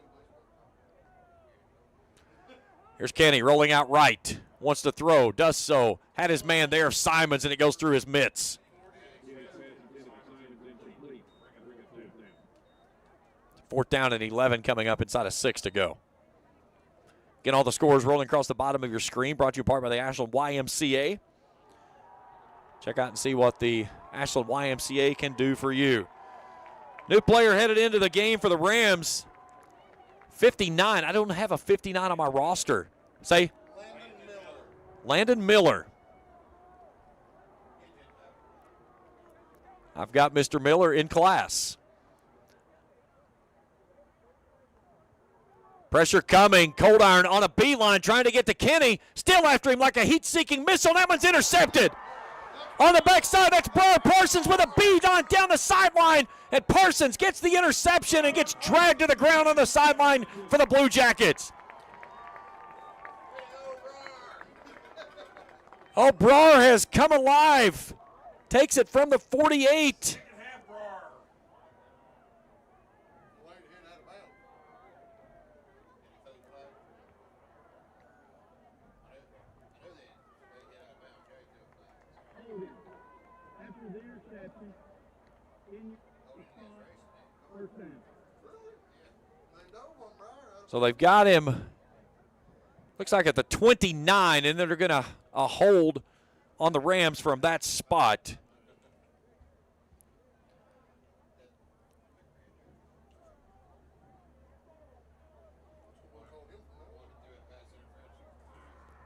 Here's Kenny rolling out right. Wants to throw, does so. Had his man there, Simons, and it goes through his mitts. Fourth down and 11 coming up inside of 6 to go. Again, all the scores rolling across the bottom of your screen, brought to you in part by the Ashland YMCA. Check out and see what the Ashland YMCA can do for you. New player headed into the game for the Rams. 59. I don't have a 59 on my roster. Say, Landon Miller. I've got Mr. Miller in class. Pressure coming. Cold Iron on a beeline trying to get to Kenny. Still after him like a heat-seeking missile. That one's intercepted. On the backside, that's Brian Parsons with a beat on down the sideline. And Parsons gets the interception and gets dragged to the ground on the sideline for the Blue Jackets. Oh, Brar has come alive. Takes it from the 48. So they've got him, looks like at the 29, and then they're going to hold on the Rams from that spot.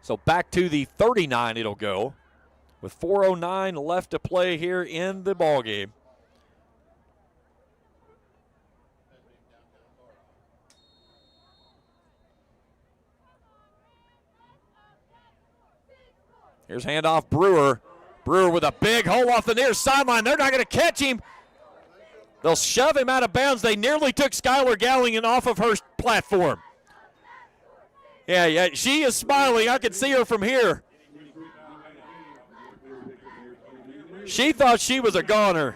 So back to the 39 it'll go. with 4:09 left to play here in the ballgame. Here's handoff Brewer. Brewer with a big hole off the near sideline. They're not going to catch him. They'll shove him out of bounds. They nearly took Skylar Galligan off of her platform. Yeah, she is smiling. I can see her from here. She thought she was a goner.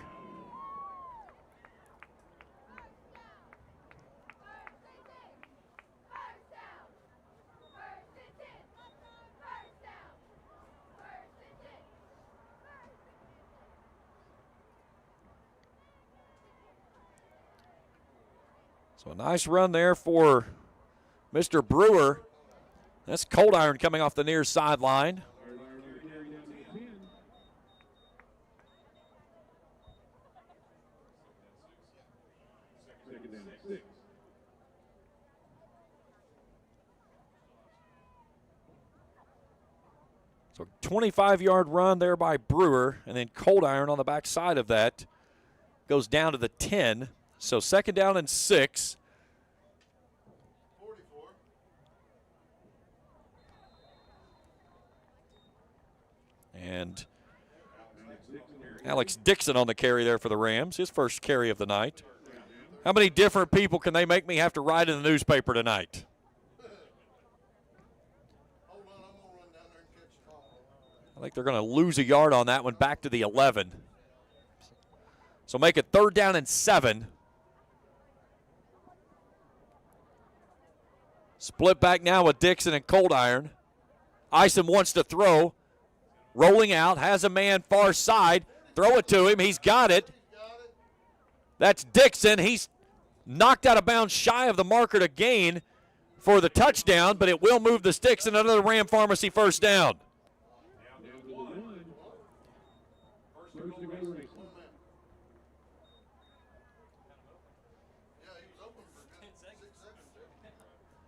So a nice run there for Mr. Brewer. That's Cold Iron coming off the near sideline. So 25-yard run there by Brewer, and then Cold Iron on the back side of that goes down to the 10. So 2nd down and 6. And Alex Dixon on the carry there for the Rams, his first carry of the night. How many different people can they make me have to write in the newspaper tonight? I think they're going to lose a yard on that one back to the 11. So make it 3rd down and 7. Split back now with Dixon and Cold Iron. Ison wants to throw. Rolling out, has a man far side. Throw it to him. He's got it. That's Dixon. He's knocked out of bounds shy of the marker to gain for the touchdown, but it will move the sticks and another Ram Pharmacy first down.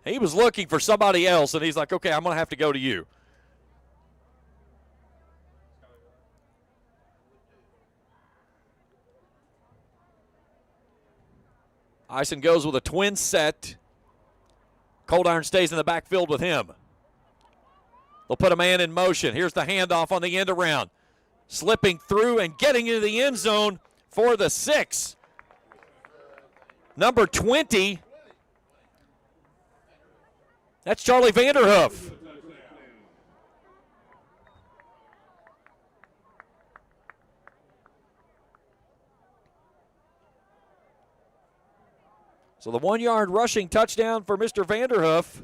He was looking for somebody else, and he's like, okay, I'm going to have to go to you. Ison goes with a twin set. Cold Iron stays in the backfield with him. They'll put a man in motion. Here's the handoff on the end around. Slipping through and getting into the end zone for the 6. Number 20. That's Charlie Vanderhoof. So the 1-yard rushing touchdown for Mr. Vanderhoof.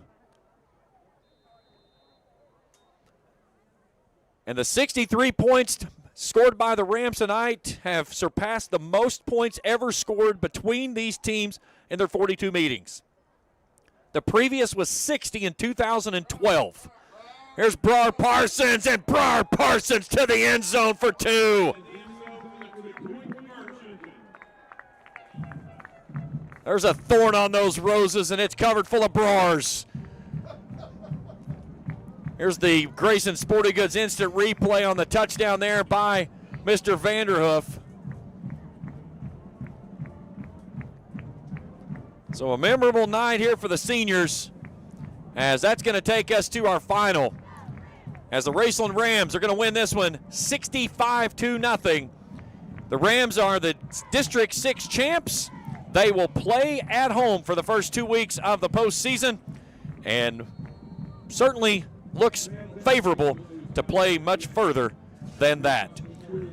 And the 63 points scored by the Rams tonight have surpassed the most points ever scored between these teams in their 42 meetings. The previous was 60 in 2012. Here's Brar Parsons, and Brar Parsons to the end zone for 2. There's a thorn on those roses, and it's covered full of Brars. Here's the Grayson Sporting Goods instant replay on the touchdown there by Mr. Vanderhoof. So a memorable night here for the seniors, as that's going to take us to our final. As the Raceland Rams are going to win this one 65-0. The Rams are the District 6 champs. They will play at home for the first 2 weeks of the postseason, and certainly looks favorable to play much further than that.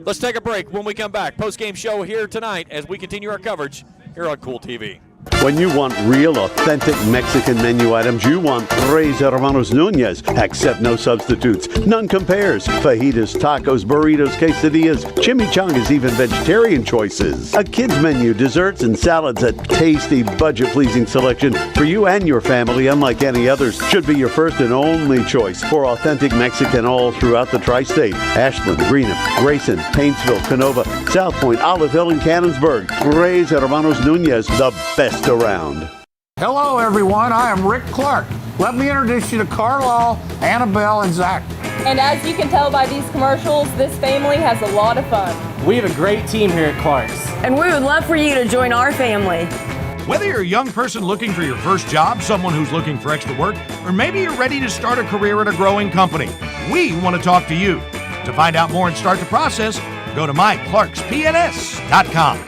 Let's take a break. When we come back, post-game show here tonight as we continue our coverage here on Kool TV. When you want real, authentic Mexican menu items, you want Tres Hermanos Nunez. Accept no substitutes. None compares. Fajitas, tacos, burritos, quesadillas, chimichangas, even vegetarian choices. A kids menu, desserts, and salads. A tasty, budget-pleasing selection for you and your family, unlike any others. Should be your first and only choice for authentic Mexican all throughout the tri-state. Ashland, Greenham, Grayson, Paintsville, Canova, South Point, Olive Hill, and Cannonsburg. Tres Hermanos Nunez, the best around. Hello, everyone. I am Rick Clark. Let me introduce you to Carlisle, Annabelle, and Zach. And as you can tell by these commercials, this family has a lot of fun. We have a great team here at Clark's. And we would love for you to join our family. Whether you're a young person looking for your first job, someone who's looking for extra work, or maybe you're ready to start a career at a growing company, we want to talk to you. To find out more and start the process, go to myclarkspns.com.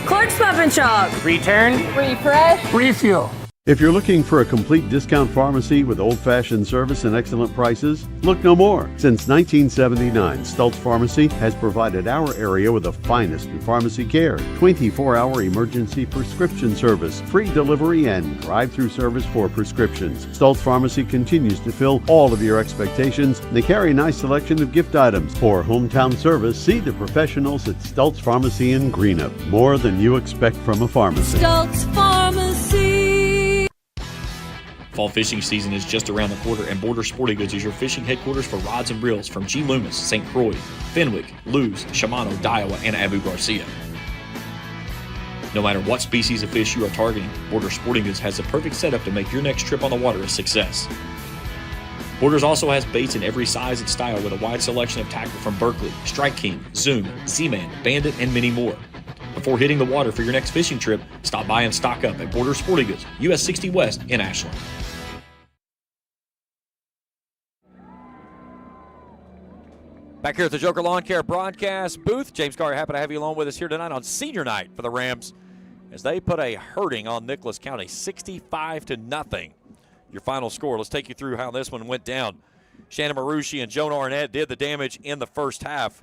Clark's Pump and Shop. Return. Refresh. Refuel. If you're looking for a complete discount pharmacy with old-fashioned service and excellent prices, look no more. Since 1979, Stultz Pharmacy has provided our area with the finest in pharmacy care, 24-hour emergency prescription service, free delivery, and drive-through service for prescriptions. Stultz Pharmacy continues to fill all of your expectations. They carry a nice selection of gift items. For hometown service, see the professionals at Stultz Pharmacy in Greenup. More than you expect from a pharmacy. Stultz Pharmacy. Fall fishing season is just around the corner, and Border Sporting Goods is your fishing headquarters for rods and reels from G. Loomis, St. Croix, Fenwick, Lewes, Shimano, Daiwa, and Abu Garcia. No matter what species of fish you are targeting, Border Sporting Goods has the perfect setup to make your next trip on the water a success. Borders also has baits in every size and style with a wide selection of tackle from Berkley, Strike King, Zoom, Z-Man, Bandit, and many more. Before hitting the water for your next fishing trip, stop by and stock up at Border Sporting Goods, US 60 West in Ashland. Back here at the Joker Lawn Care broadcast booth, James Carr, happy to have you along with us here tonight on senior night for the Rams as they put a hurting on Nicholas County, 65-0. Your final score. Let's take you through how this one went down. Shannon Marucci and Joan Arnett did the damage in the first half.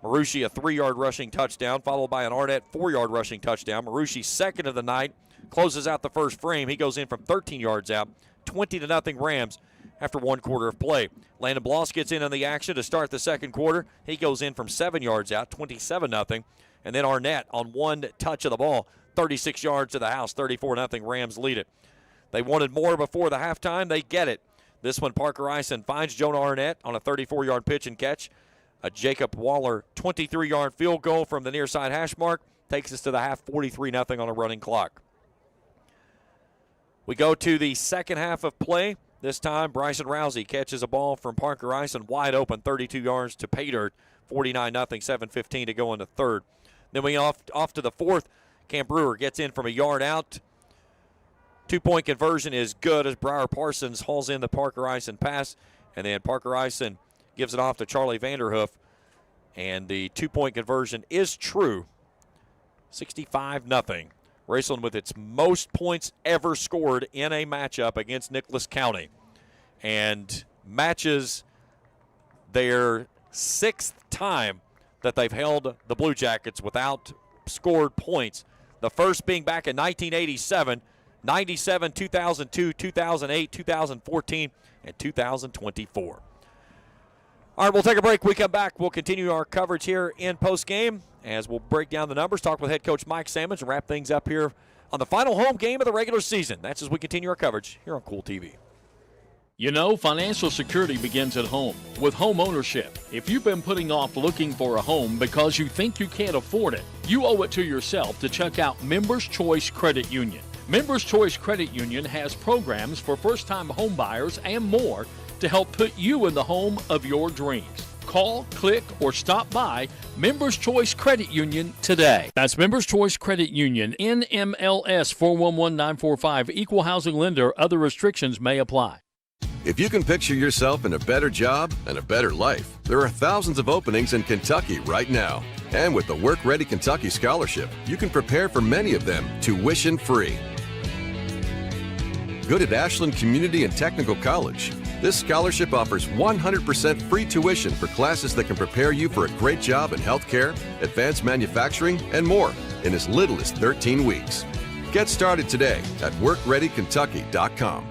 Marucci a 3-yard rushing touchdown, followed by an Arnett 4-yard rushing touchdown. Marucci, second of the night, closes out the first frame. He goes in from 13 yards out, 20-0 Rams after 1 quarter of play. Landon Bloss gets in on the action to start the second quarter. He goes in from 7 yards out, 27-0. And then Arnett on one touch of the ball, 36 yards to the house, 34-0 Rams lead it. They wanted more before the halftime. They get it. This one, Parker Eisen finds Jonah Arnett on a 34-yard pitch and catch. A Jacob Waller 23-yard field goal from the near side hash mark takes us to the half, 43-0 on a running clock. We go to the second half of play. This time, Bryson Rousey catches a ball from Parker Eisen wide open, 32 yards to pay dirt, 49-0, 7:15 to go in the third. Then we off to the fourth. Cam Brewer gets in from a yard out. 2-point conversion is good as Briar Parsons hauls in the Parker Eisen pass. And then Parker Eisen gives it off to Charlie Vanderhoof. And the 2-point conversion is true. 65-0. Raceland with its most points ever scored in a matchup against Nicholas County. And matches their 6th time that they've held the Blue Jackets without scored points. The first being back in 1987, 97, 2002, 2008, 2014, and 2024. All right, we'll take a break. We come back. We'll continue our coverage here in postgame as we'll break down the numbers, talk with head coach Mike Sammons, and wrap things up here on the final home game of the regular season. That's as we continue our coverage here on Kool TV. You know, financial security begins at home with home ownership. If you've been putting off looking for a home because you think you can't afford it, you owe it to yourself to check out Members Choice Credit Union. Members Choice Credit Union has programs for first-time home buyers and more to help put you in the home of your dreams. Call, click, or stop by Members Choice Credit Union today. That's Members Choice Credit Union, NMLS 411945, Equal Housing Lender. Other restrictions may apply. If you can picture yourself in a better job and a better life, there are thousands of openings in Kentucky right now. And with the Work Ready Kentucky Scholarship, you can prepare for many of them tuition-free. Good at Ashland Community and Technical College. This scholarship offers 100% free tuition for classes that can prepare you for a great job in healthcare, advanced manufacturing, and more in as little as 13 weeks. Get started today at workreadykentucky.com.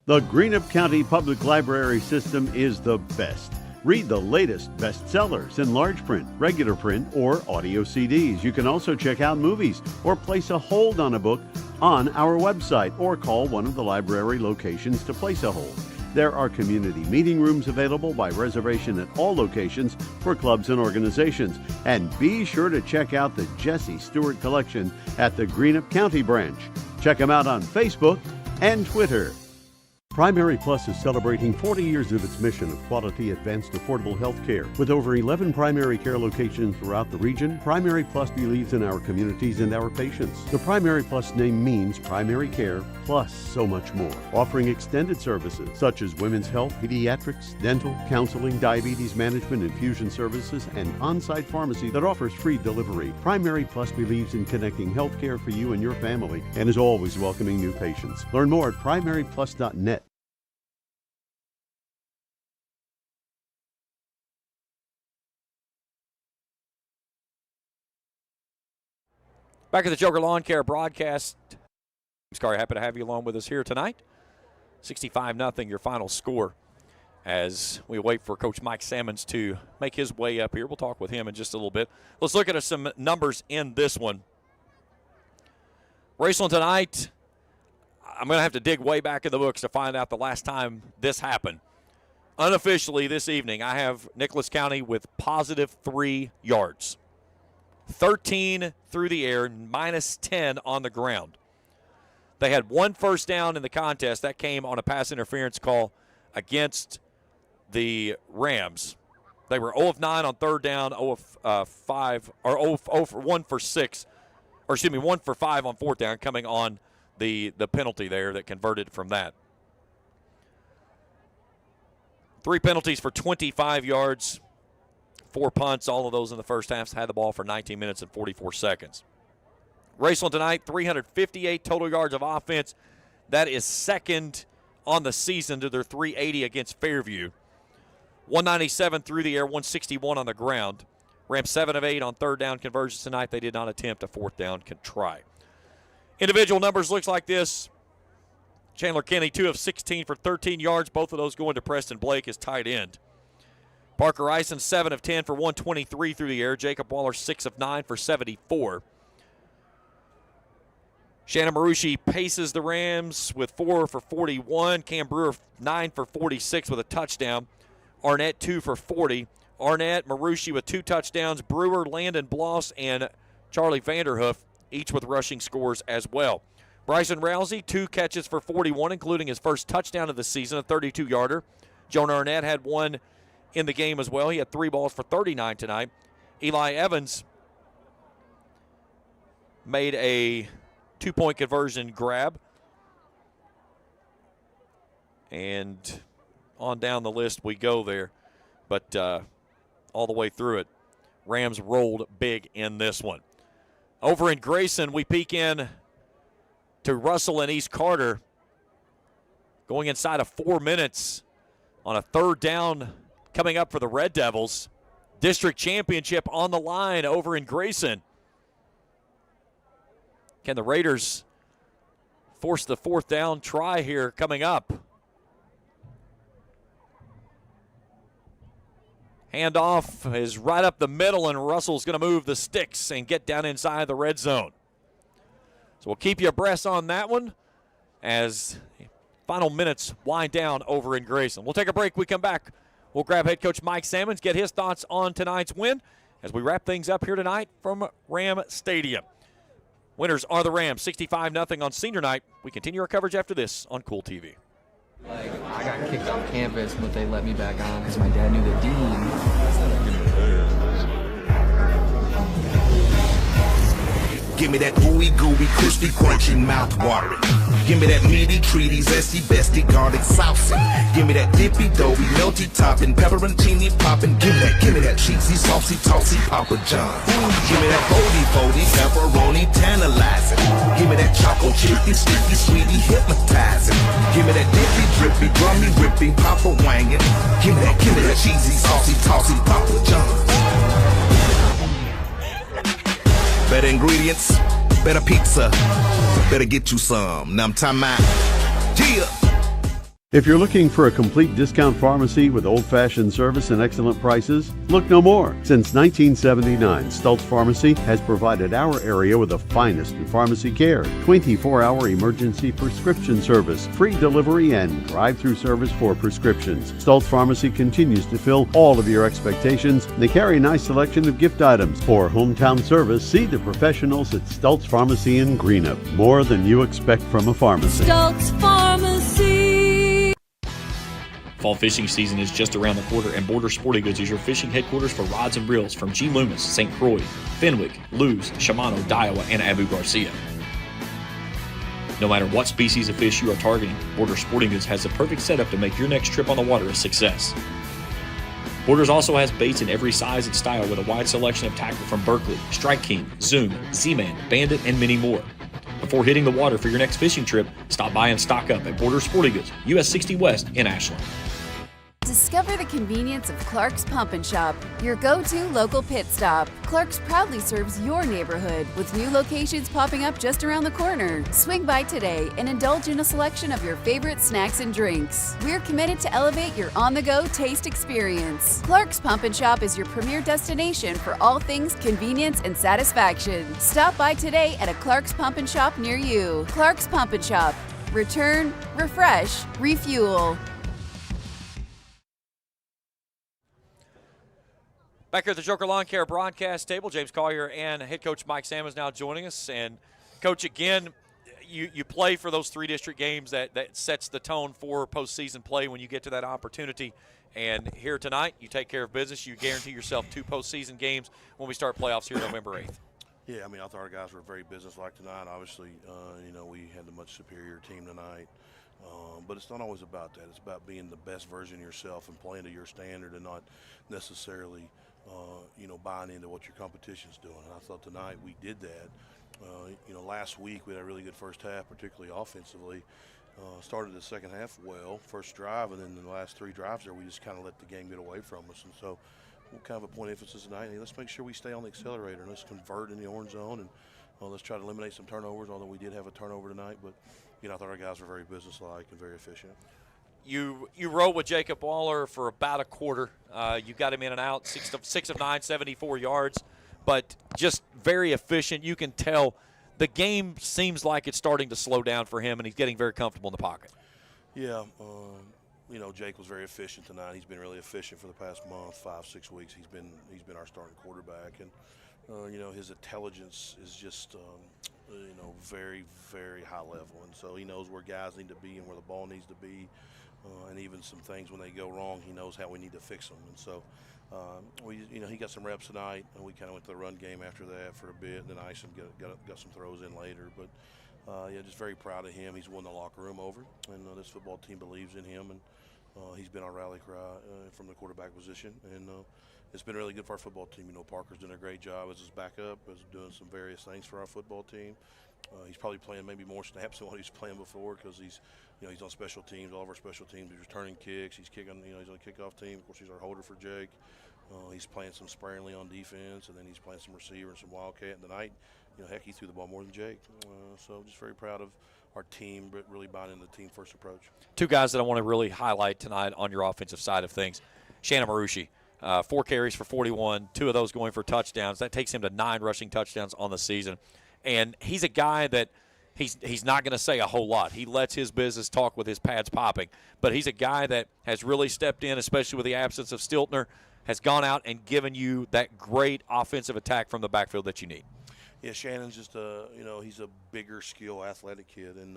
The Greenup County Public Library system is the best. Read the latest bestsellers in large print, regular print, or audio CDs. You can also check out movies or place a hold on a book on our website or call one of the library locations to place a hold. There are community meeting rooms available by reservation at all locations for clubs and organizations. And be sure to check out the Jesse Stewart collection at the Greenup County branch. Check them out on Facebook and Twitter. Primary Plus is celebrating 40 years of its mission of quality, advanced, affordable health care. With over 11 primary care locations throughout the region, Primary Plus believes in our communities and our patients. The Primary Plus name means primary care plus so much more, offering extended services such as women's health, pediatrics, dental, counseling, diabetes management, infusion services, and on-site pharmacy that offers free delivery. Primary Plus believes in connecting health care for you and your family and is always welcoming new patients. Learn more at primaryplus.net. Back at the Joker Lawn Care broadcast. Scary, happy to have you along with us here tonight. 65-0 your final score as we wait for Coach Mike Sammons to make his way up here. We'll talk with him in just a little bit. Let's look at some numbers in this one. Raceland tonight, I'm going to have to dig way back in the books to find out the last time this happened. Unofficially this evening, I have Nicholas County with positive 3 yards. 13 through the air, minus 10 on the ground. They had 1 first down in the contest. That came on a pass interference call against the Rams. They were 0 of 9 on third down, 0 of 5, or 0 for 1 for 6, or excuse me, 1 for 5 on fourth down, coming on the penalty there that converted from that. 3 penalties for 25 yards. 4 punts, all of those in the first half, had the ball for 19 minutes and 44 seconds. Raceland tonight, 358 total yards of offense. That is second on the season to their 380 against Fairview. 197 through the air, 161 on the ground. Rams 7 of 8 on third down conversions tonight. They did not attempt a fourth down try. Individual numbers looks like this. Chandler Kenny, 2 of 16 for 13 yards. Both of those going to Preston Blake as tight end. Parker Eisen, 7 of 10 for 123 through the air. Jacob Waller, 6 of 9 for 74. Shannon Marucci paces the Rams with 4 for 41. Cam Brewer, 9 for 46 with a touchdown. Arnett, 2 for 40. Arnett, Marucci with 2 touchdowns. Brewer, Landon Bloss, and Charlie Vanderhoof, each with rushing scores as well. Bryson Rousey, 2 catches for 41, including his first touchdown of the season, a 32-yarder. Jonah Arnett had 1 in the game as well. He had 3 balls for 39 tonight. Eli Evans made a 2-point conversion grab. And on down the list we go there. But all the way through it, Rams rolled big in this one. Over in Grayson, we peek in to Russell and East Carter. Going inside of 4 minutes on a third down coming up for the Red Devils. District championship on the line over in Grayson. Can the Raiders force the fourth down try here coming up? Handoff is right up the middle, and Russell's going to move the sticks and get down inside the red zone. So we'll keep you abreast on that one as final minutes wind down over in Grayson. We'll take a break. We come back. We'll grab head coach Mike Sammons, get his thoughts on tonight's win as we wrap things up here tonight from Ram Stadium. Winners are the Rams, 65-0 on senior night. We continue our coverage after this on Kool TV. I got kicked off campus, but they let me back on because my dad knew the dean. Give me that ooey gooey, crispy, crunchy, mouth watering. Give me that meaty, treaty, zesty, bestie, garlic, saucy. Give me that dippy, doughy, melty topping, pepperoncini popping. Give me that cheesy, saucy, tossy, Papa John's. Give me that foldy, pepperoni, tantalizing. Give me that choco chippy, sticky, sweetie, hypnotizing. Give me that dippy, drippy, drummy, rippy, Papa wangin'. Give me that cheesy, saucy, tossy, Papa John's. Better ingredients, better pizza, better get you some. Now I'm talking about, yeah. If you're looking for a complete discount pharmacy with old-fashioned service and excellent prices, look no more. Since 1979, Stultz Pharmacy has provided our area with the finest in pharmacy care, 24-hour emergency prescription service, free delivery, and drive-through service for prescriptions. Stultz Pharmacy continues to fill all of your expectations. They carry a nice selection of gift items. For hometown service, see the professionals at Stultz Pharmacy in Greenup. More than you expect from a pharmacy. Stultz Pharmacy. Fall fishing season is just around the corner, and Border Sporting Goods is your fishing headquarters for rods and reels from G. Loomis, St. Croix, Fenwick, Lewes, Shimano, Daiwa, and Abu Garcia. No matter what species of fish you are targeting, Border Sporting Goods has the perfect setup to make your next trip on the water a success. Borders also has baits in every size and style with a wide selection of tackle from Berkley, Strike King, Zoom, Z-Man, Bandit, and many more. Before hitting the water for your next fishing trip, stop by and stock up at Border Sporting Goods, US 60 West in Ashland. Discover the convenience of Clark's Pump and Shop, your go-to local pit stop. Clark's proudly serves your neighborhood with new locations popping up just around the corner. Swing by today and indulge in a selection of your favorite snacks and drinks. We're committed to elevate your on-the-go taste experience. Clark's Pump and Shop is your premier destination for all things convenience and satisfaction. Stop by today at a Clark's Pump and Shop near you. Clark's Pump and Shop. Return, refresh, refuel. Back here at the Joker Lawn Care broadcast table, James Collier and head coach Mike Salmons now joining us. And, Coach, again, you play for those 3 district games that sets the tone for postseason play when you get to that opportunity. And here tonight, you take care of business. You guarantee yourself 2 postseason games when we start playoffs here November 8th. Yeah, I mean, I thought our guys were very businesslike tonight. Obviously, we had a much superior team tonight. But it's not always about that. It's about being the best version of yourself and playing to your standard and not necessarily – buying into what your competition's doing. And I thought tonight we did that. Last week we had a really good first half, particularly offensively. Started the second half well, first drive, and then the last 3 drives there we just kind of let the game get away from us. And so we'll kind of a point of emphasis tonight. Hey, let's make sure we stay on the accelerator and let's convert in the orange zone and let's try to eliminate some turnovers, although we did have a turnover tonight. But, I thought our guys were very businesslike and very efficient. You rode with Jacob Waller for about a quarter. You got him in and out, 6 of 9, 74 yards, but just very efficient. You can tell the game seems like it's starting to slow down for him, and he's getting very comfortable in the pocket. Yeah, Jake was very efficient tonight. He's been really efficient for the past month, 5-6 weeks. He's been our starting quarterback, and his intelligence is just very, very high level, and so he knows where guys need to be and where the ball needs to be. And even some things when they go wrong, he knows how we need to fix them. And so, he got some reps tonight, and we kind of went to the run game after that for a bit, and then Ison got some throws in later. But, just very proud of him. He's won the locker room over, and this football team believes in him, and he's been our rally cry from the quarterback position. And it's been really good for our football team. Parker's doing a great job as his backup, as doing some various things for our football team. He's probably playing maybe more snaps than what he was playing before because he's on special teams, all of our special teams. He's returning kicks. He's kicking. He's on the kickoff team. Of course, he's our holder for Jake. He's playing some sparingly on defense, and then he's playing some receiver and some wildcat. And tonight, heck, he threw the ball more than Jake. So just very proud of our team, but really buying into the team-first approach. 2 guys that I want to really highlight tonight on your offensive side of things. Shannon Marucci, 4 carries for 41, 2 of those going for touchdowns. That takes him to 9 rushing touchdowns on the season. And he's a guy that he's not going to say a whole lot. He lets his business talk with his pads popping. But he's a guy that has really stepped in, especially with the absence of Stiltner, has gone out and given you that great offensive attack from the backfield that you need. Yeah, Shannon's just he's a bigger, skill, athletic kid. And,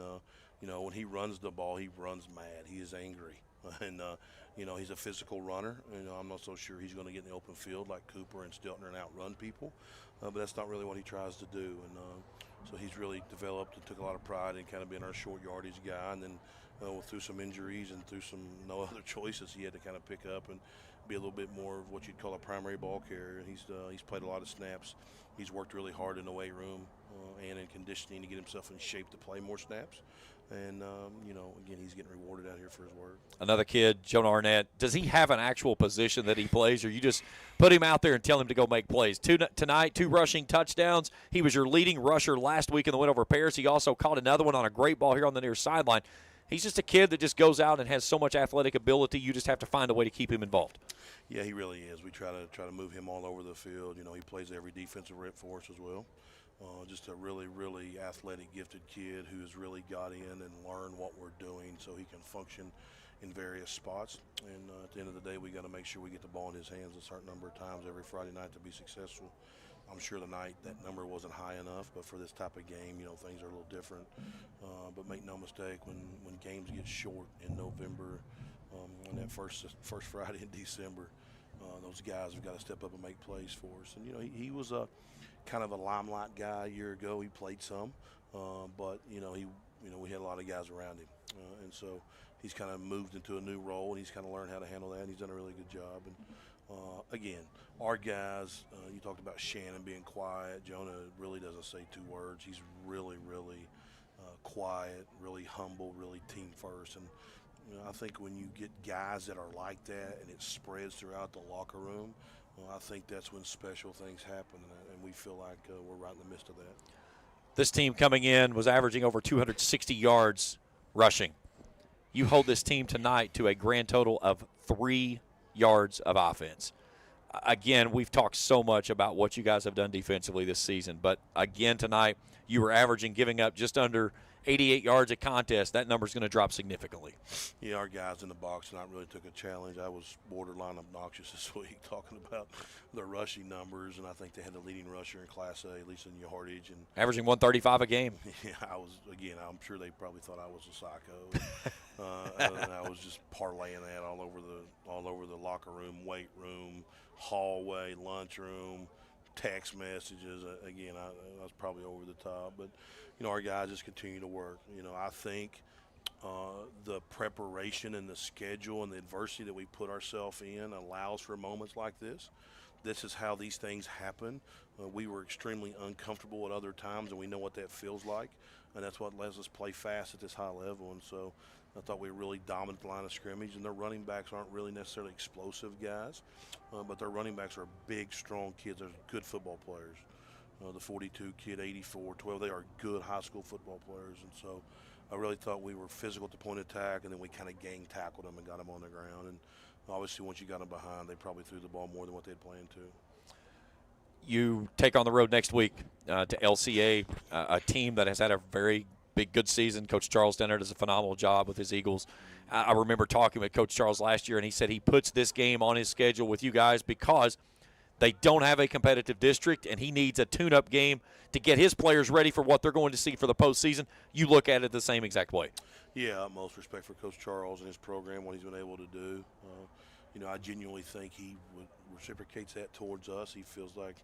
when he runs the ball, he runs mad. He is angry. And, he's a physical runner. I'm not so sure he's going to get in the open field like Cooper and Stiltner and outrun people. But that's not really what he tries to do. And so he's really developed and took a lot of pride in kind of being our short yardage guy. And then through some injuries and through some no other choices, he had to kind of pick up and be a little bit more of what you'd call a primary ball carrier. He's played a lot of snaps. He's worked really hard in the weight room and in conditioning to get himself in shape to play more snaps. And, again, he's getting rewarded out here for his work. Another kid, Jonah Arnett, does he have an actual position that he plays, or you just put him out there and tell him to go make plays? Tonight, 2 rushing touchdowns. He was your leading rusher last week in the win over Paris. He also caught another one on a great ball here on the near sideline. He's just a kid that just goes out and has so much athletic ability. You just have to find a way to keep him involved. Yeah, he really is. We try to move him all over the field. He plays every defensive rep for us as well. Just a really, really athletic, gifted kid who has really got in and learned what we're doing so he can function in various spots. And at the end of the day, we got to make sure we get the ball in his hands a certain number of times every Friday night to be successful. I'm sure tonight that number wasn't high enough, but for this type of game, things are a little different. But make no mistake, when games get short in November, on that first Friday in December. Those guys have got to step up and make plays for us. And, you know, he was a kind of a limelight guy a year ago. He played some, but, you know, we had a lot of guys around him. And so he's kind of moved into a new role, and he's kind of learned how to handle that, and he's done a really good job. And, again, our guys, you talked about Shannon being quiet. Jonah really doesn't say two words. He's really, really quiet, really humble, really team first. And you know, I think when you get guys that are like that and it spreads throughout the locker room, I think that's when special things happen, and we feel like we're right in the midst of that. This team coming in was averaging over 260 yards rushing. You hold this team tonight to a grand total of 3 yards of offense. Again, we've talked so much about what you guys have done defensively this season, but again tonight you were averaging, giving up just under 88 yards a contest. That number's going to drop significantly. Yeah, our guys in the box tonight really took a challenge. I was borderline obnoxious this week talking about their rushing numbers, and I think they had the leading rusher in Class A, at least in yardage. And averaging 135 a game. Yeah, I'm sure they probably thought I was a psycho. And I was just parlaying that all over the locker room, weight room, hallway, lunchroom, text messages. Again, I was probably over the top, but you know, our guys just continue to work. You know, I think the preparation and the schedule and the adversity that we put ourselves in allows for moments like this. This is how these things happen. We were extremely uncomfortable at other times, and we know what that feels like, and that's what lets us play fast at this high level. And so I thought we were really dominant the line of scrimmage, and their running backs aren't really necessarily explosive guys, but their running backs are big, strong kids. They're good football players. The 42 kid, 84, 12, they are good high school football players. And so I really thought we were physical at the point of attack, and then we kind of gang tackled them and got them on the ground. And obviously once you got them behind, they probably threw the ball more than what they had planned to. You take on the road next week to LCA, a team that has had a very good season. Coach Charles Dennard does a phenomenal job with his Eagles. I remember talking with Coach Charles last year, and he said he puts this game on his schedule with you guys because they don't have a competitive district, and he needs a tune-up game to get his players ready for what they're going to see for the postseason. You look at it the same exact way. Yeah, utmost respect for Coach Charles and his program, what he's been able to do. You know, I genuinely think he reciprocates that towards us. He feels like,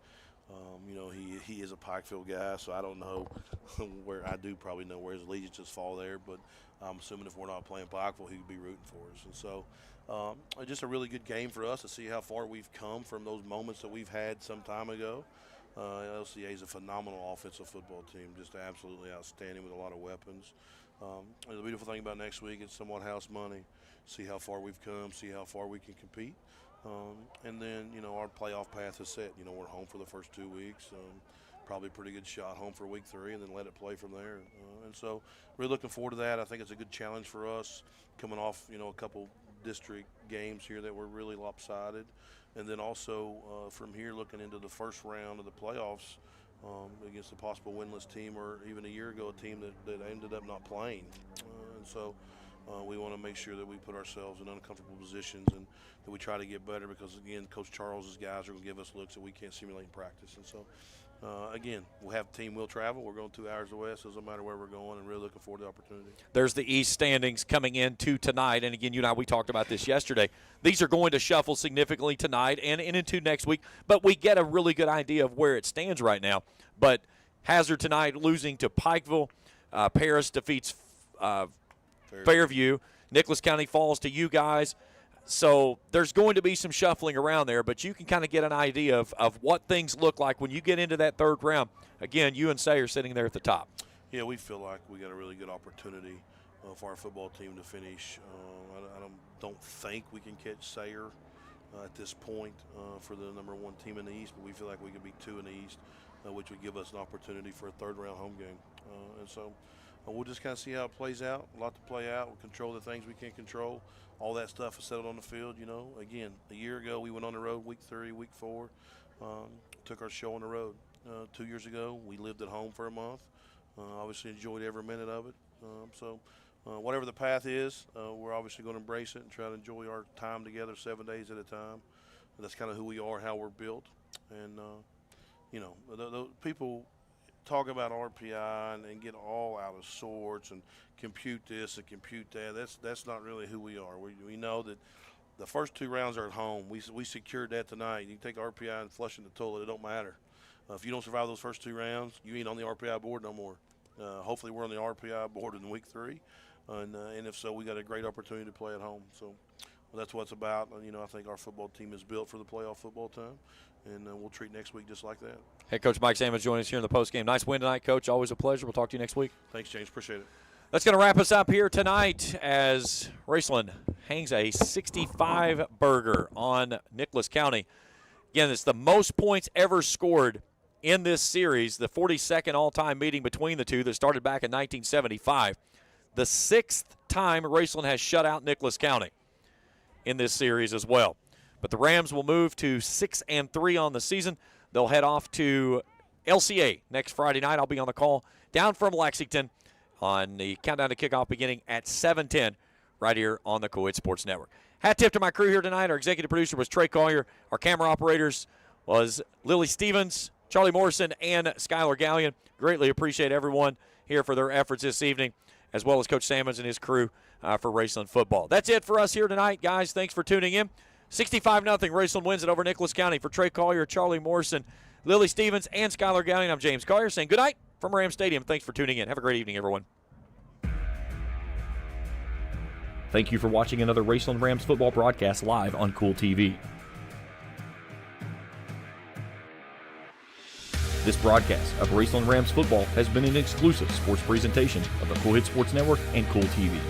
you know, he is a Pikeville guy, so I don't know where. I do probably know where his allegiances fall there, but I'm assuming if we're not playing Pikeville, he would be rooting for us. And so just a really good game for us to see how far we've come from those moments that we've had some time ago. LCA is a phenomenal offensive football team, just absolutely outstanding with a lot of weapons. The beautiful thing about next week, it's somewhat house money. See how far we've come, see how far we can compete. And then, you know, our playoff path is set. You know, we're home for the first 2 weeks. Probably a pretty good shot home for week 3, and then let it play from there. And so really looking forward to that. I think it's a good challenge for us coming off, you know, a couple district games here that were really lopsided. And then also from here looking into the first round of the playoffs against a possible winless team, or even a year ago a team that ended up not playing. And so we want to make sure that we put ourselves in uncomfortable positions and that we try to get better, because, again, Coach Charles's guys are going to give us looks that we can't simulate in practice. And so, again, we'll have team will travel. We're going 2 hours away, so it doesn't matter where we're going, and really looking forward to the opportunity. There's the East standings coming into tonight, and again, you and I, we talked about this yesterday. These are going to shuffle significantly tonight and into next week, but we get a really good idea of where it stands right now. But Hazard tonight losing to Pikeville. Paris defeats Fairview. Nicholas County falls to you guys. So there's going to be some shuffling around there, but you can kind of get an idea of what things look like when you get into that third round. Again, you and Say are sitting there at the top. Yeah, we feel like we got a really good opportunity for our football team to finish. I don't think we can catch Sayre at this point for the number 1 team in the East, but we feel like we could be 2 in the East, which would give us an opportunity for a third-round home game. And so we'll just kind of see how it plays out. A lot to play out. We'll control the things we can't control. All that stuff is settled on the field, you know. Again, a year ago we went on the road week 3, week 4, took our show on the road. 2 years ago we lived at home for a month. Obviously enjoyed every minute of it. So whatever the path is, we're obviously going to embrace it and try to enjoy our time together 7 days at a time. That's kind of who we are, how we're built. And, you know, the people talk about RPI and get all out of sorts and compute this and compute that. That's not really who we are. We know that the first 2 rounds are at home. We secured that tonight. You take RPI and flush in the toilet, it don't matter. If you don't survive those first 2 rounds, you ain't on the RPI board no more. Hopefully we're on the RPI board in week 3. And if so, we got a great opportunity to play at home. So that's what it's about. I think our football team is built for the playoff football time, and we'll treat next week just like that. Head Coach Mike Sammons joining us here in the postgame. Nice win tonight, Coach. Always a pleasure. We'll talk to you next week. Thanks, James. Appreciate it. That's going to wrap us up here tonight as Raceland hangs a 65 burger on Nicholas County. Again, it's the most points ever scored in this series, the 42nd all-time meeting between the two that started back in 1975. The 6th time Raceland has shut out Nicholas County in this series as well. But the Rams will move to 6-3 on the season. They'll head off to LCA next Friday night. I'll be on the call down from Lexington on the countdown to kickoff beginning at 7:10 right here on the Kool Sports Network. Hat tip to my crew here tonight. Our executive producer was Trey Collier. Our camera operators was Lily Stevens, Charlie Morrison, and Skylar Gallion. Greatly appreciate everyone here for their efforts this evening, as well as Coach Sammons and his crew for Raceland football. That's it for us here tonight, guys. Thanks for tuning in. 65-0, Raceland wins it over Nicholas County. For Trey Collier, Charlie Morrison, Lily Stevens, and Skylar Gallion, I'm James Collier saying good night from Ram Stadium. Thanks for tuning in. Have a great evening, everyone. Thank you for watching another Raceland Rams football broadcast live on Kool TV. This broadcast of Raceland Rams football has been an exclusive sports presentation of the Kool Sports Network and Kool TV.